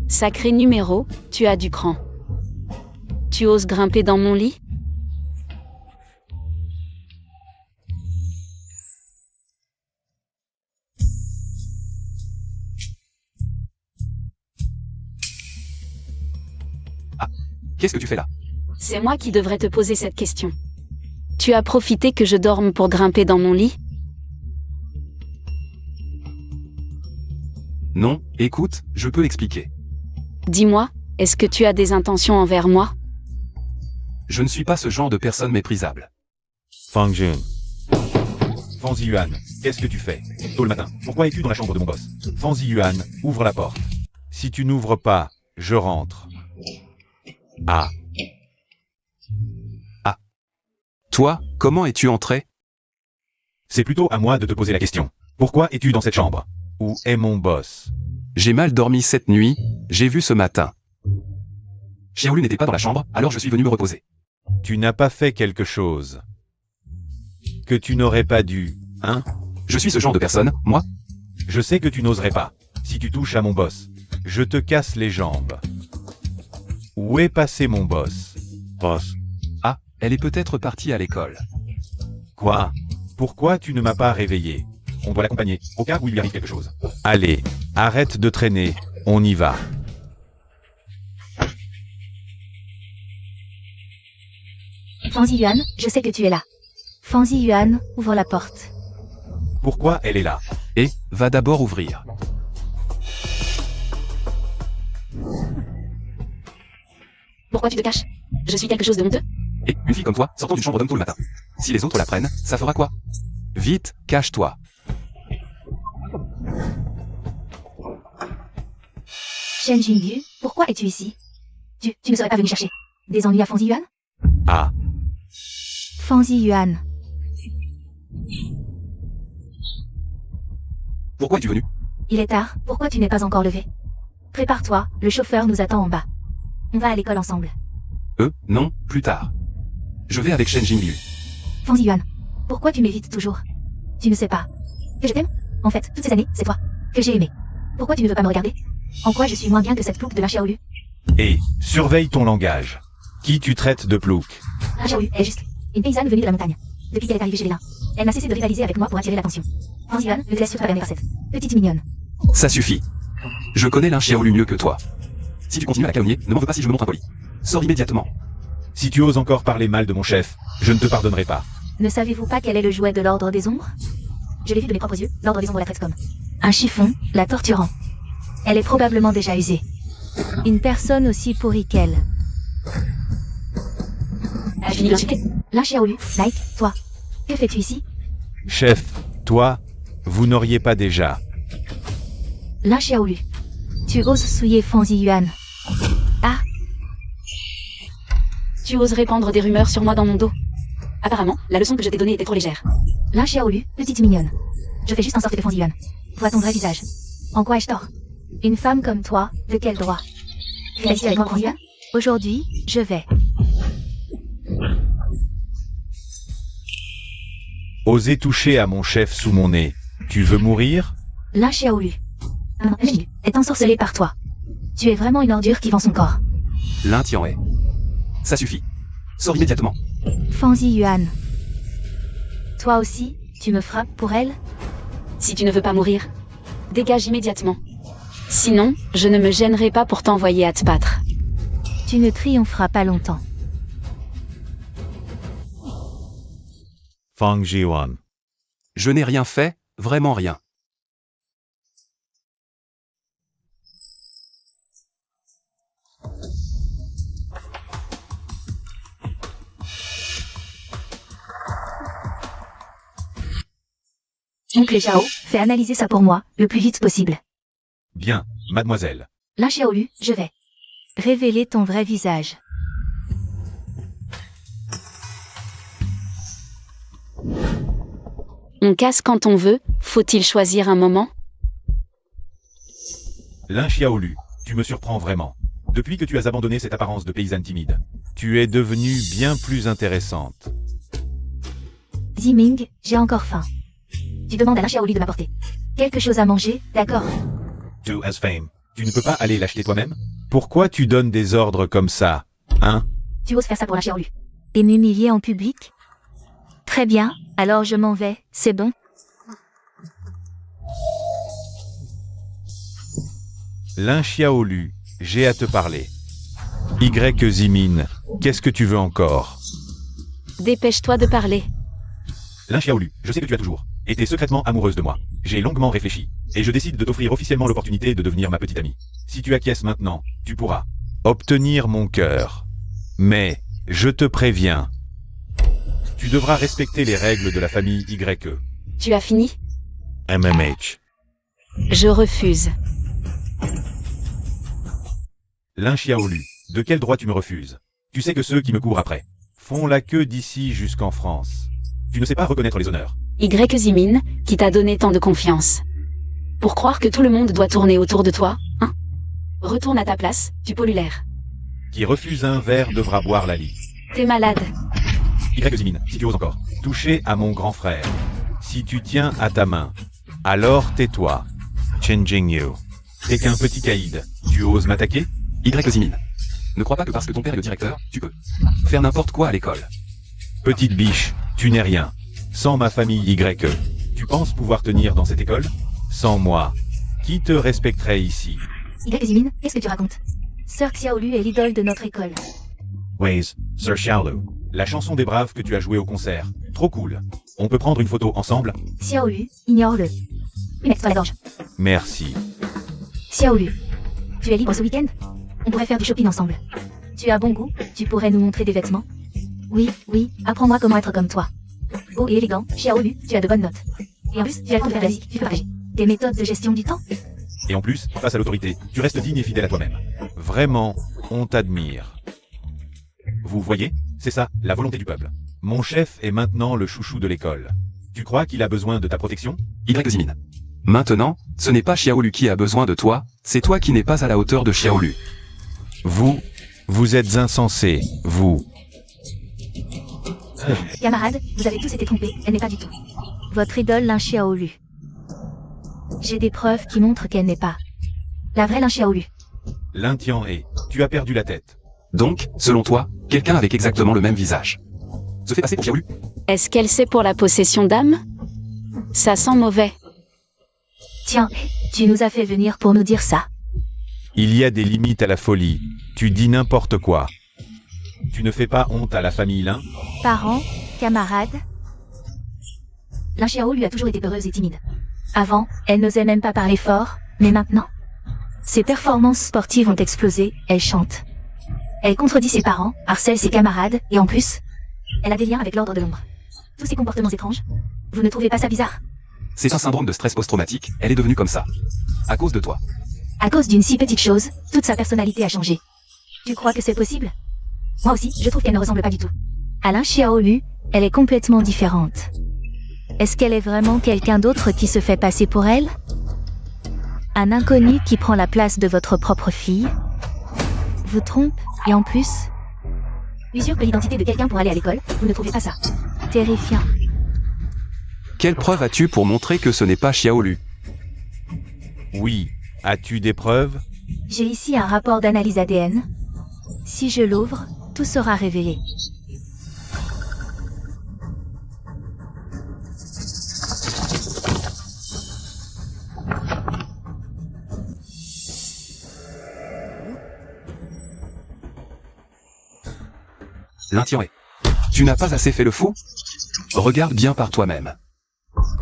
Sacré numéro, tu as du cran. Tu oses grimper dans mon lit? Qu'est-ce que tu fais là? C'est moi qui devrais te poser cette question. Tu as profité que je dorme pour grimper dans mon lit? Non, écoute, je peux expliquer. Dis-moi, est-ce que tu as des intentions envers moi? Je ne suis pas ce genre de personne méprisable. Fang Jun. Fanzi Yuan, qu'est-ce que tu fais? Tôt le matin, pourquoi es-tu dans la chambre de mon boss? Fanzi Yuan, ouvre la porte. Si tu n'ouvres pas, je rentre. Ah. Toi, comment es-tu entré? C'est plutôt à moi de te poser la question. Pourquoi es-tu dans cette chambre? Où est mon boss? J'ai mal dormi cette nuit, j'ai vu ce matin. Xiaolu n'était pas dans la chambre, alors je suis venu me reposer. Tu n'as pas fait quelque chose que tu n'aurais pas dû, hein? Je suis ce genre de personne, moi? Je sais que tu n'oserais pas. Si tu touches à mon boss, je te casse les jambes. Où est passé mon boss? Boss. Ah, elle est peut-être partie à l'école. Quoi? Pourquoi tu ne m'as pas réveillé? On doit l'accompagner, au cas où il lui arrive quelque chose. Allez, arrête de traîner, on y va. Fanzi Yuan, je sais que tu es là. Fanzi Yuan, ouvre la porte. Pourquoi elle est là? Et, va d'abord ouvrir. Pourquoi tu te caches? Je suis quelque chose de honteux? Et, une fille comme toi, sortant d'une chambre d'homme tôt le matin. Si les autres la prennent, ça fera quoi? Vite, cache-toi. Shen Jingyu, pourquoi es-tu ici? Tu ne serais pas venu chercher des ennuis à Fanzi Yuan? Ah, Fanzi Yuan. Pourquoi es-tu venu? Il est tard, pourquoi tu n'es pas encore levé? Prépare-toi, le chauffeur nous attend en bas. On va à l'école ensemble. Non, plus tard. Je vais avec Shen Jingyu. Fanzi Yuan, pourquoi tu m'évites toujours? Tu ne sais pas que je t'aime? En fait, toutes ces années, c'est toi que j'ai aimé. Pourquoi tu ne veux pas me regarder? En quoi je suis moins bien que cette plouc de la Xiaolu? et surveille ton langage. Qui tu traites de plouc? La Xiaolu est juste une paysanne venue de la montagne. Depuis qu'elle est arrivée chez les nains, Elle n'a cessé de rivaliser avec moi pour attirer l'attention. Fang Yuan ne te laisse surtout pas gagner par cette petite mignonne. Ça suffit. Je connais Lin Xiaolu mieux que toi. Si tu continues à la calomnier, ne m'en veux pas si je me montre impoli. Sors immédiatement. Si tu oses encore parler mal de mon chef, je ne te pardonnerai pas. Ne savez-vous pas quel est le jouet de l'ordre des ombres? Je l'ai vu de mes propres yeux, l'ordre des ombres la traite comme un chiffon, la torturant. Elle est probablement déjà usée. Une personne aussi pourrie qu'elle. As-tu fini d'insulter? Lin Xiaolu, Nike, toi. Que fais-tu ici? Chef, toi, vous n'auriez pas déjà. Lin Xiaolu. Tu oses souiller Fang Yuan. Ah, Tu oses répandre des rumeurs sur moi dans mon dos. Apparemment, la leçon que je t'ai donnée était trop légère. Lin Xiaolu, petite mignonne. Je fais juste en sorte que Fang Yuan voit ton vrai visage. En quoi ai-je tort? Une femme comme toi, de quel droit? Rester avec moi, Fang Yuan? Aujourd'hui, je vais. Oser toucher à mon chef sous mon nez. Tu veux mourir? Lin Xiaolu. Un génie est ensorcelé par toi. Tu es vraiment une ordure qui vend son corps. Lin Tianhe. Ça suffit. Sors immédiatement. Fang Yuan. Toi aussi, tu me frappes pour elle? Si tu ne veux pas mourir, dégage immédiatement. Sinon, je ne me gênerai pas pour t'envoyer à te battre. Tu ne triompheras pas longtemps. Fang Yuan. Je n'ai rien fait, vraiment rien. Oncle Zhao, fais analyser ça pour moi, le plus vite possible. Bien, mademoiselle. Lin Xiaolu, je vais révéler ton vrai visage. On casse quand on veut, faut-il choisir un moment? Lin Xiaolu, tu me surprends vraiment. Depuis que tu as abandonné cette apparence de paysanne timide, tu es devenue bien plus intéressante. Ziming, j'ai encore faim. Tu demandes à Lin Xiaolu de m'apporter quelque chose à manger, d'accord? Tu as fame. Tu ne peux pas aller l'acheter toi-même? Pourquoi tu donnes des ordres comme ça, hein? Tu oses faire ça pour Lin Xiaolu? Et m'humilier en public? Très bien, alors je m'en vais, c'est bon? Lin Xiaolu, j'ai à te parler. Y Zimin, qu'est-ce que tu veux encore? Dépêche-toi de parler. Lin Xiaolu, je sais que tu as toujours été secrètement amoureuse de moi. J'ai longuement réfléchi, et je décide de t'offrir officiellement l'opportunité de devenir ma petite amie. Si tu acquiesces maintenant, tu pourras obtenir mon cœur. Mais, je te préviens, tu devras respecter les règles de la famille YE. Tu as fini? MMH. Je refuse. Lin Xiaolu, de quel droit tu me refuses? Tu sais que ceux qui me courent après font la queue d'ici jusqu'en France. Tu ne sais pas reconnaître les honneurs. Y Zimin, qui t'a donné tant de confiance. Pour croire que tout le monde doit tourner autour de toi, hein? Retourne à ta place, tu pollues l'air. Qui refuse un verre devra boire la lie. T'es malade. Y Zimin, si tu oses encore toucher à mon grand frère, si tu tiens à ta main, alors tais-toi. Chen Jingyu. T'es qu'un petit caïd. Tu oses m'attaquer? Y Zimin. Ne crois pas que parce que ton père est le directeur, tu peux faire n'importe quoi à l'école. Petite biche, tu n'es rien. Sans ma famille YE, tu penses pouvoir tenir dans cette école? Sans moi, qui te respecterait ici? Y Zimin, qu'est-ce que tu racontes? Sir Xiaolu est l'idole de notre école. Waze, Sir Xiaolu. La chanson des braves que tu as jouée au concert. Trop cool. On peut prendre une photo ensemble? Xiaolu, ignore-le. Oui, mets-toi la gorge. Merci. Xiaolu, tu es libre ce week-end? On pourrait faire du shopping ensemble. Tu as bon goût, tu pourrais nous montrer des vêtements? Oui, apprends-moi comment être comme toi. Beau et élégant, Xiaolu, tu as de bonnes notes. Et en plus, tu as le temps de faire de la musique, tu peux partager tes méthodes de gestion du temps. Et en plus, face à l'autorité, tu restes digne et fidèle à toi-même. Vraiment, on t'admire. Vous voyez, c'est ça, la volonté du peuple. Mon chef est maintenant le chouchou de l'école. Tu crois qu'il a besoin de ta protection? Y Zimin. Maintenant, ce n'est pas Xiaolu qui a besoin de toi, c'est toi qui n'es pas à la hauteur de Xiaolu. Vous êtes insensé, vous. Camarades, vous avez tous été trompés, elle n'est pas du tout votre idole Lin Xiaolu. J'ai des preuves qui montrent qu'elle n'est pas la vraie Lin Xiaolu. Lin Tianhe, tu as perdu la tête. Donc, selon toi, quelqu'un avec exactement le même visage se fait passer pour Xiaolu? Est-ce qu'elle sait pour la possession d'âme? Ça sent mauvais. Tiens, tu nous as fait venir pour nous dire ça. Il y a des limites à la folie. Tu dis n'importe quoi. Tu ne fais pas honte à la famille Lin? Parents, camarades. Lin Xiao lui a toujours été peureuse et timide. Avant, elle n'osait même pas parler fort, mais maintenant, ses performances sportives ont explosé, elle chante. Elle contredit ses parents, harcèle ses camarades, et en plus, elle a des liens avec l'ordre de l'ombre. Tous ces comportements étranges, vous ne trouvez pas ça bizarre? C'est un syndrome de stress post-traumatique, elle est devenue comme ça. À cause de toi. À cause d'une si petite chose, toute sa personnalité a changé. Tu crois que c'est possible? Moi aussi, je trouve qu'elle ne ressemble pas du tout. À Lin Xiaolu, elle est complètement différente. Est-ce qu'elle est vraiment quelqu'un d'autre qui se fait passer pour elle? Un inconnu qui prend la place de votre propre fille? Vous trompe, et en plus... Usurpe l'identité de quelqu'un pour aller à l'école, vous ne trouvez pas ça terrifiant? Quelle preuve as-tu pour montrer que ce n'est pas Xiaolu? Oui. As-tu des preuves? J'ai ici un rapport d'analyse ADN. Si je l'ouvre, tout sera révélé. Lin Tianhe. Tu n'as pas assez fait le fou? Regarde bien par toi-même.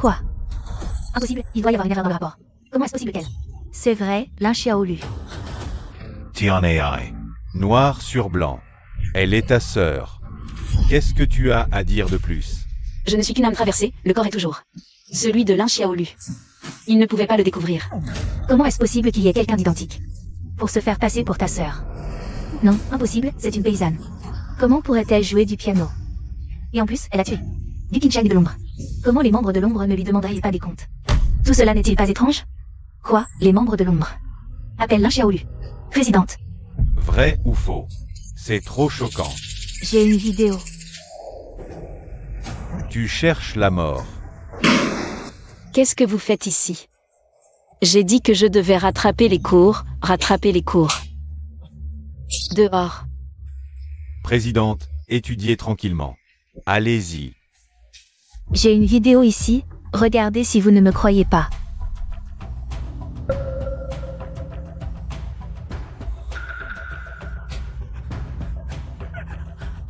Quoi? Impossible, il doit y avoir une erreur dans le rapport. Comment est-ce possible qu'elle... C'est vrai, Lin Xiaolu. Tianhai. Noir sur blanc. Elle est ta sœur. Qu'est-ce que tu as à dire de plus? Je ne suis qu'une âme traversée, le corps est toujours celui de Lin Xiaolu. Il ne pouvait pas le découvrir. Comment est-ce possible qu'il y ait quelqu'un d'identique? Pour se faire passer pour ta sœur. Non, impossible, c'est une paysanne. Comment pourrait-elle jouer du piano? Et en plus, elle a tué du Qinsheng de l'ombre. Comment les membres de l'ombre ne lui demanderaient pas des comptes? Tout cela n'est-il pas étrange? Quoi, les membres de l'ombre? Appelle Lin Xiaolu. Présidente. Vrai ou faux? C'est trop choquant. J'ai une vidéo. Tu cherches la mort. Qu'est-ce que vous faites ici? J'ai dit que je devais rattraper les cours. Dehors. Présidente, étudiez tranquillement. Allez-y. J'ai une vidéo ici, regardez si vous ne me croyez pas.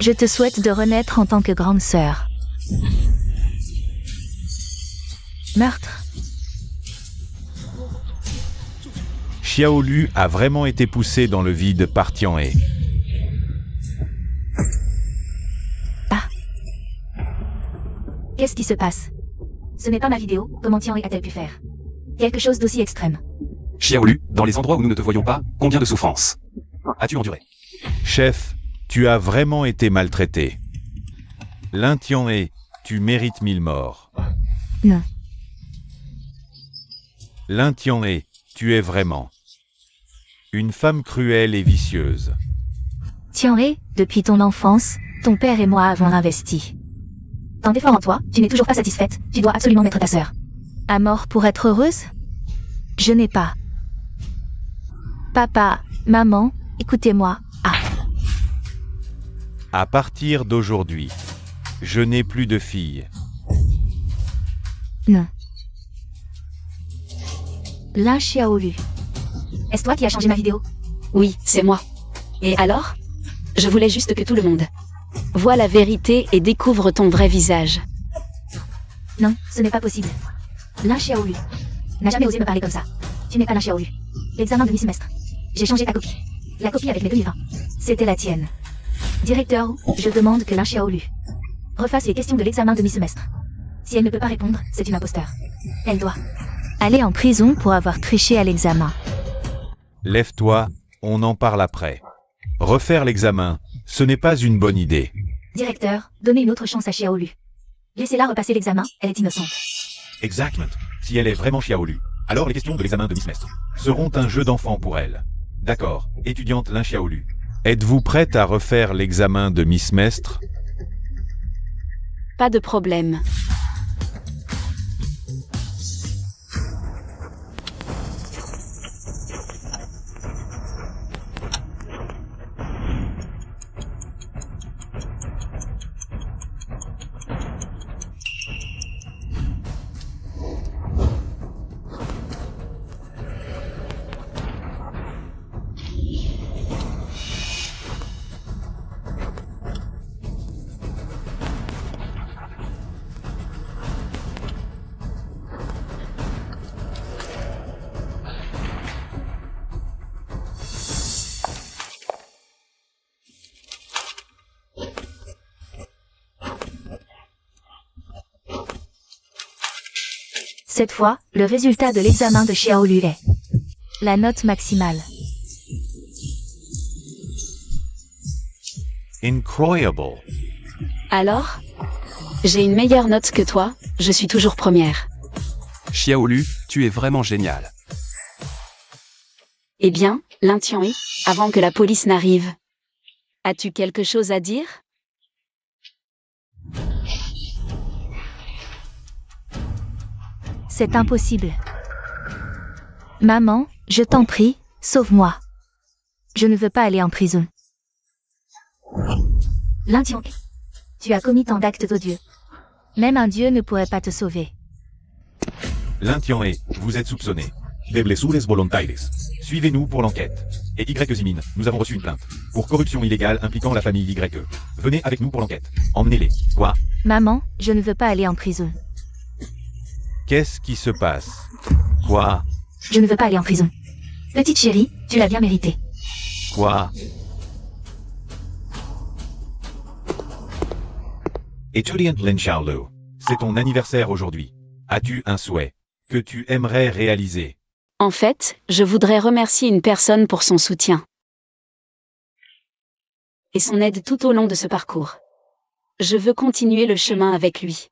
Je te souhaite de renaître en tant que grande sœur. Meurtre. Xiaolu a vraiment été poussé dans le vide par Tianhe. Qu'est-ce qui se passe? Ce n'est pas ma vidéo, comment Tianhe a-t-elle pu faire quelque chose d'aussi extrême? Xiaolu, dans les endroits où nous ne te voyons pas, combien de souffrances as-tu enduré? Chef, tu as vraiment été maltraité. Lin Tianhe, tu mérites 1000 morts. Non. Lin Tianhe, tu es vraiment une femme cruelle et vicieuse. Tianhe, depuis ton enfance, ton père et moi avons investi tant d'efforts en toi, tu n'es toujours pas satisfaite, tu dois absolument mettre ta sœur à mort pour être heureuse? Je n'ai pas. Papa, maman, écoutez-moi. À partir d'aujourd'hui, je n'ai plus de fille. Non. Lin Xiaolu. Est-ce toi qui as changé ma vidéo? Oui, c'est moi. Et alors? Je voulais juste que tout le monde voit la vérité et découvre ton vrai visage. Non, ce n'est pas possible. Lin Xiaolu n'a jamais osé me parler comme ça. Tu n'es pas Lin Xiaolu. L'examen de mi-semestre. J'ai changé ta copie. La copie avec les 2 livres. C'était la tienne. Directeur, je demande que Lin Xiaolu refasse les questions de l'examen de mi-semestre. Si elle ne peut pas répondre, c'est une imposteur. Elle doit aller en prison pour avoir triché à l'examen. Lève-toi, on en parle après. Refaire l'examen, ce n'est pas une bonne idée. Directeur, donnez une autre chance à Xiaolu. Laissez-la repasser l'examen, elle est innocente. Exactement. Si elle est vraiment Xiaolu, alors les questions de l'examen de mi-semestre seront un jeu d'enfant pour elle. D'accord, étudiante Lin Xiaolu. Êtes-vous prête à refaire l'examen de mi-semestre? Pas de problème. Cette fois, le résultat de l'examen de Xiaolu est la note maximale. Incroyable. Alors? J'ai une meilleure note que toi, je suis toujours première. Xiaolu, tu es vraiment génial. Eh bien, Lin Tianhui, avant que la police n'arrive. As-tu quelque chose à dire? C'est impossible. Maman, je t'en prie, sauve-moi. Je ne veux pas aller en prison. Lin Tianhui, tu as commis tant d'actes odieux. Même un dieu ne pourrait pas te sauver. Lin Tianhui, vous êtes soupçonné. De blessures volontaires. Suivez-nous pour l'enquête. Et Y Zimin, nous avons reçu une plainte. Pour corruption illégale impliquant la famille YE. Venez avec nous pour l'enquête. Emmenez-les. Quoi? Maman, je ne veux pas aller en prison. Qu'est-ce qui se passe? Quoi? Je ne veux pas aller en prison. Petite chérie, tu l'as bien mérité. Quoi? Étudiant Lin Xiaolu, c'est ton anniversaire aujourd'hui. As-tu un souhait que tu aimerais réaliser? En fait, je voudrais remercier une personne pour son soutien et son aide tout au long de ce parcours. Je veux continuer le chemin avec lui.